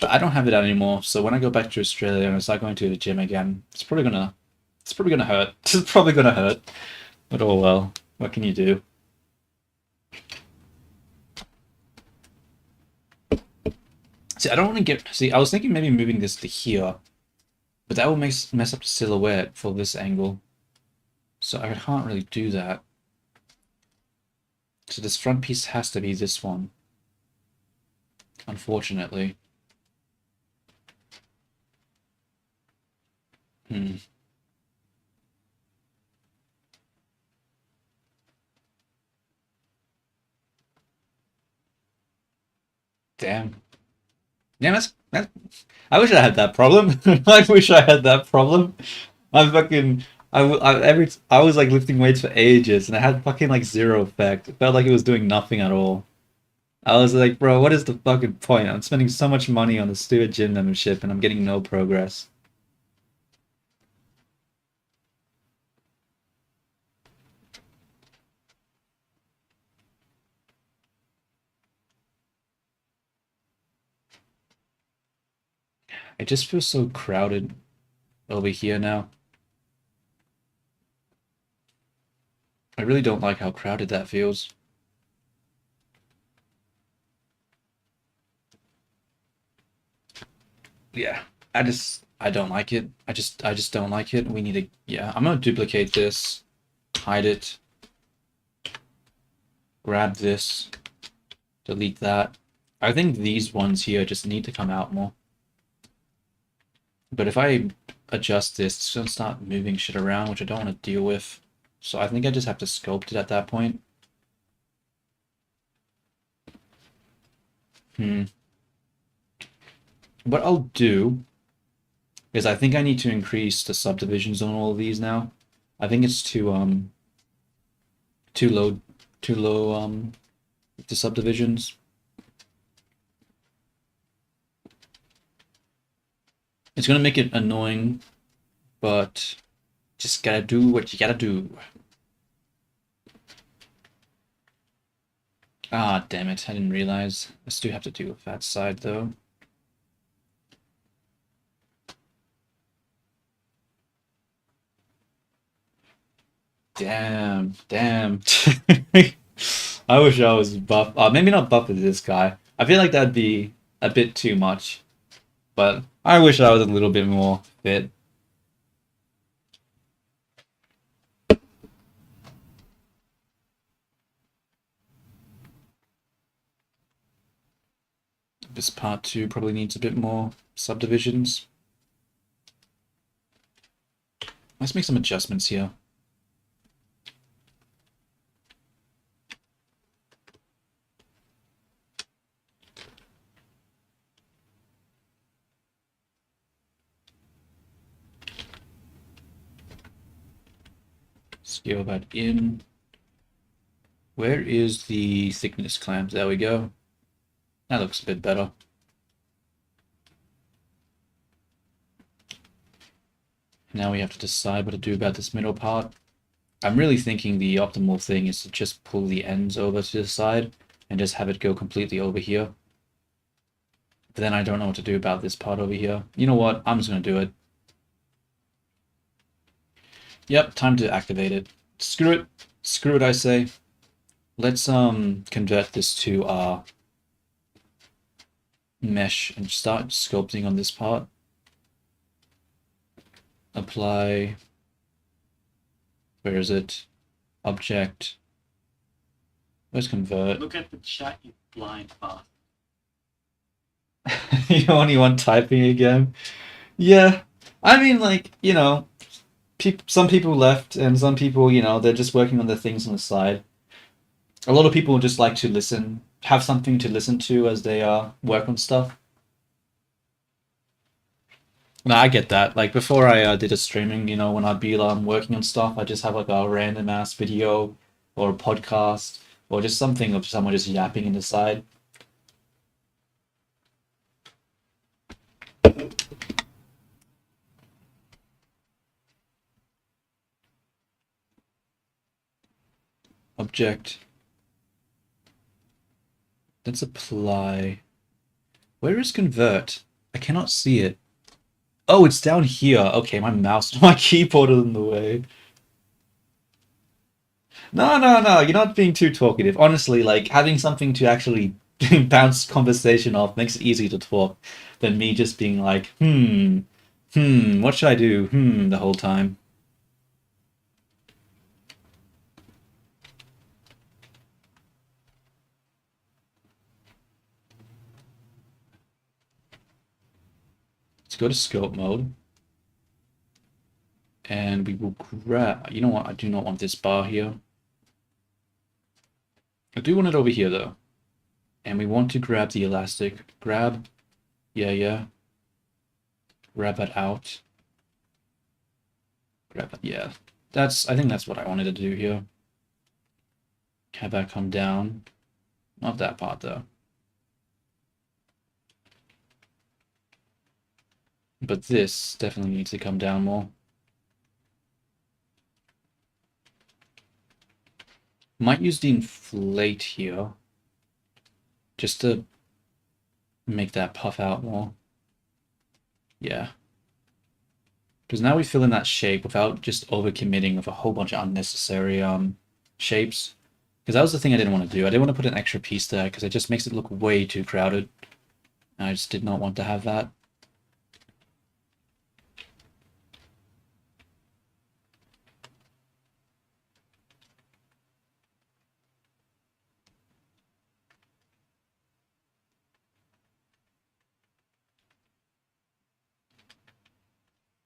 But I don't have it anymore, so when I go back to Australia and I start going to the gym again, it's probably gonna hurt. It's probably gonna hurt. But oh well, what can you do? See, I don't want to get... See, I was thinking maybe moving this to here, but that will mess up the silhouette for this angle. So I can't really do that. So this front piece has to be this one. Unfortunately. Damn. Yeah, that's I wish I had that problem. I wish I had that problem. I fucking I was like lifting weights for ages and I had fucking like zero effect. It felt like it was doing nothing at all. I was like, bro, what is the fucking point? I'm spending so much money on the stupid gym membership and I'm getting no progress. It just feels so crowded over here now. I really don't like how crowded that feels. Yeah, I don't like it. I just don't like it. We need to, yeah, I'm gonna duplicate this, hide it, grab this, delete that. I think these ones here just need to come out more. But if I adjust this, it's gonna start moving shit around, which I don't want to deal with. So I think I just have to sculpt it at that point. What I'll do is I think I need to increase the subdivisions on all of these now. I think it's too low the subdivisions. It's gonna make it annoying, but just gotta do what you gotta do. Ah, damn it, I didn't realize. I still have to do with that side though. Damn. I wish I was buff. Maybe not buff as this guy. I feel like that'd be a bit too much. But I wish I was a little bit more fit. This part 2 probably needs a bit more subdivisions. Let's make some adjustments here. Scale that in. Where is the thickness clamp? There we go. That looks a bit better. Now we have to decide what to do about this middle part. I'm really thinking the optimal thing is to just pull the ends over to the side and just have it go completely over here. But then I don't know what to do about this part over here. You know what? I'm just going to do it. Yep, time to activate it. Screw it. Screw it, I say. Let's convert this to mesh and start sculpting on this part. Apply. Where is it? Object. Let's convert. Look at the chat, you blind bastard. You only want typing again? Yeah. I mean, like, you know, some people left and some people, you know, they're just working on their things on the side. A lot of people just like to listen, have something to listen to as they work on stuff. No, I get that. Like before I did a streaming, you know, when I'd be working on stuff, I just have like a random ass video or a podcast or just something of someone just yapping in the side. Object. Let's apply. Where is convert? I cannot see it. Oh, it's down here. Okay, my mouse, my keyboard is in the way. No, you're not being too talkative. Honestly, like, having something to actually bounce conversation off makes it easier to talk than me just being like, what should I do? The whole time. Let's go to scope mode. And we will grab, you know what, I do not want this bar here. I do want it over here though. And we want to grab the elastic. Grab, yeah. Grab that out. Grab that, yeah. I think that's what I wanted to do here. Have that come down. Not that part though. But this definitely needs to come down more. Might use the inflate here, just to make that puff out more. Yeah. Because now we fill in that shape without just overcommitting with a whole bunch of unnecessary shapes. Because that was the thing I didn't want to do. I didn't want to put an extra piece there because it just makes it look way too crowded. And I just did not want to have that.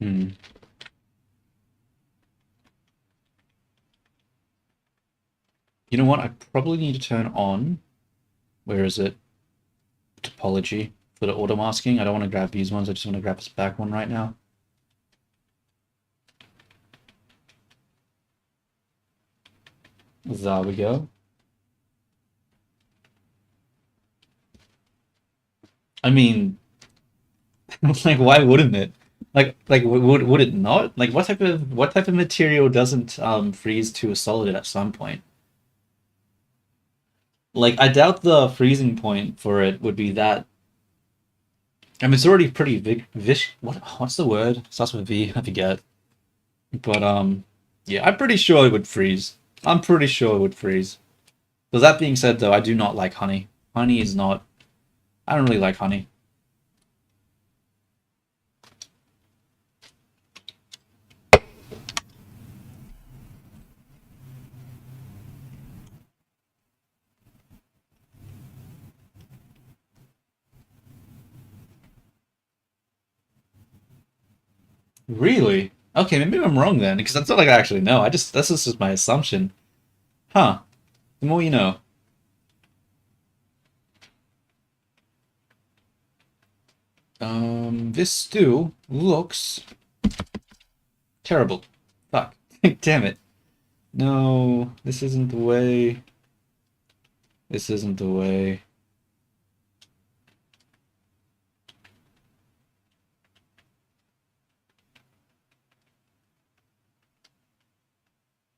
Hmm. You know what? I probably need to turn on, where is it? Topology for the auto masking. I don't want to grab these ones. I just want to grab this back one right now. There we go. I mean, like, why wouldn't it? Like, would it not? Like, what type of material doesn't freeze to a solid at some point? Like, I doubt the freezing point for it would be that. I mean, it's already pretty what's the word? Starts with V. I forget. But yeah, I'm pretty sure it would freeze. I'm pretty sure it would freeze. But that being said, though, I do not like honey. Honey is not. I don't really like honey. Really? Okay, maybe I'm wrong then, because that's not like I actually know. This is just my assumption. Huh. The more you know. This still looks terrible. Fuck. Damn it. No, this isn't the way. This isn't the way.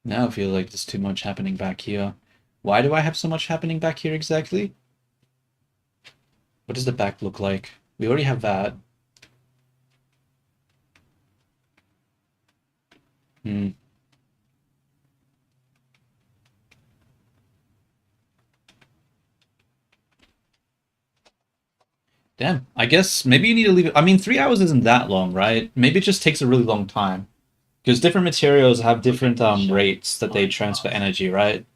Now I feel like there's too much happening back here. Why do I have so much happening back here exactly? What does the back look like? We already have that. Hmm. Damn. I guess maybe you need to leave it. I mean, 3 hours isn't that long, right? Maybe it just takes a really long time. Because different materials have different rates that they transfer energy, right?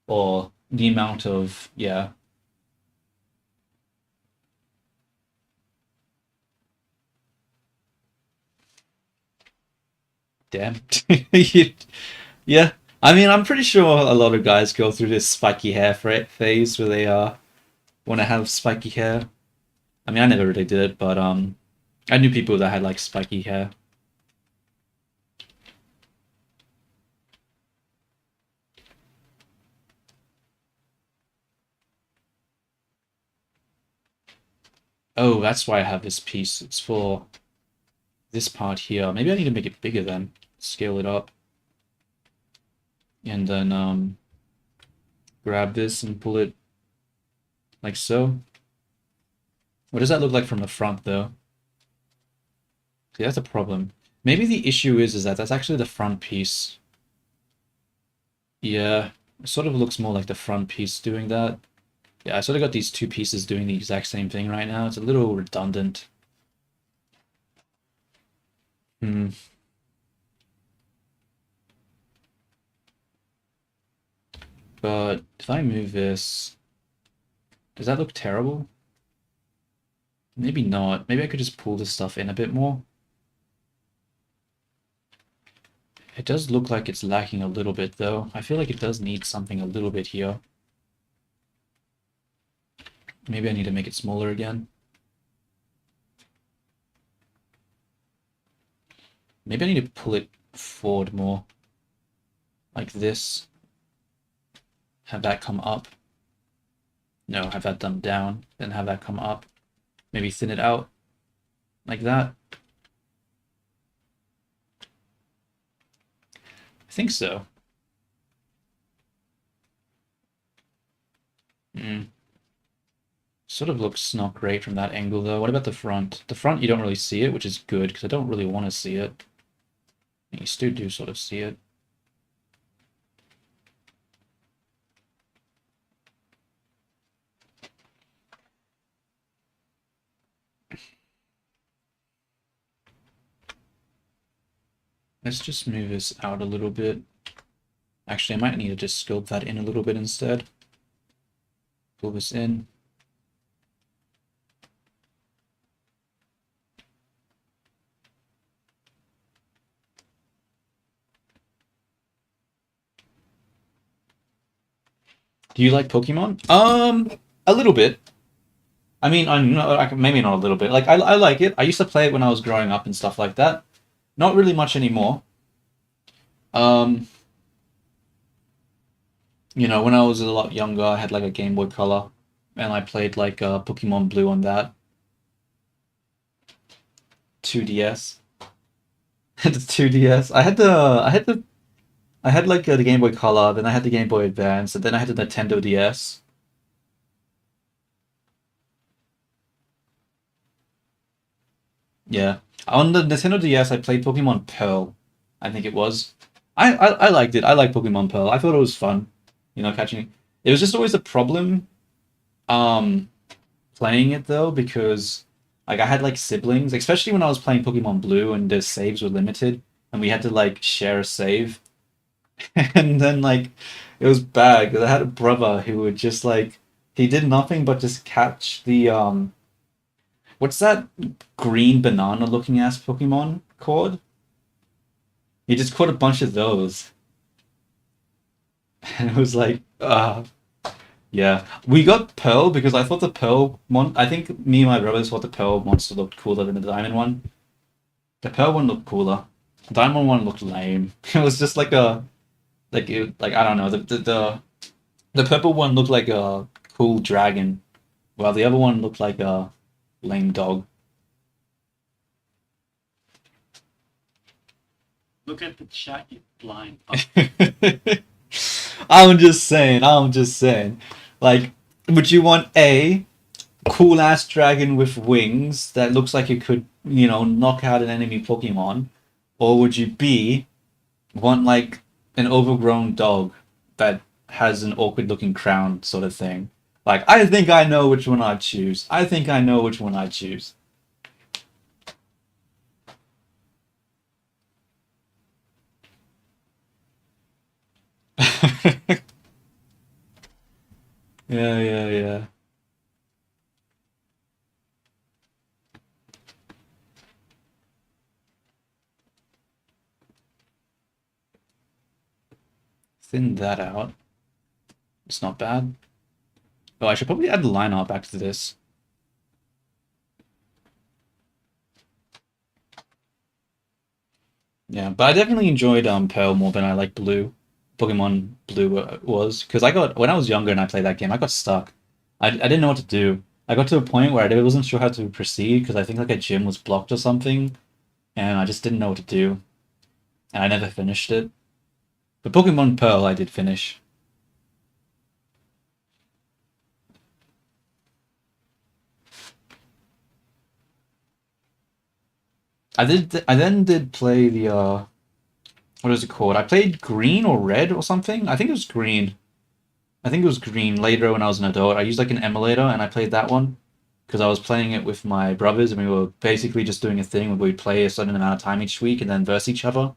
Or the amount of, yeah. Damn. Yeah. I mean, I'm pretty sure a lot of guys go through this spiky hair phase where they want to have spiky hair. I mean, I never really did it, but I knew people that had like spiky hair. Oh, that's why I have this piece. It's for this part here. Maybe I need to make it bigger then. Scale it up. And then grab this and pull it like so. What does that look like from the front though? See, that's a problem. Maybe the issue is that that's actually the front piece. Yeah, it sort of looks more like the front piece doing that. Yeah, I sort of got these two pieces doing the exact same thing right now. It's a little redundant. Hmm. But if I move this, does that look terrible? Maybe not. Maybe I could just pull this stuff in a bit more. It does look like it's lacking a little bit though. I feel like it does need something a little bit here. Maybe I need to make it smaller again. Maybe I need to pull it forward more. Like this. Have that come up. No, have that done down. Then have that come up. Maybe thin it out. Like that. I think so. Sort of looks not great from that angle though. What about the front? The front you don't really see it, which is good because I don't really want to see it. You still do sort of see it. Let's just move this out a little bit. Actually, I might need to just sculpt that in a little bit instead. Pull this in. Do you like Pokemon? A little bit. I mean, I'm not, maybe not a little bit. Like, I like it. I used to play it when I was growing up and stuff like that. Not really much anymore. You know, when I was a lot younger, I had like a Game Boy Color, and I played like Pokemon Blue on that. 2DS. The 2DS. I had like the Game Boy Color, then I had the Game Boy Advance, and then I had the Nintendo DS. Yeah. On the Nintendo DS, I played Pokemon Pearl, I think it was. I liked it. I like Pokemon Pearl. I thought it was fun, you know, catching. It was just always a problem, um, playing it though, because like I had like siblings, especially when I was playing Pokemon Blue and the saves were limited, and we had to like share a save, and then like it was bad because I had a brother who would just like he did nothing but just catch the what's that green banana looking ass Pokemon called? He just caught a bunch of those. And it was like, yeah. We got Pearl because I thought the I think me and my brothers thought the Pearl monster looked cooler than the Diamond one. The Pearl one looked cooler. The Diamond one looked lame. It was just like I don't know, the purple one looked like a cool dragon, while the other one looked like a lame dog. Look at the chat, you blind fuck. I'm just saying. Like, would you want a cool ass dragon with wings that looks like it could, you know, knock out an enemy Pokemon? Or would you B, want like an overgrown dog that has an awkward looking crown sort of thing? Like, I think I know which one I'd choose. I think I know which one I'd choose. Yeah. Thin that out. It's not bad. Oh, I should probably add the line art back to this. Yeah, but I definitely enjoyed Pearl more than I like Blue. Pokemon Blue was because I got when I was younger and I played that game, I got stuck. I didn't know what to do. I got to a point where I wasn't sure how to proceed because I think like a gym was blocked or something, and I just didn't know what to do, and I never finished it. But Pokemon Pearl, I did finish. I then did play the what is it called? I played Green or Red or something. I think it was Green. I think it was Green later when I was an adult. I used like an emulator and I played that one because I was playing it with my brothers and we were basically just doing a thing where we'd play a certain amount of time each week and then verse each other.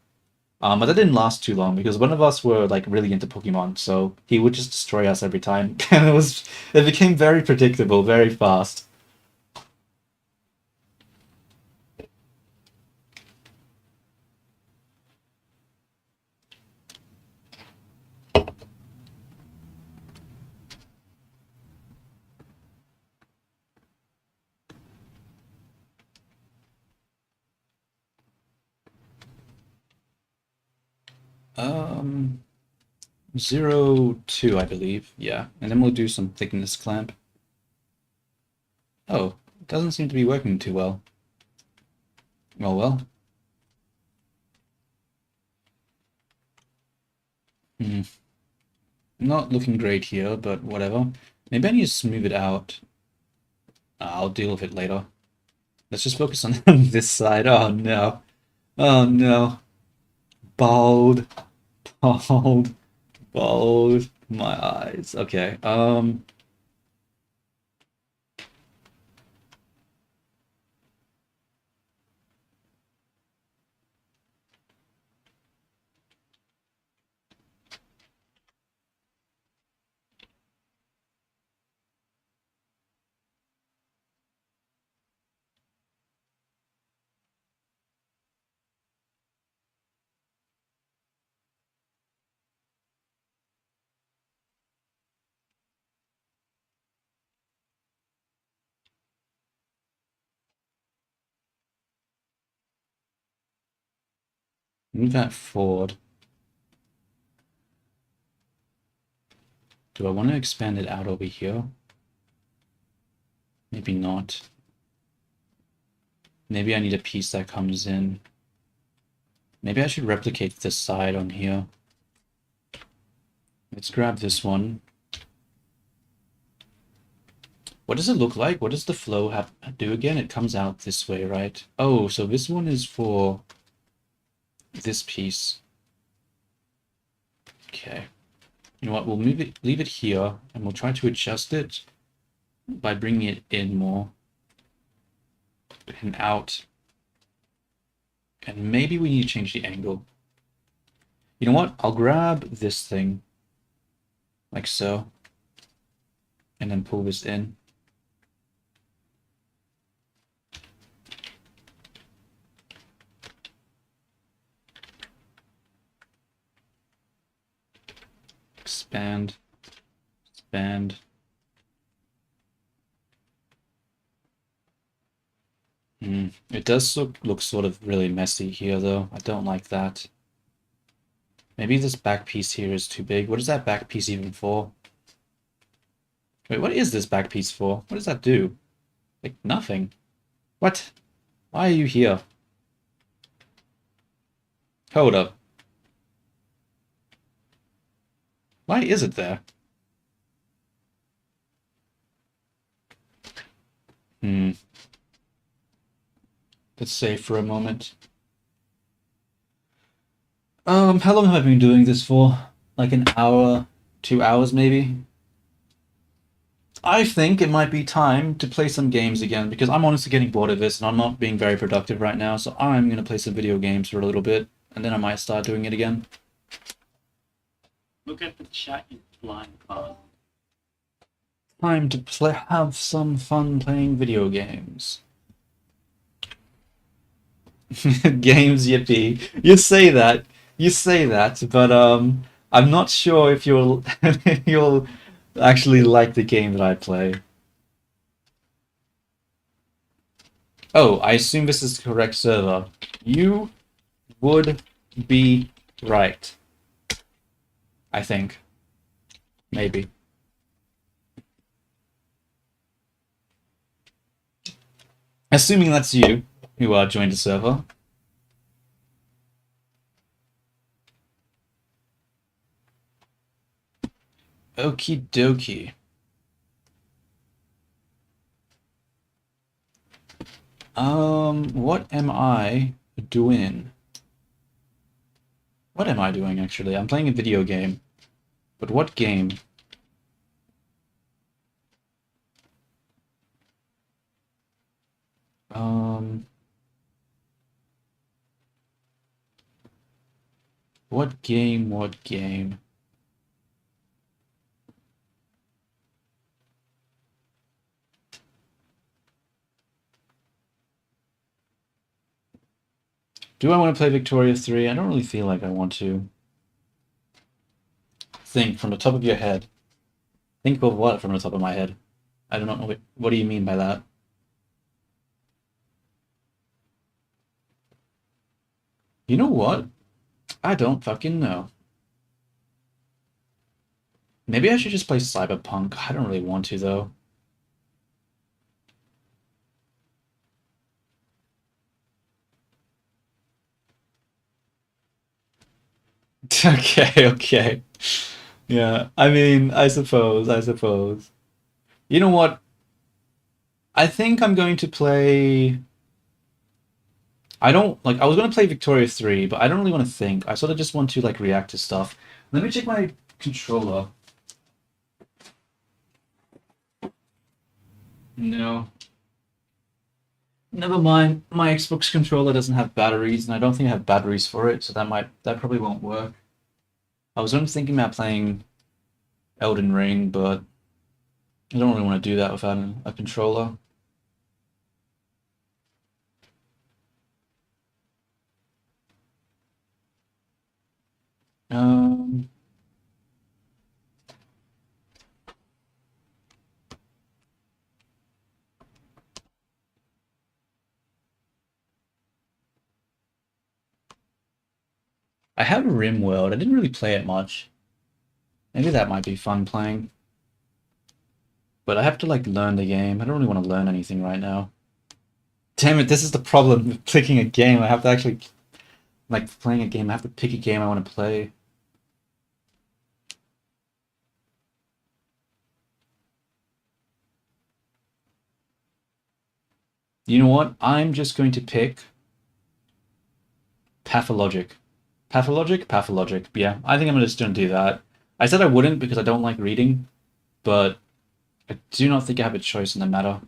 But that didn't last too long because one of us were like really into Pokemon, so he would just destroy us every time, and it became very predictable very fast. Um, 0.2, I believe. Yeah, and then we'll do some thickness clamp. Oh, it doesn't seem to be working too well. Oh well. Hmm. Not looking great here, but whatever. Maybe I need to smooth it out. I'll deal with it later. Let's just focus on this side. Oh no. Oh no. Bald. Bald. Bald. My eyes. Okay. Move that forward. Do I want to expand it out over here? Maybe not. Maybe I need a piece that comes in. Maybe I should replicate this side on here. Let's grab this one. What does it look like? What does the flow do again? It comes out this way, right? Oh, so this one is for this piece. Okay. You know what? We'll leave it here, and we'll try to adjust it by bringing it in more and out. And maybe we need to change the angle. You know what? I'll grab this thing, like so, and then pull this in. Expand, expand. It does look sort of really messy here, though. I don't like that. Maybe this back piece here is too big. What is that back piece even for? Wait, what is this back piece for? What does that do? Like, nothing. What? Why are you here? Hold up. Why is it there? Let's save for a moment. How long have I been doing this for? Like an hour, 2 hours maybe? I think it might be time to play some games again because I'm honestly getting bored of this and I'm not being very productive right now, so I'm gonna play some video games for a little bit and then I might start doing it again. Look at the chat, you blind bastard. Time to have some fun playing video games. Games, yippee. You say that, but I'm not sure if you'll you'll actually like the game that I play. Oh, I assume this is the correct server. You would be right. I think. Maybe. Assuming that's you who joined the server. Okie dokie. What am I doing? What am I doing, actually? I'm playing a video game. But what game? What game, what game? Do I want to play Victoria 3? I don't really feel like I want to. Think from the top of your head. Think of what from the top of my head? I don't know. What do you mean by that? You know what? I don't fucking know. Maybe I should just play Cyberpunk. I don't really want to, though. Okay, okay. Yeah, I mean, I suppose. You know what? I think I'm going to play. I don't like. I was going to play Victoria 3, but I don't really want to think. I sort of just want to like react to stuff. Let me check my controller. No. Never mind. My Xbox controller doesn't have batteries, and I don't think I have batteries for it, so that probably won't work. I was only thinking about playing Elden Ring, but I don't really want to do that without a controller. Um, I have RimWorld. I didn't really play it much. Maybe that might be fun playing. But I have to like learn the game. I don't really want to learn anything right now. Damn it, this is the problem with picking a game. I have to actually like playing a game. I have to pick a game I want to play. You know what? I'm just going to pick Pathologic. Pathologic? Pathologic. Yeah, I think I'm just going to do that. I said I wouldn't because I don't like reading, but I do not think I have a choice in the matter.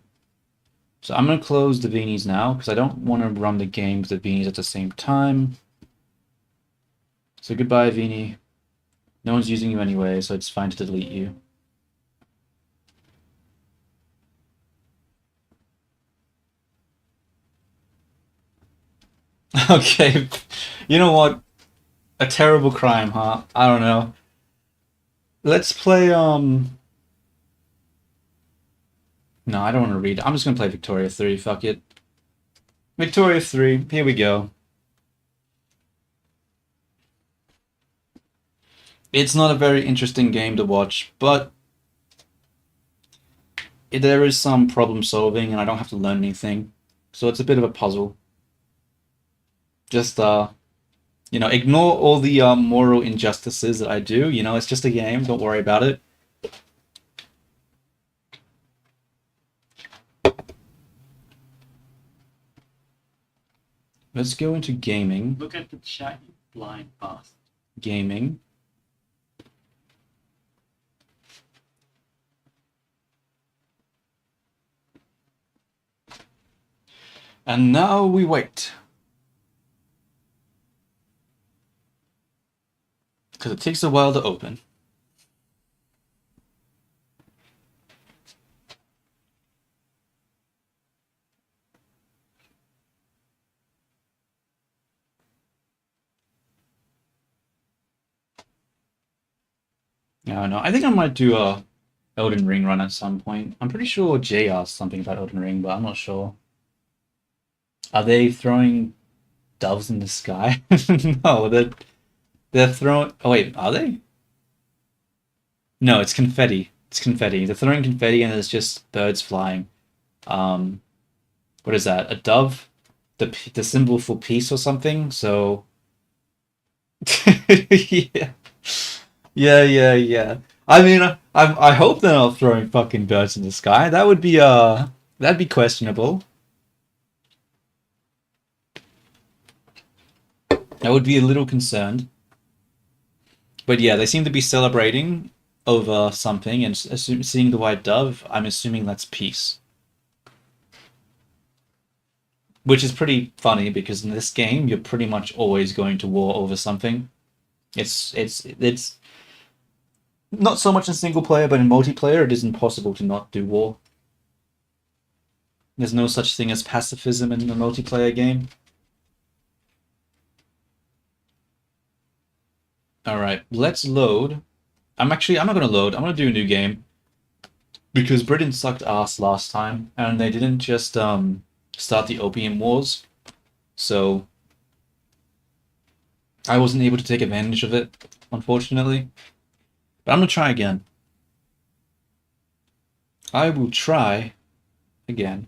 So I'm going to close the Beanies now because I don't want to run the game with the Beanies at the same time. So goodbye, Beanie. No one's using you anyway, so it's fine to delete you. Okay, you know what? A terrible crime, huh? I don't know. Let's play, No, I don't want to read. I'm just gonna play Victoria 3, fuck it. Victoria 3, here we go. It's not a very interesting game to watch, but there is some problem solving and I don't have to learn anything. So it's a bit of a puzzle. Just, ignore all the moral injustices that I do. You know, it's just a game, don't worry about it. Let's go into gaming. Look at the chat, you blind bastard. Gaming. And now we wait. Because it takes a while to open. Yeah, I know. I think I might do a Elden Ring run at some point. I'm pretty sure Jay asked something about Elden Ring, but I'm not sure. Are they throwing doves in the sky? No, they're throwing. Oh wait, are they? No, it's confetti. It's confetti. They're throwing confetti, and there's just birds flying. Um, what is that? A dove? The symbol for peace or something? So. Yeah. Yeah. I mean, I hope they're not throwing fucking birds in the sky. That'd be questionable. I would be a little concerned. But yeah, they seem to be celebrating over something, and seeing the white dove, I'm assuming that's peace. Which is pretty funny because in this game, you're pretty much always going to war over something. It's not so much in single player, but in multiplayer, it is impossible to not do war. There's no such thing as pacifism in a multiplayer game. Alright, let's load. I'm not gonna load, I'm gonna do a new game. Because Britain sucked ass last time, and they didn't just start the Opium Wars. So I wasn't able to take advantage of it, unfortunately. But I'm gonna try again. I will try again.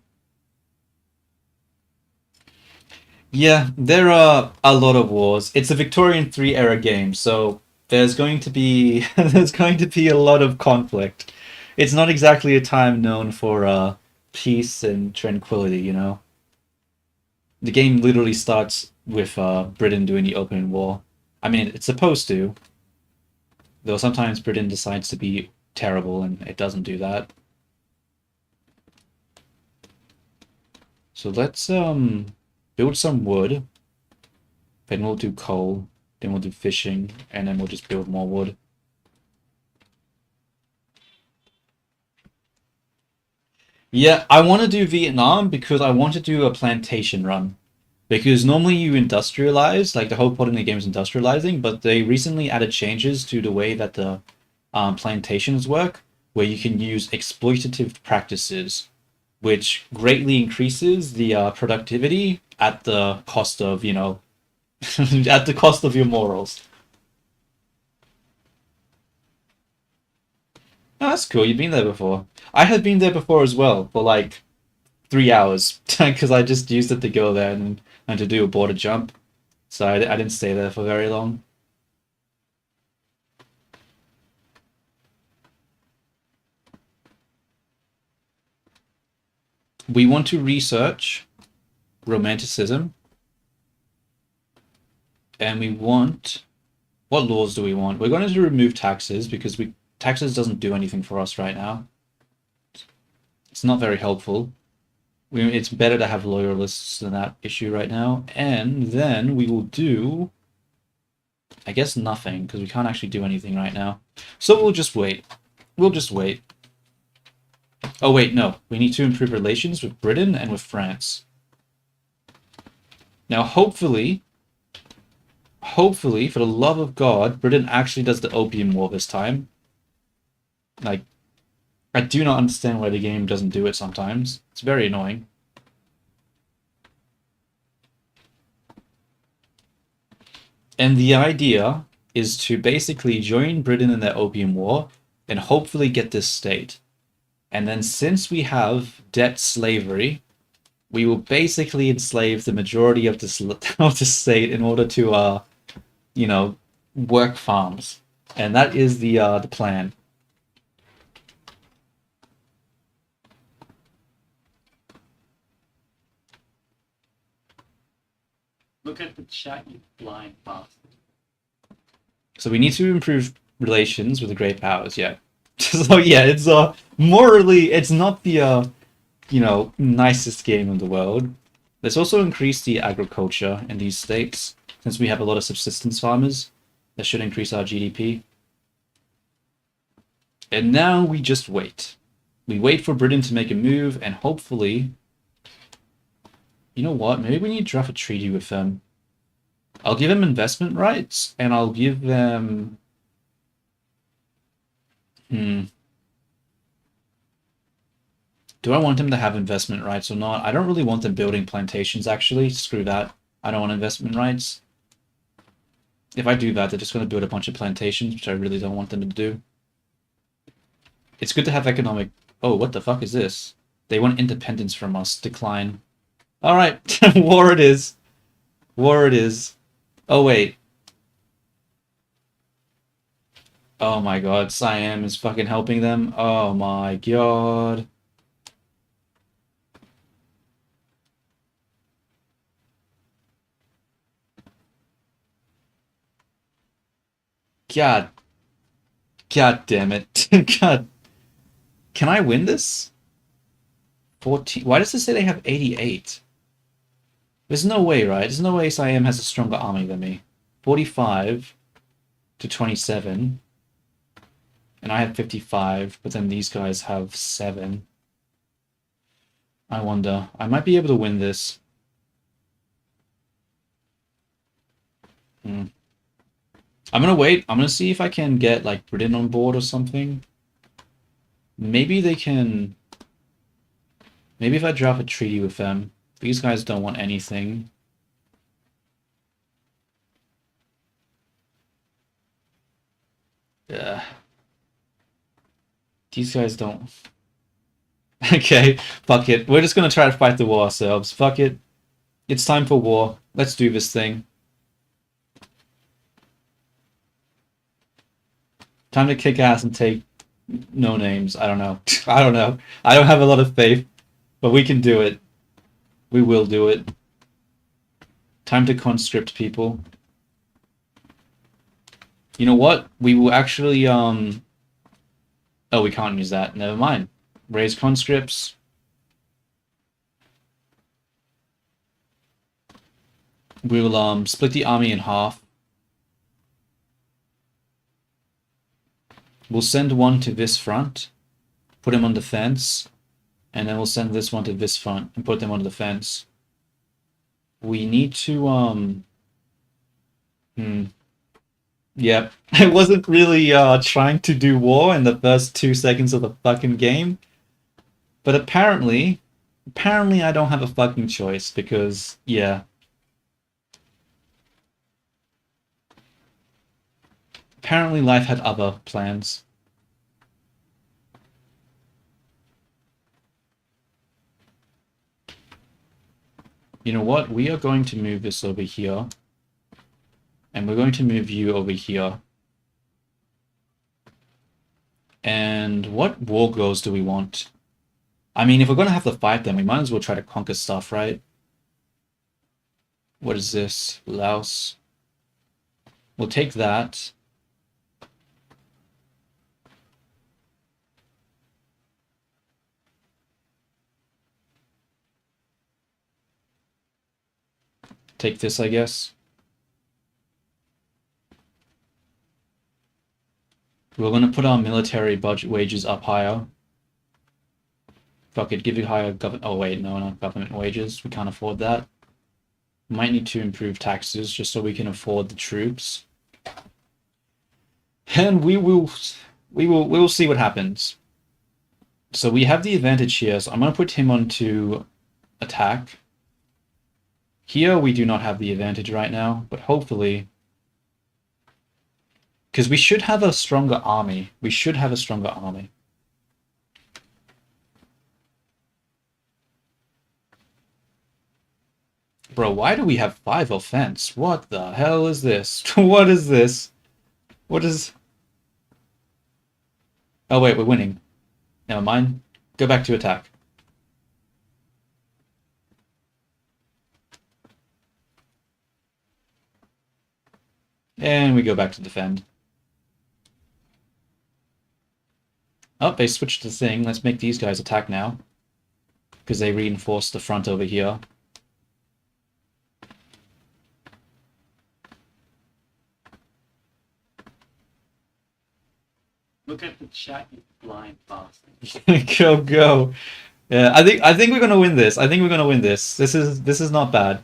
Yeah, there are a lot of wars. It's a Victorian 3 era game, so there's going to be there's going to be a lot of conflict. It's not exactly a time known for peace and tranquility, you know. The game literally starts with Britain doing the opening war. I mean, it's supposed to, though sometimes Britain decides to be terrible and it doesn't do that. So let's build some wood, then we'll do coal, then we'll do fishing, and then we'll just build more wood. Yeah, I want to do Vietnam because I want to do a plantation run. Because normally you industrialize, like the whole point in the game is industrializing, but they recently added changes to the way that the plantations work, where you can use exploitative practices, which greatly increases the productivity at the cost of, you know, at the cost of your morals. Oh, that's cool. You've been there before. I had been there before as well for like 3 hours because I just used it to go there and to do a border jump. So I didn't stay there for very long. We want to research romanticism. And we want... What laws do we want? We're going to remove taxes because taxes doesn't do anything for us right now. It's not very helpful. It's better to have loyalists than that issue right now. And then we will do... I guess nothing, because we can't actually do anything right now. So we'll just wait. We'll just wait. Oh wait, no. We need to improve relations with Britain and with France. Now hopefully, for the love of God, Britain actually does the Opium War this time. Like, I do not understand why the game doesn't do it sometimes. It's very annoying. And the idea is to basically join Britain in their Opium War and hopefully get this state. And then since we have debt slavery, we will basically enslave the majority of the state in order to, you know, work farms. And that is the plan. Look at the chat, you blind bastard. So we need to improve relations with the great powers, yeah. So yeah, it's morally it's not the you know, nicest game in the world. Let's also increase the agriculture in these states. Since we have a lot of subsistence farmers, that should increase our GDP. And now we just wait. We wait for Britain to make a move, and hopefully... You know what? Maybe we need to draft a treaty with them. I'll give them investment rights, and I'll give them... Do I want them to have investment rights or not? I don't really want them building plantations, actually. Screw that. I don't want investment rights. If I do that, they're just going to build a bunch of plantations, which I really don't want them to do. It's good to have economic... Oh, what the fuck is this? They want independence from us. Decline. Alright, war it is. War it is. Oh, wait. Oh my god, Siam is fucking helping them. Oh my god. God. God damn it. God. Can I win this? 14. Why does it say they have 88? There's no way, right? There's no way Siam has a stronger army than me. 45 to 27. And I have 55, but then these guys have 7. I wonder. I might be able to win this. I'm gonna wait. I'm gonna see if I can get, like, Britain on board or something. Maybe they can... Maybe if I draft a treaty with them. These guys don't want anything. Yeah. These guys don't... Okay, fuck it. We're just gonna try to fight the war ourselves. Fuck it. It's time for war. Let's do this thing. Time to kick ass and take no names. I don't know. I don't know. I don't have a lot of faith, but we can do it. We will do it. Time to conscript people. You know what? We will actually, oh, we can't use that. Never mind. Raise conscripts. We will, split the army in half. We'll send one to this front, put him on defense, and then we'll send this one to this front and put them on defense. We need to, Yep. I wasn't really, trying to do war in the first 2 seconds of the fucking game. But apparently I don't have a fucking choice because, yeah. Apparently life had other plans. You know what? We are going to move this over here. And we're going to move you over here. And what war goals do we want? I mean, if we're going to have to fight them, we might as well try to conquer stuff, right? What is this? Laos. We'll take that. Take this, I guess. We're going to put our military budget wages up higher. Fuck it, give you higher government... Oh wait, no, not government wages. We can't afford that. Might need to improve taxes just so we can afford the troops. And we will see what happens. So we have the advantage here, so I'm going to put him on to attack. Here we do not have the advantage right now, but hopefully... Because we should have a stronger army. We should have a stronger army. Bro, why do we have 5 offense? What the hell is this? What is this? What is... Oh wait, we're winning. Never mind. Go back to attack. And we go back to defend. Oh, they switched the thing. Let's make these guys attack now. Because they reinforced the front over here. Look at the chat, you blind bastard. Go. Yeah, I think we're gonna win this. I think we're gonna win this. This is not bad.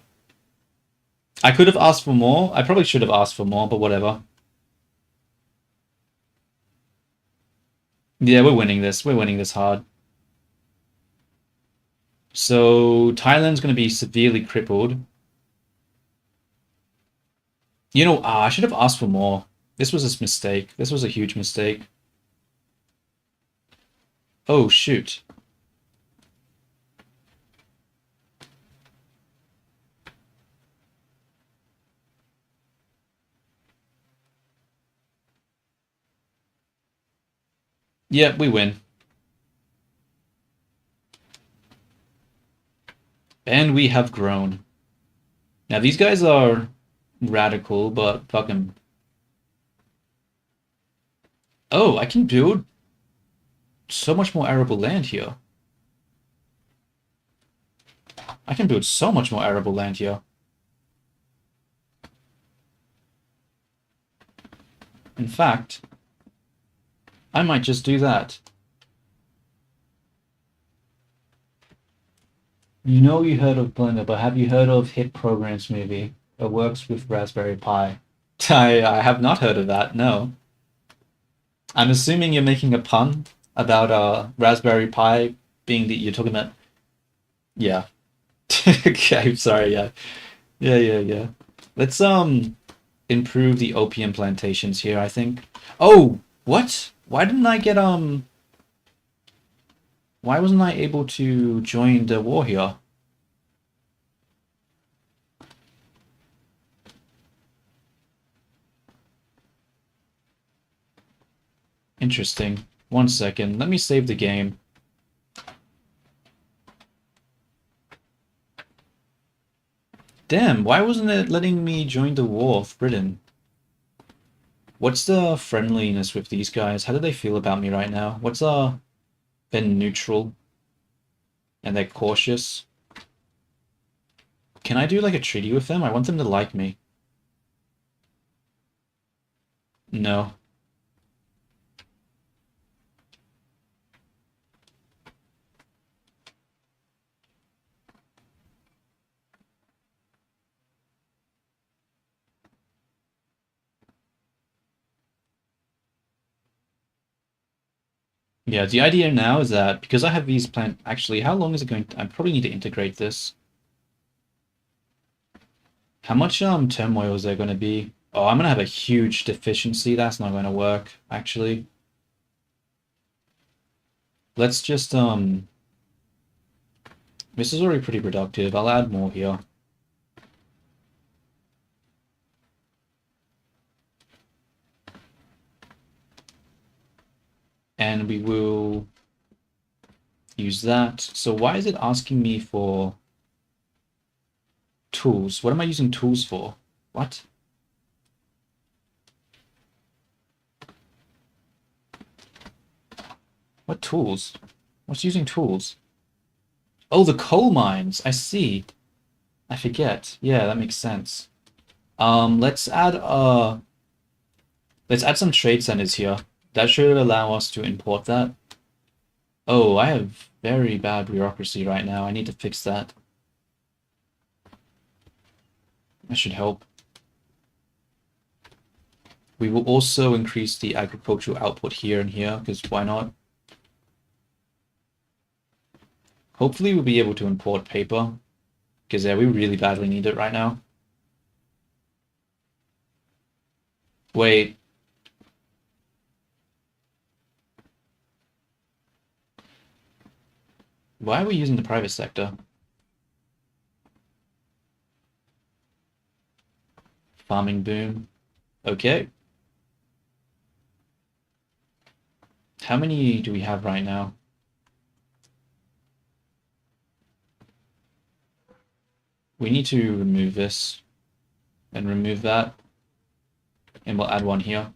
I could have asked for more. I probably should have asked for more, but whatever. Yeah, we're winning this. We're winning this hard. So Thailand's gonna be severely crippled. You know, I should have asked for more. This was a mistake. This was a huge mistake. Oh, shoot. Yep, we win. And we have grown. Now, these guys are radical, but fuck 'em. Oh, I can build so much more arable land here. I can build so much more arable land here. In fact, I might just do that. You know you heard of Blender, but have you heard of Hit Programs Movie? It works with Raspberry Pi. I have not heard of that, no. I'm assuming you're making a pun about Raspberry Pi being the... You're talking about... Yeah. Okay, I'm sorry, yeah. Yeah. Let's, improve the opium plantations here, I think. Oh! What? Why didn't I get, Why wasn't I able to join the war here? Interesting. 1 second. Let me save the game. Damn, why wasn't it letting me join the war of Britain? What's the friendliness with these guys? How do they feel about me right now? They're neutral. And they're cautious. Can I do like a treaty with them? I want them to like me. No. Yeah, the idea now is that because I have these planned, actually, how long is it going to, I probably need to integrate this. How much turmoil is there going to be? Oh, I'm going to have a huge deficiency. That's not going to work, actually. Let's just this is already pretty productive. I'll add more here. And we will use that. So why is it asking me for tools? What am I using tools for? What? What tools? What's using tools? Oh, the coal mines. I see. I forget. Yeah, that makes sense. Let's add some trade centers here. That should allow us to import that. Oh, I have very bad bureaucracy right now. I need to fix that. That should help. We will also increase the agricultural output here and here, because why not? Hopefully we'll be able to import paper, because yeah, we really badly need it right now. Wait. Why are we using the private sector? Farming boom. Okay. How many do we have right now? We need to remove this and remove that. And we'll add one here.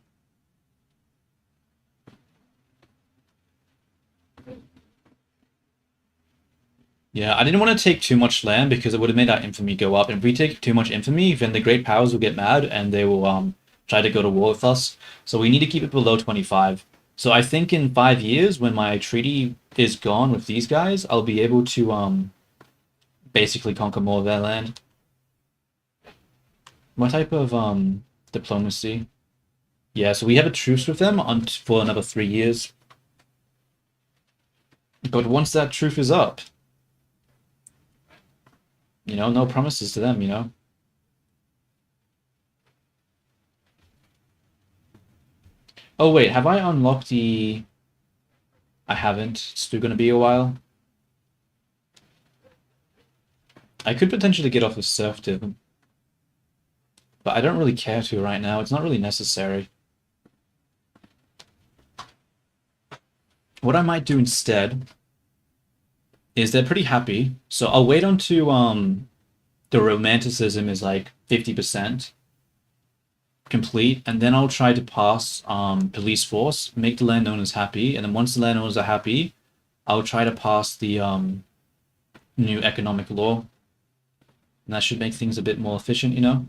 Yeah, I didn't want to take too much land because it would have made our infamy go up. And if we take too much infamy, then the great powers will get mad and they will try to go to war with us. So we need to keep it below 25. So I think in 5 years, when my treaty is gone with these guys, I'll be able to basically conquer more of their land. What type of diplomacy? Yeah, so we have a truce with them for another 3 years. But once that truce is up, you know, no promises to them, you know. Oh wait, have I unlocked the... I haven't. It's still gonna be a while. I could potentially get off of serfdom, but I don't really care to right now. It's not really necessary. What I might do instead is they're pretty happy, so I'll wait until the romanticism is like 50% complete, and then I'll try to pass police force, make the landowners happy, and then once the landowners are happy, I'll try to pass the new economic law. And that should make things a bit more efficient, you know?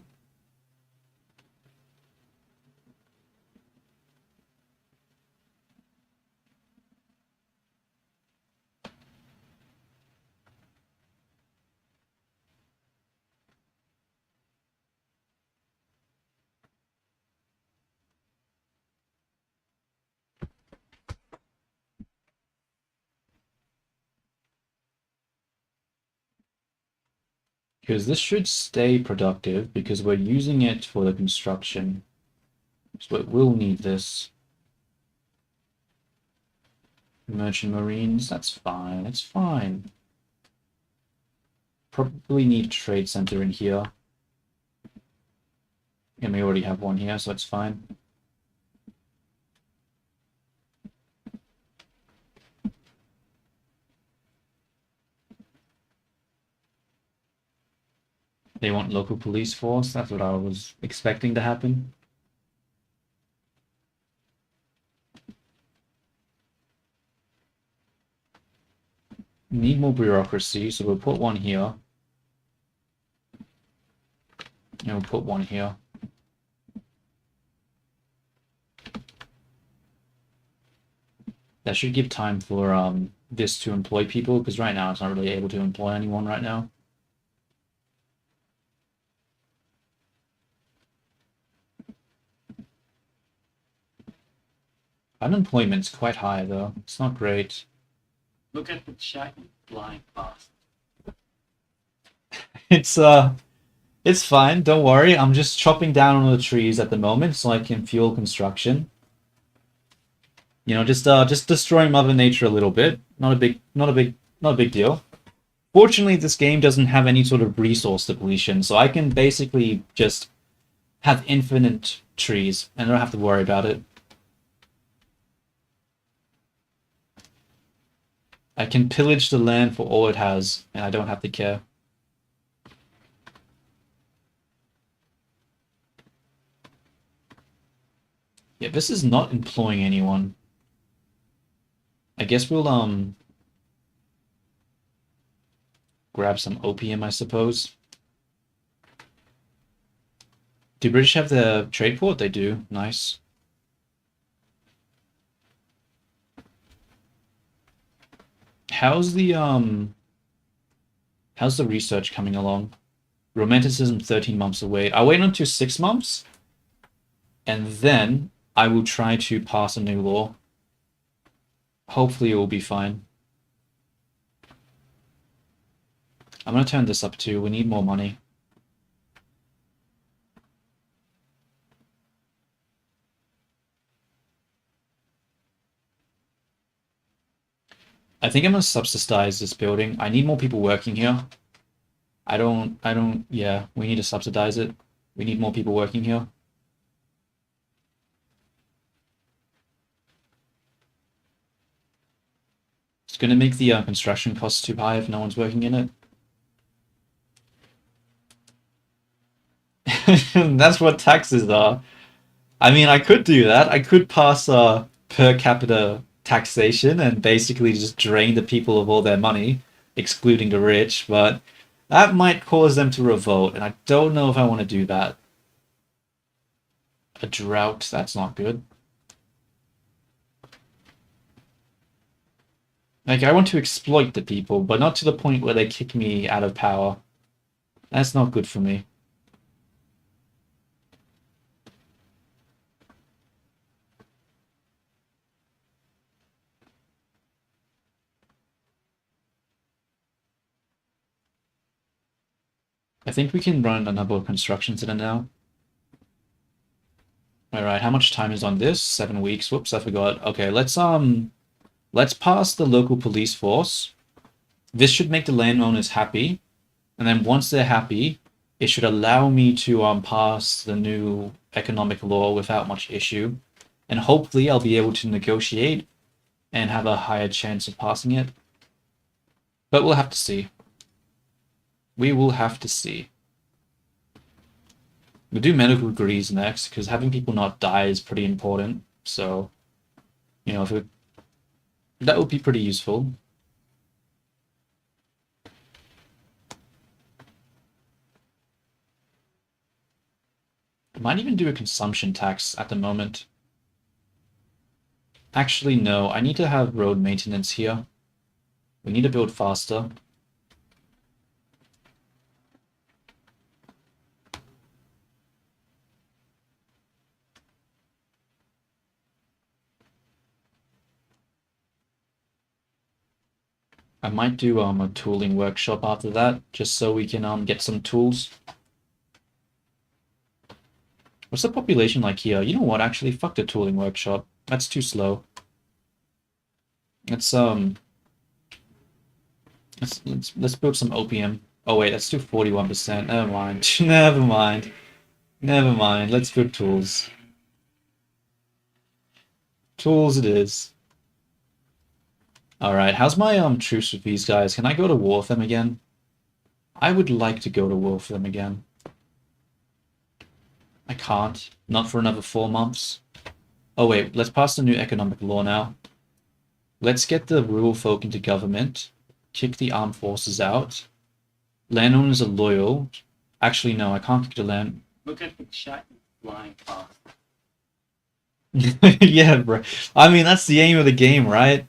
Because this should stay productive because we're using it for the construction. So it will need this. Merchant Marines, that's fine, it's fine. Probably need a trade center in here. And we already have one here, so it's fine. They want local police force. That's what I was expecting to happen. Need more bureaucracy, so we'll put one here. And we'll put one here. That should give time for this to employ people, because right now it's not really able to employ anyone right now. Unemployment's quite high though. It's not great. Look at the chat, you blind bastard. It's fine, don't worry. I'm just chopping down on the trees at the moment so I can fuel construction. You know, just destroying Mother Nature a little bit. Not a big deal. Fortunately, this game doesn't have any sort of resource depletion, so I can basically just have infinite trees and I don't have to worry about it. I can pillage the land for all it has, and I don't have to care. Yeah, this is not employing anyone. I guess we'll grab some opium, I suppose. Do British have the trade port? They do. Nice. How's the research coming along? Romanticism 13 months away. I'll wait until 6 months, and then I will try to pass a new law. Hopefully it will be fine. I'm gonna turn this up too. We need more money. I think I'm gonna subsidize this building. I need more people working here. Yeah, we need to subsidize it. We need more people working here. It's gonna make the construction costs too high if no one's working in it. That's what taxes are. I mean, I could do that. I could pass per capita taxation and basically just drain the people of all their money, excluding the rich, but that might cause them to revolt, and I don't know if I want to do that. A drought, that's not good. Like, I want to exploit the people, but not to the point where they kick me out of power. That's not good for me. I think we can run a number of constructions in it now. Alright, how much time is on this? 7 weeks. Whoops, I forgot. Okay, let's pass the local police force. This should make the landowners happy. And then once they're happy, it should allow me to pass the new economic law without much issue. And hopefully I'll be able to negotiate and have a higher chance of passing it. But we'll have to see. We will have to see. We'll do medical degrees next, because having people not die is pretty important. So, you know, that would be pretty useful. I might even do a consumption tax at the moment. Actually, no. I need to have road maintenance here. We need to build faster. I might do a tooling workshop after that, just so we can get some tools. What's the population like here? You know what, actually, fuck the tooling workshop. That's too slow. Let's build some opium. Oh wait, let's do 41%. Never mind. Never mind. Never mind. Let's build tools. Tools it is. Alright, how's my truce with these guys? Can I go to war with them again? I would like to go to war for them again. I can't. Not for another 4 months. Oh wait, let's pass the new economic law now. Let's get the rural folk into government. Kick the armed forces out. Landowners are loyal. Actually, no, I can't kick the land. Look at the chat flying past. Yeah, bro. I mean, that's the aim of the game, right?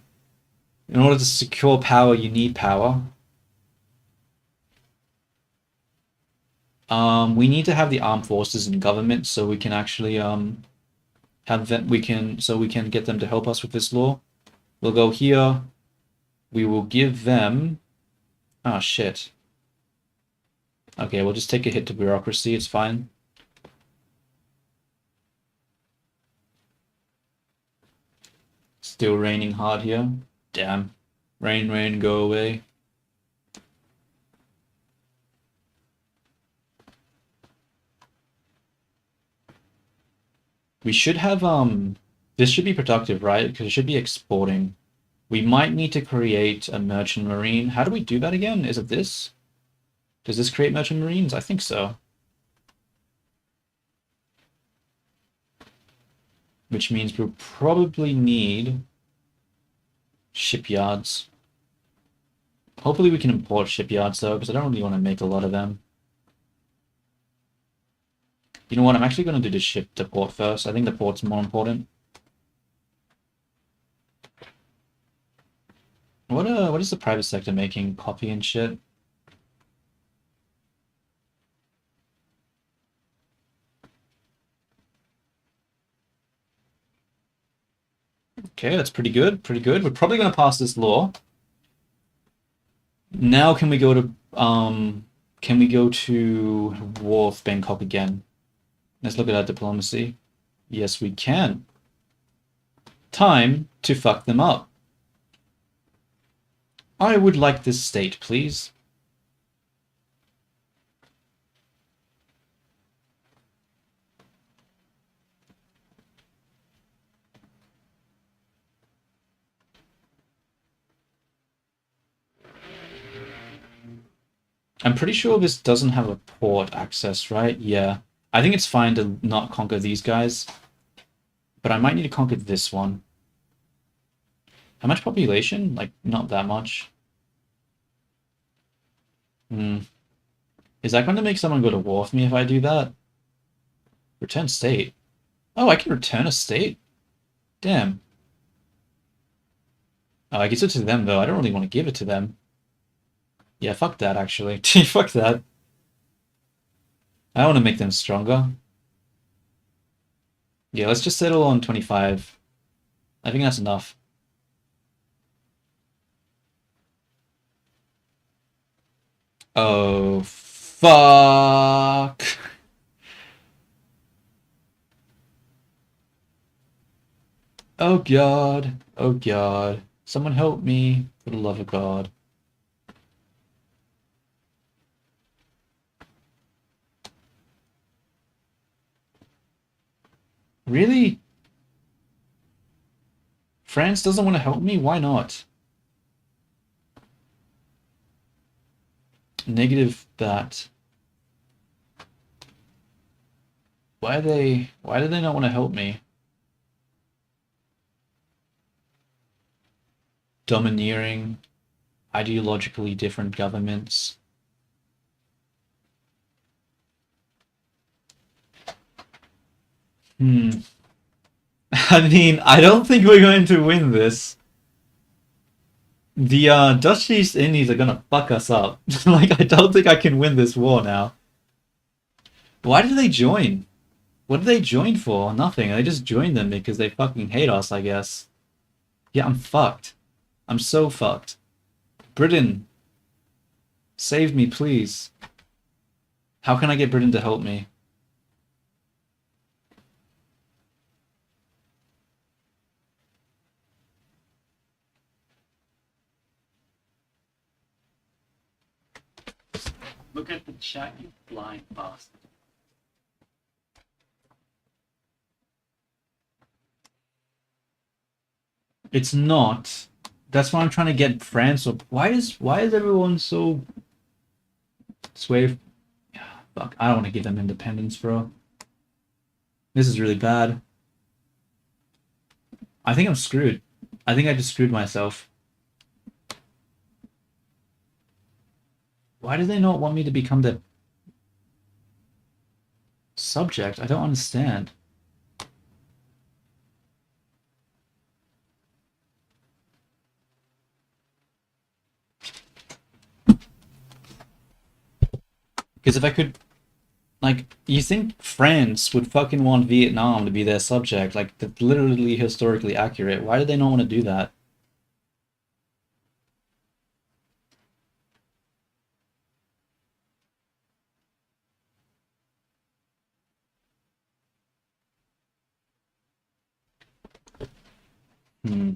In order to secure power, you need power. We need to have the armed forces in government so we can actually have them. We can get them to help us with this law. We'll go here. We will give them. Oh shit. Okay, we'll just take a hit to bureaucracy. It's fine. Still raining hard here. Damn. Rain, rain, go away. We should have, this should be productive, right? Because it should be exporting. We might need to create a merchant marine. How do we do that again? Is it this? Does this create merchant marines? I think so. Which means we'll probably need shipyards. Hopefully we can import shipyards though, because I don't really want to make a lot of them. You know what? I'm actually going to do the ship to port first. I think the port's more important. What is the private sector making? Coffee and shit? Okay, that's pretty good. Pretty good. We're probably going to pass this law. Now can we go to war with Bangkok again? Let's look at our diplomacy. Yes, we can. Time to fuck them up. I would like this state, please. I'm pretty sure this doesn't have a port access, right? Yeah. I think it's fine to not conquer these guys. But I might need to conquer this one. How much population? Like, not that much. Is that going to make someone go to war with me if I do that? Return state. Oh, I can return a state? Damn. Oh, I give it to them, though. I don't really want to give it to them. Yeah, fuck that, actually. Fuck that. I want to make them stronger. Yeah, let's just settle on 25. I think that's enough. Oh, fuck. Oh, God. Oh, God. Someone help me, for the love of God. Really? France doesn't want to help me? Why not? Negative that. Why do they not want to help me? Domineering, ideologically different governments. I mean, I don't think we're going to win this. The Dutch East Indies are gonna fuck us up. Like, I don't think I can win this war now. Why did they join? What did they join for? Nothing. They just joined them because they fucking hate us, I guess. Yeah, I'm fucked. I'm so fucked. Britain. Save me, please. How can I get Britain to help me? Look at the chat, you blind bastard. It's not. That's why I'm trying to get France. Why is everyone so Sway. Fuck, I don't want to give them independence, bro. This is really bad. I think I'm screwed. I think I just screwed myself. Why do they not want me to become the subject? I don't understand. Because if I could, like, you think France would fucking want Vietnam to be their subject? Like, that's literally historically accurate. Why do they not want to do that? Hmm.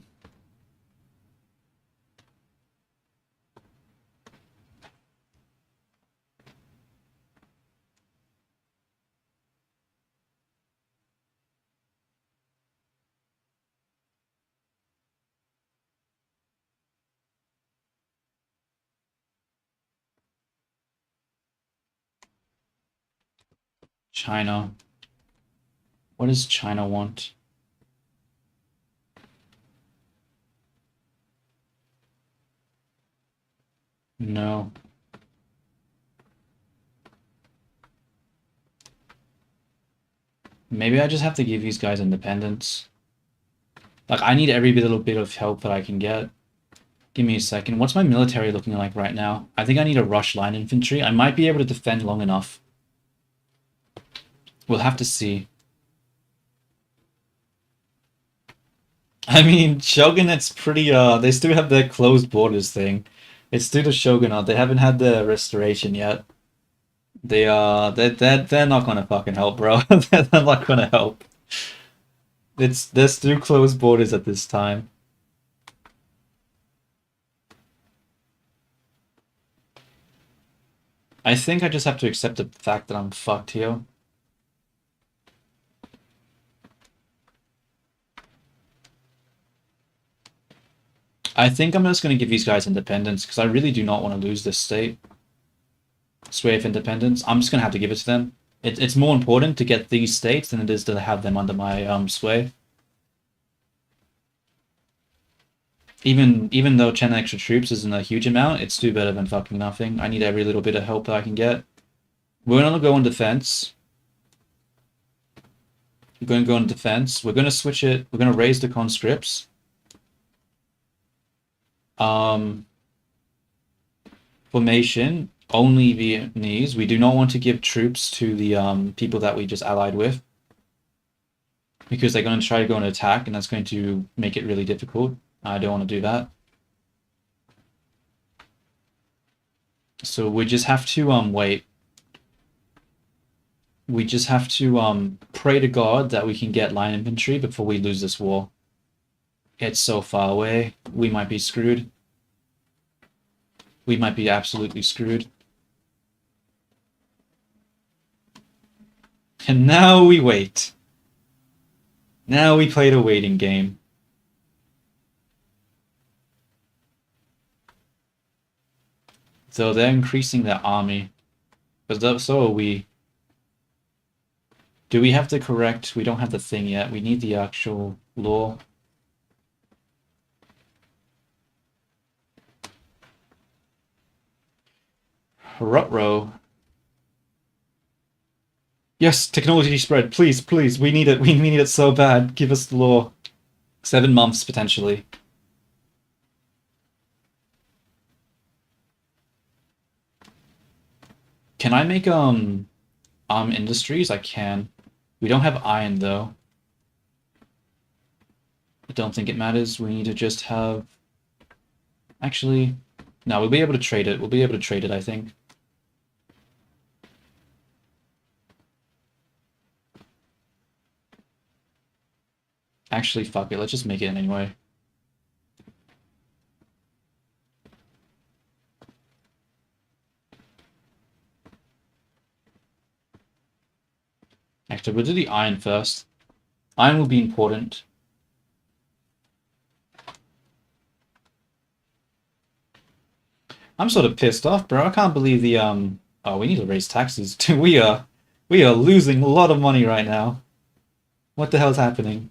China. What does China want? No. Maybe I just have to give these guys independence. Like, I need every little bit of help that I can get. Give me a second. What's my military looking like right now? I think I need a rush line infantry. I might be able to defend long enough. We'll have to see. I mean, Shogunate's pretty, they still have their closed borders thing. It's still the Shogunate. They haven't had the restoration yet. They're not gonna fucking help, bro. They're not gonna help. They're still closed borders at this time. I think I just have to accept the fact that I'm fucked here. I think I'm just going to give these guys independence because I really do not want to lose this state. Sway of independence. I'm just going to have to give it to them. It's more important to get these states than it is to have them under my sway. Even though 10 extra troops isn't a huge amount, it's still better than fucking nothing. I need every little bit of help that I can get. We're going to go on defense. We're going to go on defense. We're going to switch it. We're going to raise the conscripts. Formation, only Vietnamese. We do not want to give troops to the people that we just allied with. Because they're going to try to go and attack, and that's going to make it really difficult. I don't want to do that. So we just have to wait. We just have to pray to God that we can get line infantry before we lose this war. It's so far away. We might be screwed. We might be absolutely screwed. And now we wait. Now we played a waiting game. So they're increasing their army. But so are we. Do we have to correct? We don't have the thing yet. We need the actual law. Rutro. Yes, technology spread. Please, please. We need it. We need it so bad. Give us the law. 7 months, potentially. Can I make, industries? I can. We don't have iron, though. I don't think it matters. We need to just have... Actually... No, we'll be able to trade it. We'll be able to trade it, I think. Actually, fuck it. Let's just make it anyway. Actually, we'll do the iron first. Iron will be important. I'm sort of pissed off, bro. I can't believe the Oh, we need to raise taxes. We are losing a lot of money right now. What the hell's happening?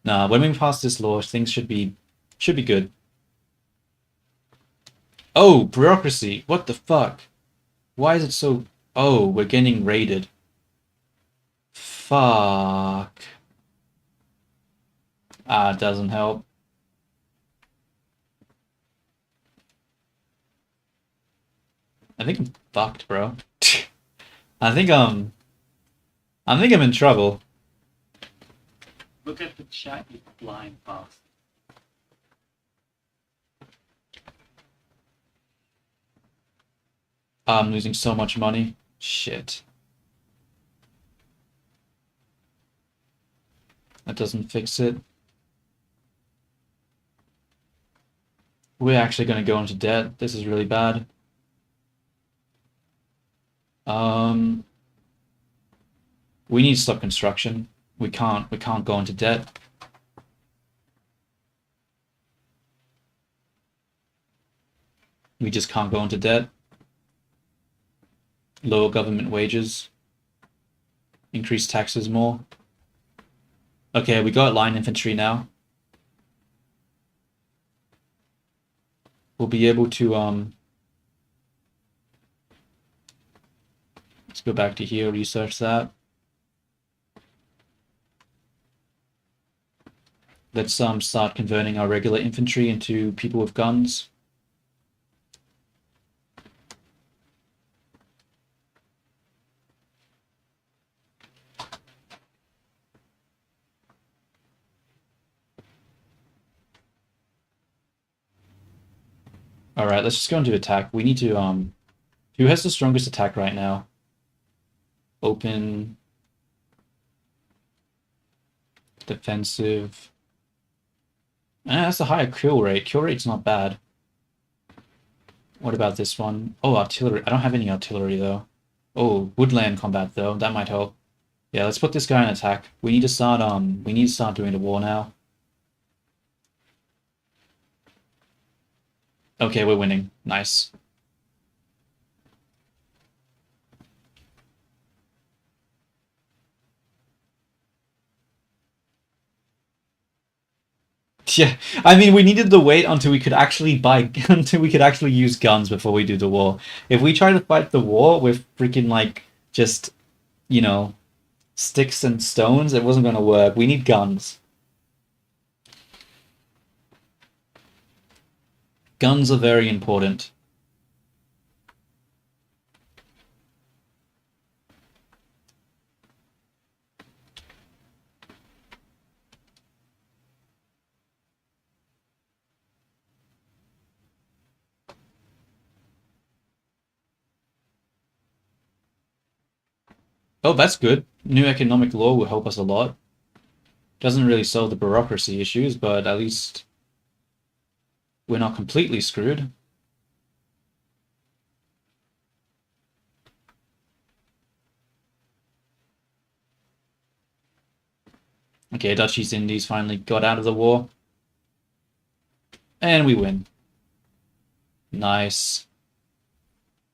Nah, when we pass this law, things should be good. Oh, bureaucracy. What the fuck? Why is it so... Oh, we're getting raided. Fuck. Ah, it doesn't help. I think I'm fucked, bro. I think I'm in trouble. Look at the chat, you blind bastard. I'm losing so much money. Shit. That doesn't fix it. We're actually going to go into debt. This is really bad. We need to stop construction. We can't go into debt. We just can't go into debt. Lower government wages. Increase taxes more. Okay, we got line infantry now. We'll be able to let's go back to here, research that. Let's start converting our regular infantry into people with guns. Alright, let's just go into attack. We need to who has the strongest attack right now? Open, defensive. That's a higher kill rate. Kill rate's not bad. What about this one? Oh, artillery. I don't have any artillery though. Oh, woodland combat though. That might help. Yeah, let's put this guy in attack. We need to start doing the war now. Okay, we're winning. Nice. Yeah, I mean, we needed to wait until we could actually until we could actually use guns before we do the war. If we try to fight the war with freaking like just, you know, sticks and stones, it wasn't gonna work. We need guns. Guns are very important. Oh, that's good. New economic law will help us a lot. Doesn't really solve the bureaucracy issues, but at least we're not completely screwed. Okay, Dutch East Indies finally got out of the war. And we win. Nice.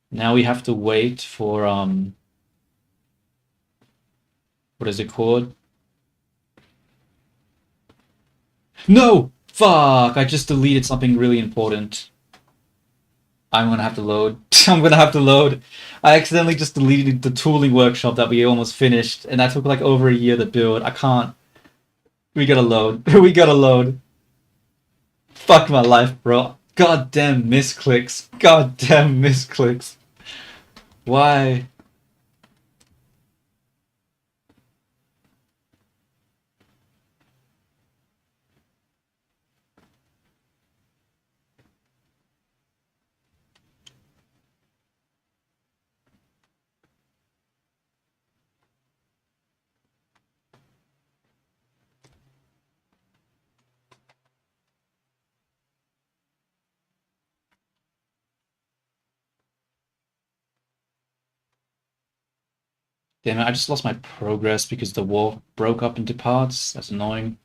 Now we have to wait for, what is it called? No! Fuck! I just deleted something really important. I'm gonna have to load. I'm gonna have to load. I accidentally just deleted the tooling workshop that we almost finished, and that took like over a year to build. I can't. We gotta load. We gotta load. Fuck my life, bro. Goddamn misclicks. Goddamn misclicks. Why? Damn it, I just lost my progress because the war broke up into parts. That's annoying.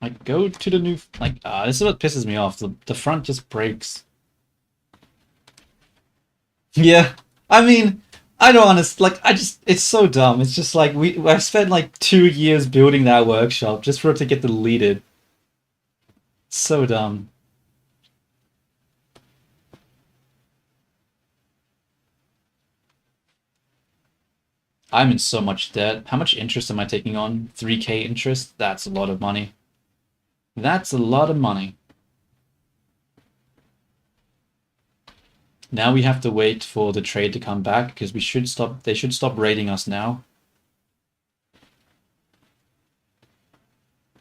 Like, go to the new... Like, this is what pisses me off. The front just breaks. Yeah. I mean, I don't honest... Like, it's so dumb. It's just like, I've spent like 2 years building that workshop just for it to get deleted. So dumb. I'm in so much debt. How much interest am I taking on? 3k interest? That's a lot of money. That's a lot of money. Now we have to wait for the trade to come back because they should stop raiding us now.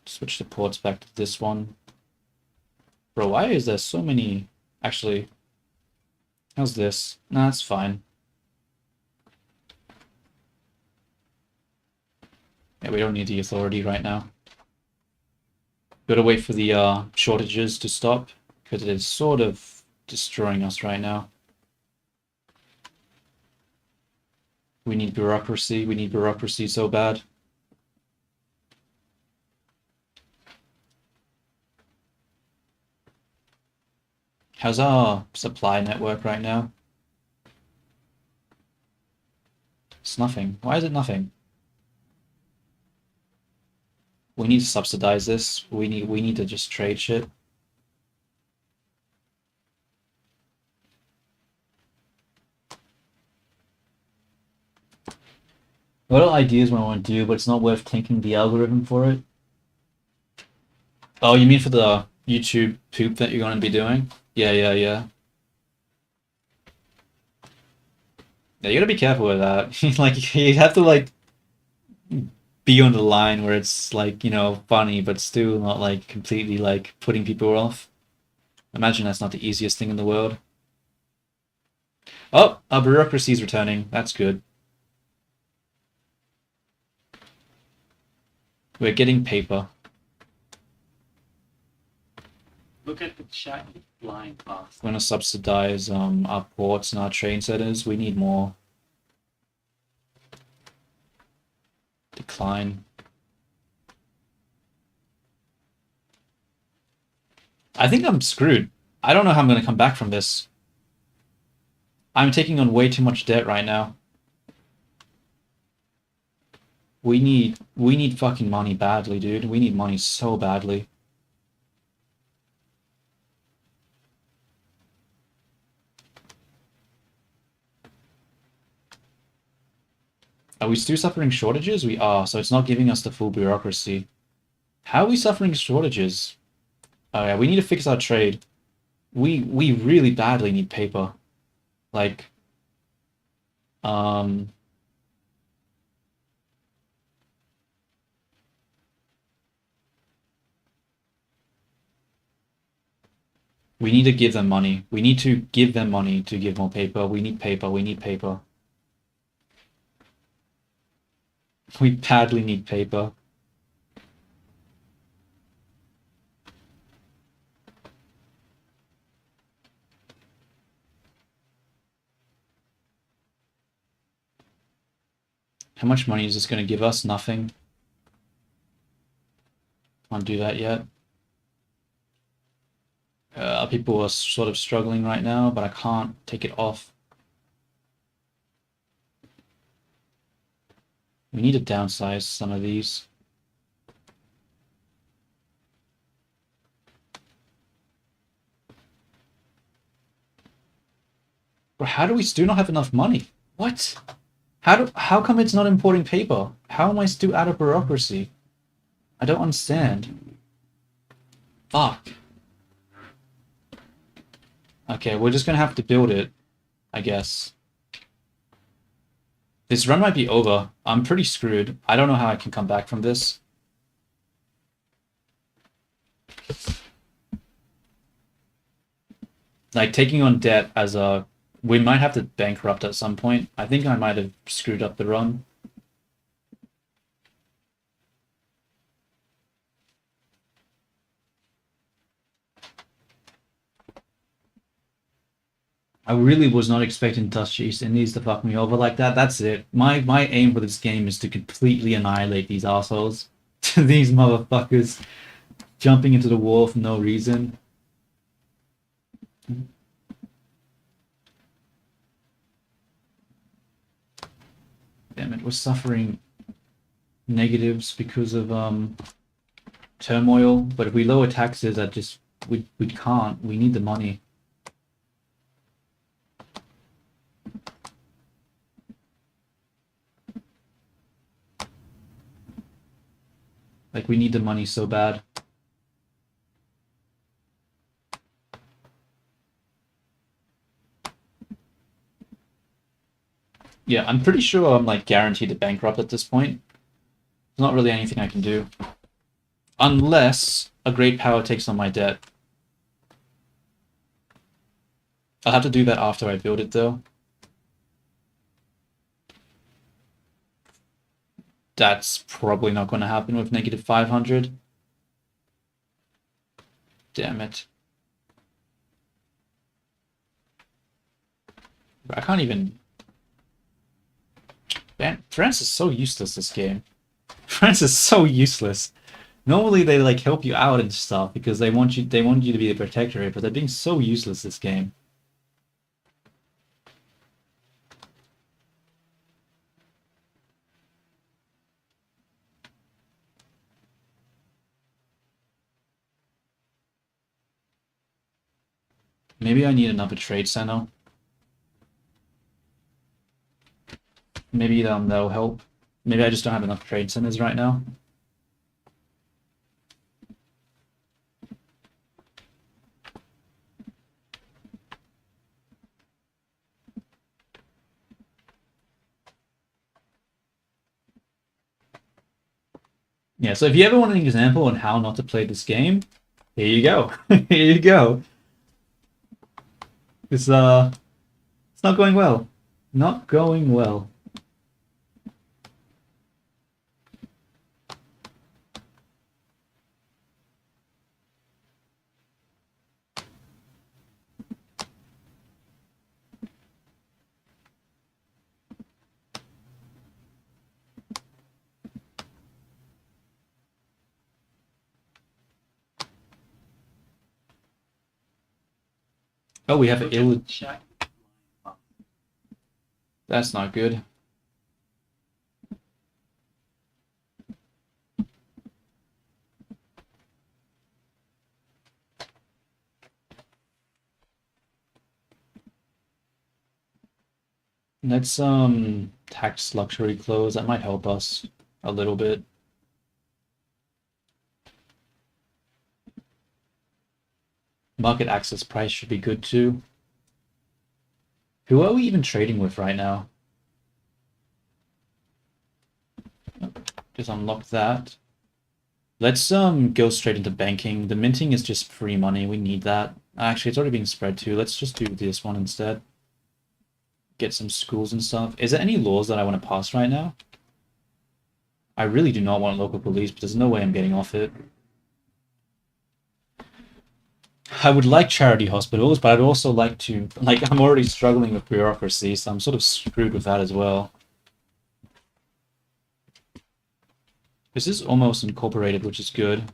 Switch the ports back to this one. Bro, why is there so many... Actually, how's this? Nah, that's fine. Yeah, we don't need the authority right now. Gotta wait for the shortages to stop, because it is sort of destroying us right now. We need bureaucracy. We need bureaucracy so bad. How's our supply network right now? It's nothing. Why is it nothing? We need to subsidize this. We need to just trade shit. A lot of ideas what I want to do, but it's not worth tanking the algorithm for it. Oh, you mean for the YouTube poop that you're going to be doing? Yeah. Yeah, you gotta be careful with that. Like, you have to, like, be on the line where it's, like, you know, funny, but still not, like, completely, like, putting people off. Imagine that's not the easiest thing in the world. Oh, our bureaucracy's returning. That's good. We're getting paper. Look at the chat, you blind bastard. We're gonna subsidize our ports and our train centers. We need more. Decline. I think I'm screwed. I don't know how I'm gonna come back from this. I'm taking on way too much debt right now. We need fucking money badly, dude. We need money so badly. Are we still suffering shortages? We are, so it's not giving us the full bureaucracy. How are we suffering shortages? Oh yeah, we need to fix our trade. We really badly need paper. Like, we need to give them money. We need to give them money to give more paper. We need paper. We need paper. We badly need paper. How much money is this going to give us? Nothing. Can't do that yet. People are sort of struggling right now, but I can't take it off. We need to downsize some of these. Bro, how do we still not have enough money? What? How come it's not importing paper? How am I still out of bureaucracy? I don't understand. Fuck. Okay, we're just gonna have to build it, I guess. This run might be over. I'm pretty screwed. I don't know how I can come back from this. Like, taking on debt as a... We might have to bankrupt at some point. I think I might have screwed up the run. I really was not expecting Dutch East Indies to fuck me over like that. That's it. My aim for this game is to completely annihilate these assholes. These motherfuckers. jumping into the wall for no reason. Damn it, we're suffering negatives because of turmoil, but if we lower taxes, that just we can't. We need the money. Like, we need the money so bad. Yeah, I'm pretty sure I'm like guaranteed to bankrupt at this point. There's not really anything I can do. Unless a great power takes on my debt. I'll have to do that after I build it though. That's probably not going to happen with negative 500. Damn it. I can't even... Man, France is so useless this game. France is so useless. Normally they like help you out and stuff because they want you to be the protectorate, but they're being so useless this game. Maybe I need another trade center. Maybe that'll help. Maybe I just don't have enough trade centers right now. Yeah, so if you ever want an example on how not to play this game, here you go. Here you go. It's not going well. Not going well. Oh, we have Look ill. at the chat. That's not good. Let's tax luxury clothes. That might help us a little bit. Market access price should be good too. Who are we even trading with right now? Just unlock that. Let's go straight into banking. The minting is just free money. We need that. Actually, it's already being spread too. Let's just do this one instead. Get some schools and stuff. Is there any laws that I want to pass right now? I really do not want local police, but there's no way I'm getting off it. I would like charity hospitals, but I'd also like to... Like, I'm already struggling with bureaucracy, so I'm sort of screwed with that as well. This is almost incorporated, which is good.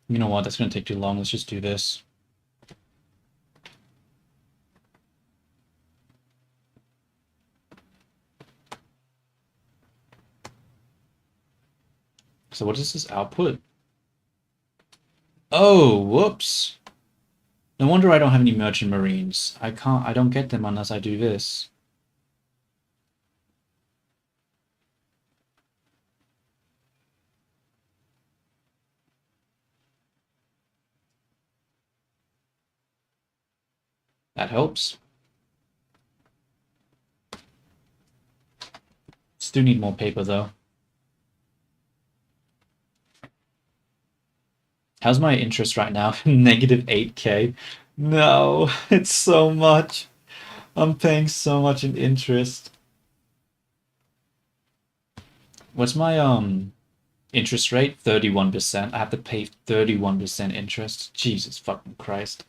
You know what? That's going to take too long. Let's just do this. So what is this output? Oh, whoops. No wonder I don't have any merchant marines. I don't get them unless I do this. That helps. Still need more paper though. How's my interest right now? Negative 8K. No, it's so much. I'm paying so much in interest. What's my interest rate? 31%. I have to pay 31% interest. Jesus fucking Christ.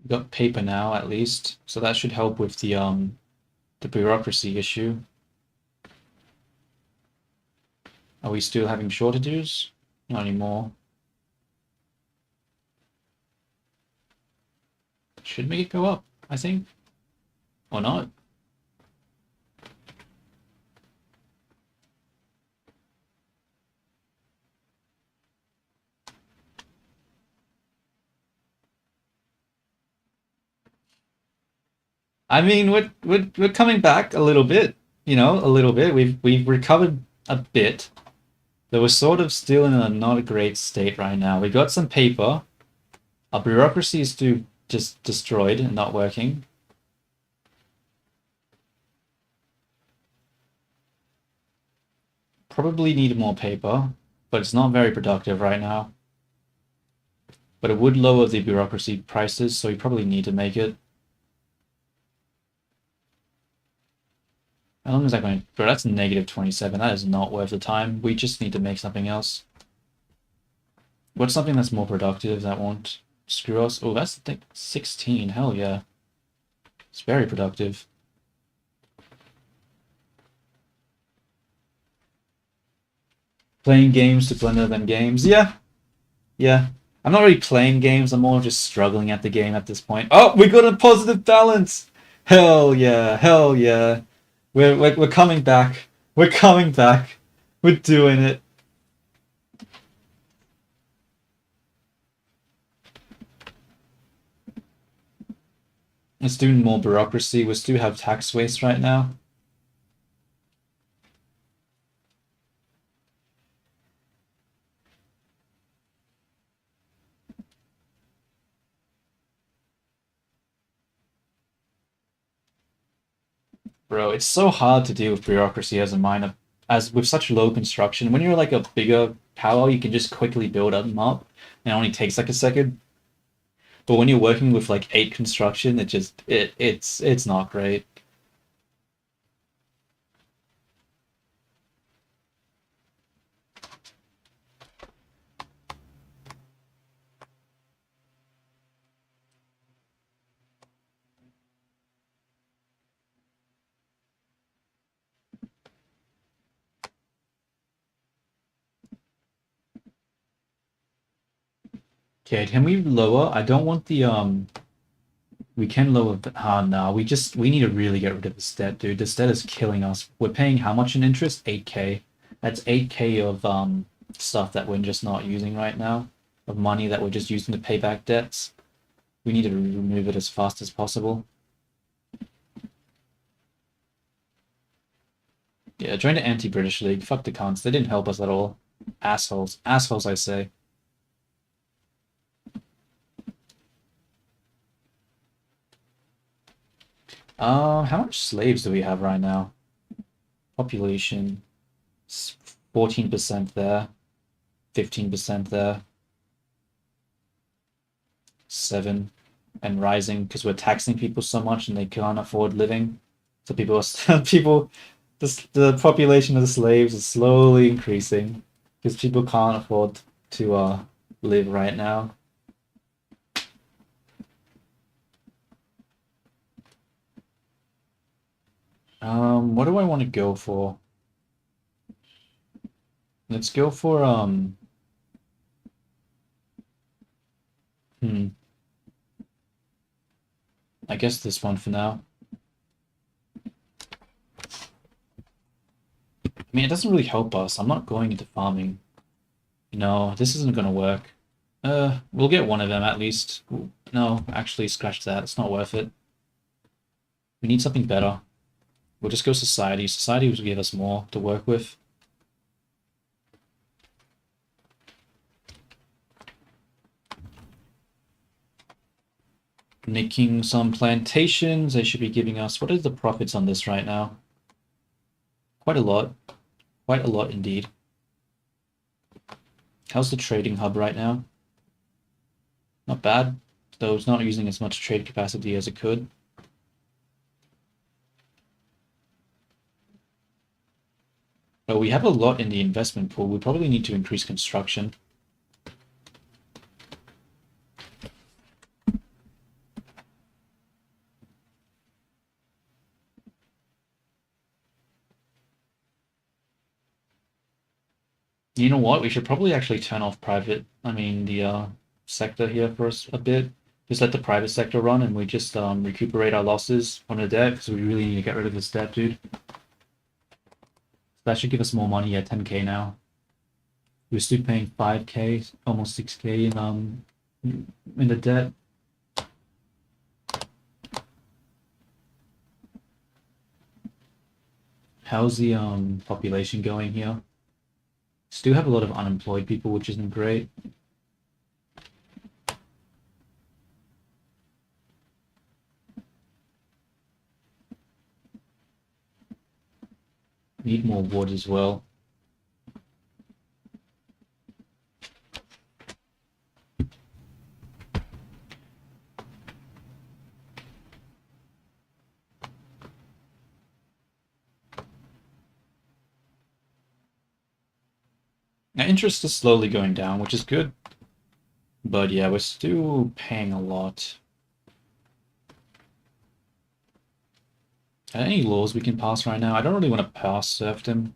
We've got paper now, at least, so that should help with the bureaucracy issue. Are we still having shortages? Not anymore. Should make it go up, I think. Or not. I mean, we're coming back a little bit, you know, a little bit. We've recovered a bit. But we're sort of still in a not a great state right now. We got some paper. Our bureaucracy is still just destroyed and not working. Probably need more paper, but it's not very productive right now. But it would lower the bureaucracy prices, so we probably need to make it. How long is that going? Bro, that's negative 27. That is not worth the time. We just need to make something else. What's something that's more productive that won't screw us? Oh, that's 16. Hell yeah. It's very productive. Playing games to blender than games. Yeah. Yeah. I'm not really playing games. I'm more just struggling at the game at this point. Oh, we got a positive balance. Hell yeah. Hell yeah. We're coming back. We're coming back. We're doing it. Let's do more bureaucracy. We still have tax waste right now. Bro, it's so hard to deal with bureaucracy as a minor, as with such low construction. When you're like a bigger power, you can just quickly build them up, and it only takes like a second. But when you're working with like 8 construction, it's not great. Okay, can we lower? I don't want the we can lower no, we need to really get rid of this debt, dude. This debt is killing us. We're paying how much in interest? 8k. That's 8k of stuff that we're just not using right now. Of money that we're just using to pay back debts. We need to remove it as fast as possible. Yeah, join the anti-British League. Fuck the cons. They didn't help us at all. Assholes. Assholes, I say. How much slaves do we have right now? Population, 14% there, 15% there, 7, and rising because we're taxing people so much and they can't afford living. So people are the population of the slaves is slowly increasing because people can't afford to live right now. What do I want to go for? Let's go for I guess this one for now. I mean, it doesn't really help us. I'm not going into farming. No, this isn't gonna work. We'll get one of them at least. No, actually, scratch that. It's not worth it. We need something better. We'll just go society. Society will give us more to work with. Making some plantations. They should be giving us... What are the profits on this right now? Quite a lot. Quite a lot indeed. How's the trading hub right now? Not bad, though it's not using as much trade capacity as it could. But we have a lot in the investment pool. We probably need to increase construction. You know what? We should probably actually turn off the sector here for a bit. Just let the private sector run and we just recuperate our losses from the debt because we really need to get rid of this debt, dude. That should give us more money at 10k now. We're still paying 5k, almost 6k in the debt. How's the population going here? Still have a lot of unemployed people, which isn't great. Need more wood as well. Now, interest is slowly going down, which is good. But yeah, we're still paying a lot. Are there any laws we can pass right now? I don't really want to pass serfdom.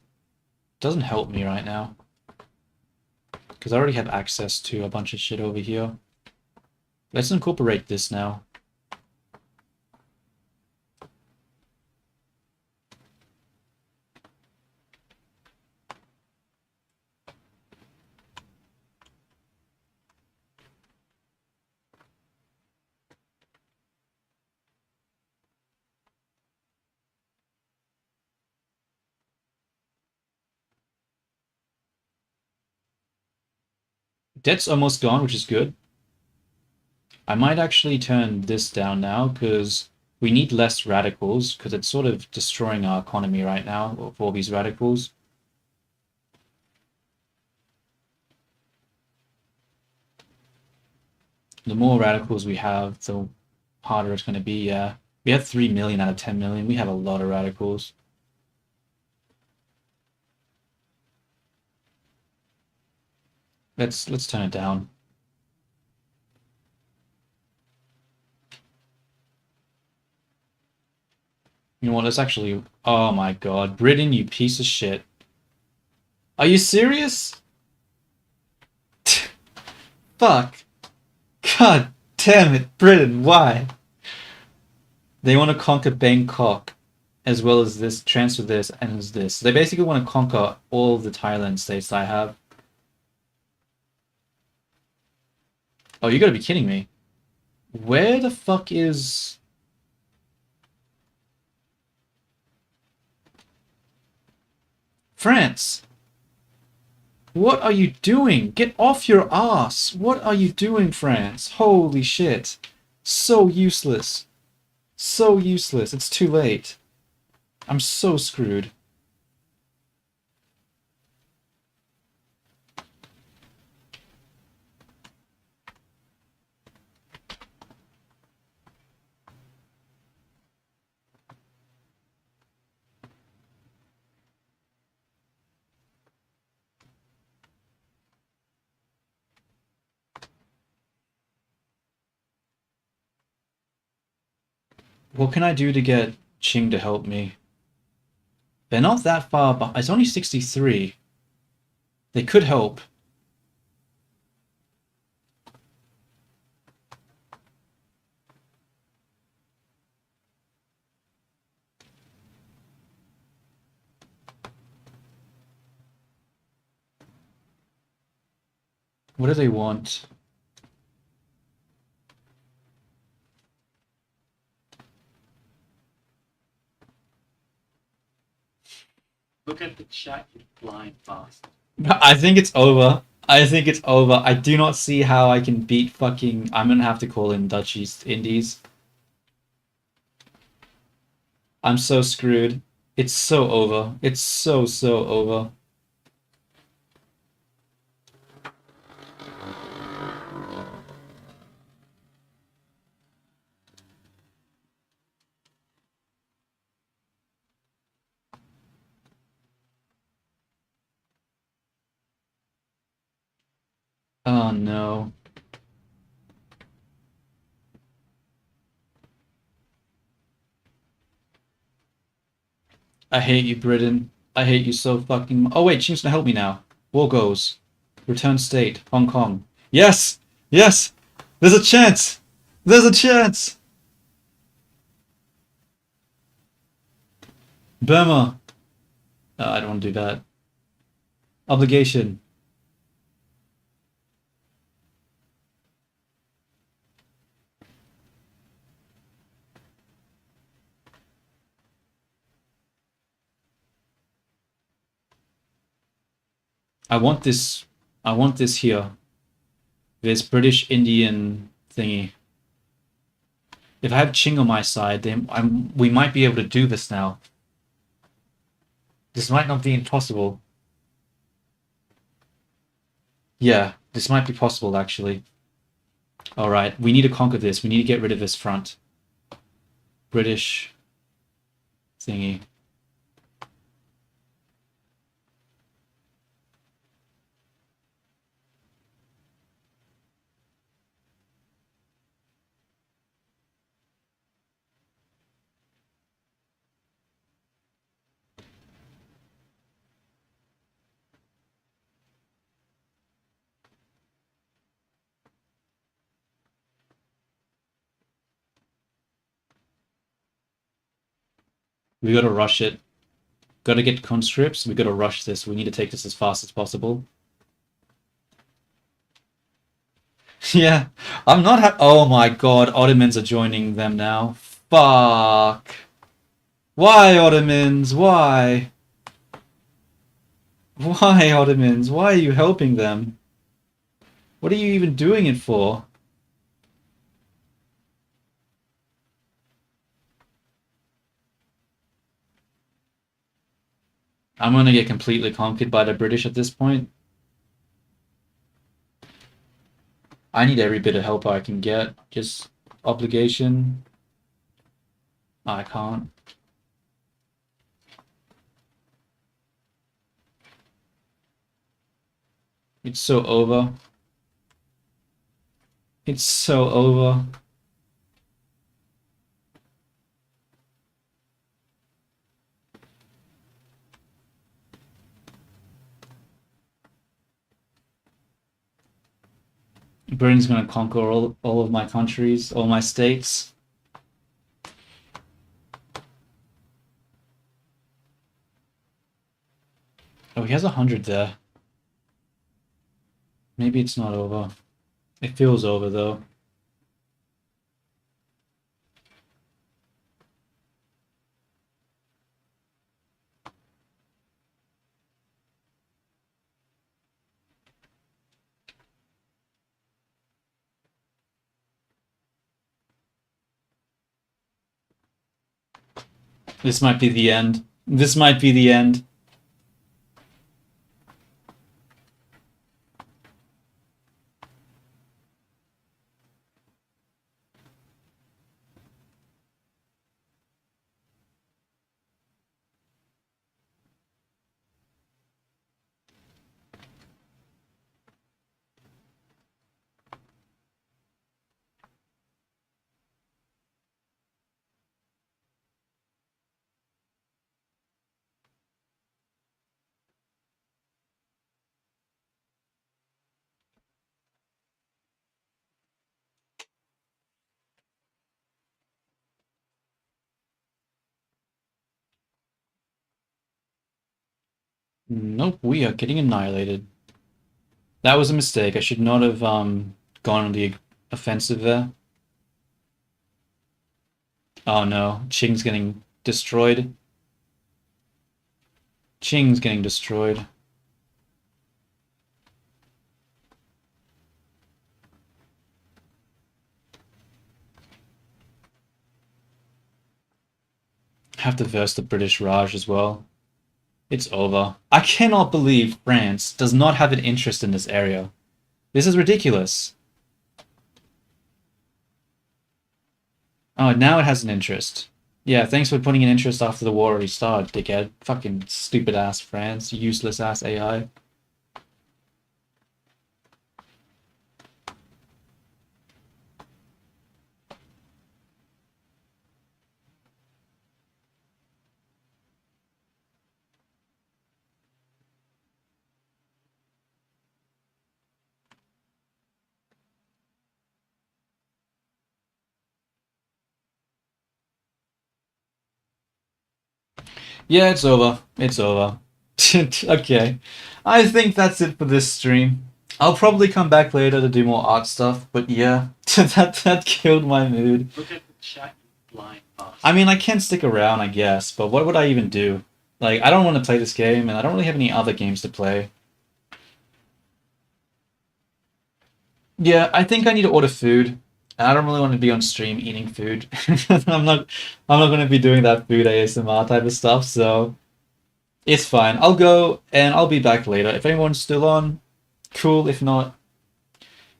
Doesn't help me right now. Because I already have access to a bunch of shit over here. Let's incorporate this now. Debt's almost gone, which is good. I might actually turn this down now, because we need less radicals, because it's sort of destroying our economy right now, for all these radicals. The more radicals we have, the harder it's going to be, yeah. We have 3 million out of 10 million. We have a lot of radicals. Let's turn it down. You know what, let's actually... Oh my god. Britain, you piece of shit. Are you serious? Fuck. God damn it, Britain, why? They want to conquer Bangkok, as well as this, transfer this, and this. They basically want to conquer all the Thailand states I have. Oh, you gotta be kidding me. Where the fuck is... France? What are you doing? Get off your ass! What are you doing, France? Holy shit. So useless. So useless. It's too late. I'm so screwed. What can I do to get Qing to help me? They're not that far behind. It's only 63. They could help. What do they want? Look at the chat, you blind bastard. I think it's over. I think it's over. I do not see how I can beat fucking... I'm gonna have to call in Dutch East Indies. I'm so screwed. It's so over. It's so over. Oh no. I hate you, Britain. I hate you so fucking... Oh wait, Qing's gonna help me now. War goes. Return state. Hong Kong. Yes! Yes! There's a chance! There's a chance! Burma. I don't want to do that. Obligation. I want this here. This British Indian thingy. If I have Qing on my side, then we might be able to do this now. This might not be impossible. Yeah, this might be possible actually. Alright, we need to conquer this. We need to get rid of this front. British thingy. We gotta rush it. Gotta get conscripts. We gotta rush this. We need to take this as fast as possible. Yeah, I'm not oh my god, Ottomans are joining them now. Fuck. Why, Ottomans? Why? Why, Ottomans? Why are you helping them? What are you even doing it for? I'm gonna get completely conquered by the British at this point. I need every bit of help I can get. Just obligation. I can't. It's so over. It's so over. Britain's gonna conquer all of my countries, all my states. Oh, he has 100 there. Maybe it's not over. It feels over though. This might be the end. This might be the end. Nope, we are getting annihilated. That was a mistake. I should not have gone on the offensive there. Oh no, Qing's getting destroyed. Qing's getting destroyed. Have to verse the British Raj as well. It's over. I cannot believe France does not have an interest in this area. This is ridiculous. Oh, now it has an interest. Yeah, thanks for putting an interest after the war already started, dickhead. Fucking stupid ass France, useless ass AI. Yeah, it's over. It's over. Okay. I think that's it for this stream. I'll probably come back later to do more art stuff, but yeah, that killed my mood. Look at the chat, you blind bastard. I mean, I can stick around, I guess, but what would I even do? Like, I don't want to play this game, and I don't really have any other games to play. Yeah, I think I need to order food. And I don't really want to be on stream eating food. I'm not going to be doing that food ASMR type of stuff, so it's fine. I'll go and I'll be back later. If anyone's still on, cool. If not,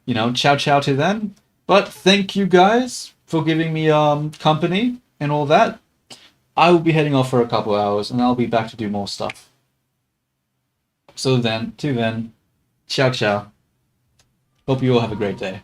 you know, ciao ciao to them. But thank you guys for giving me company and all that. I will be heading off for a couple hours and I'll be back to do more stuff. So then, ciao ciao. Hope you all have a great day.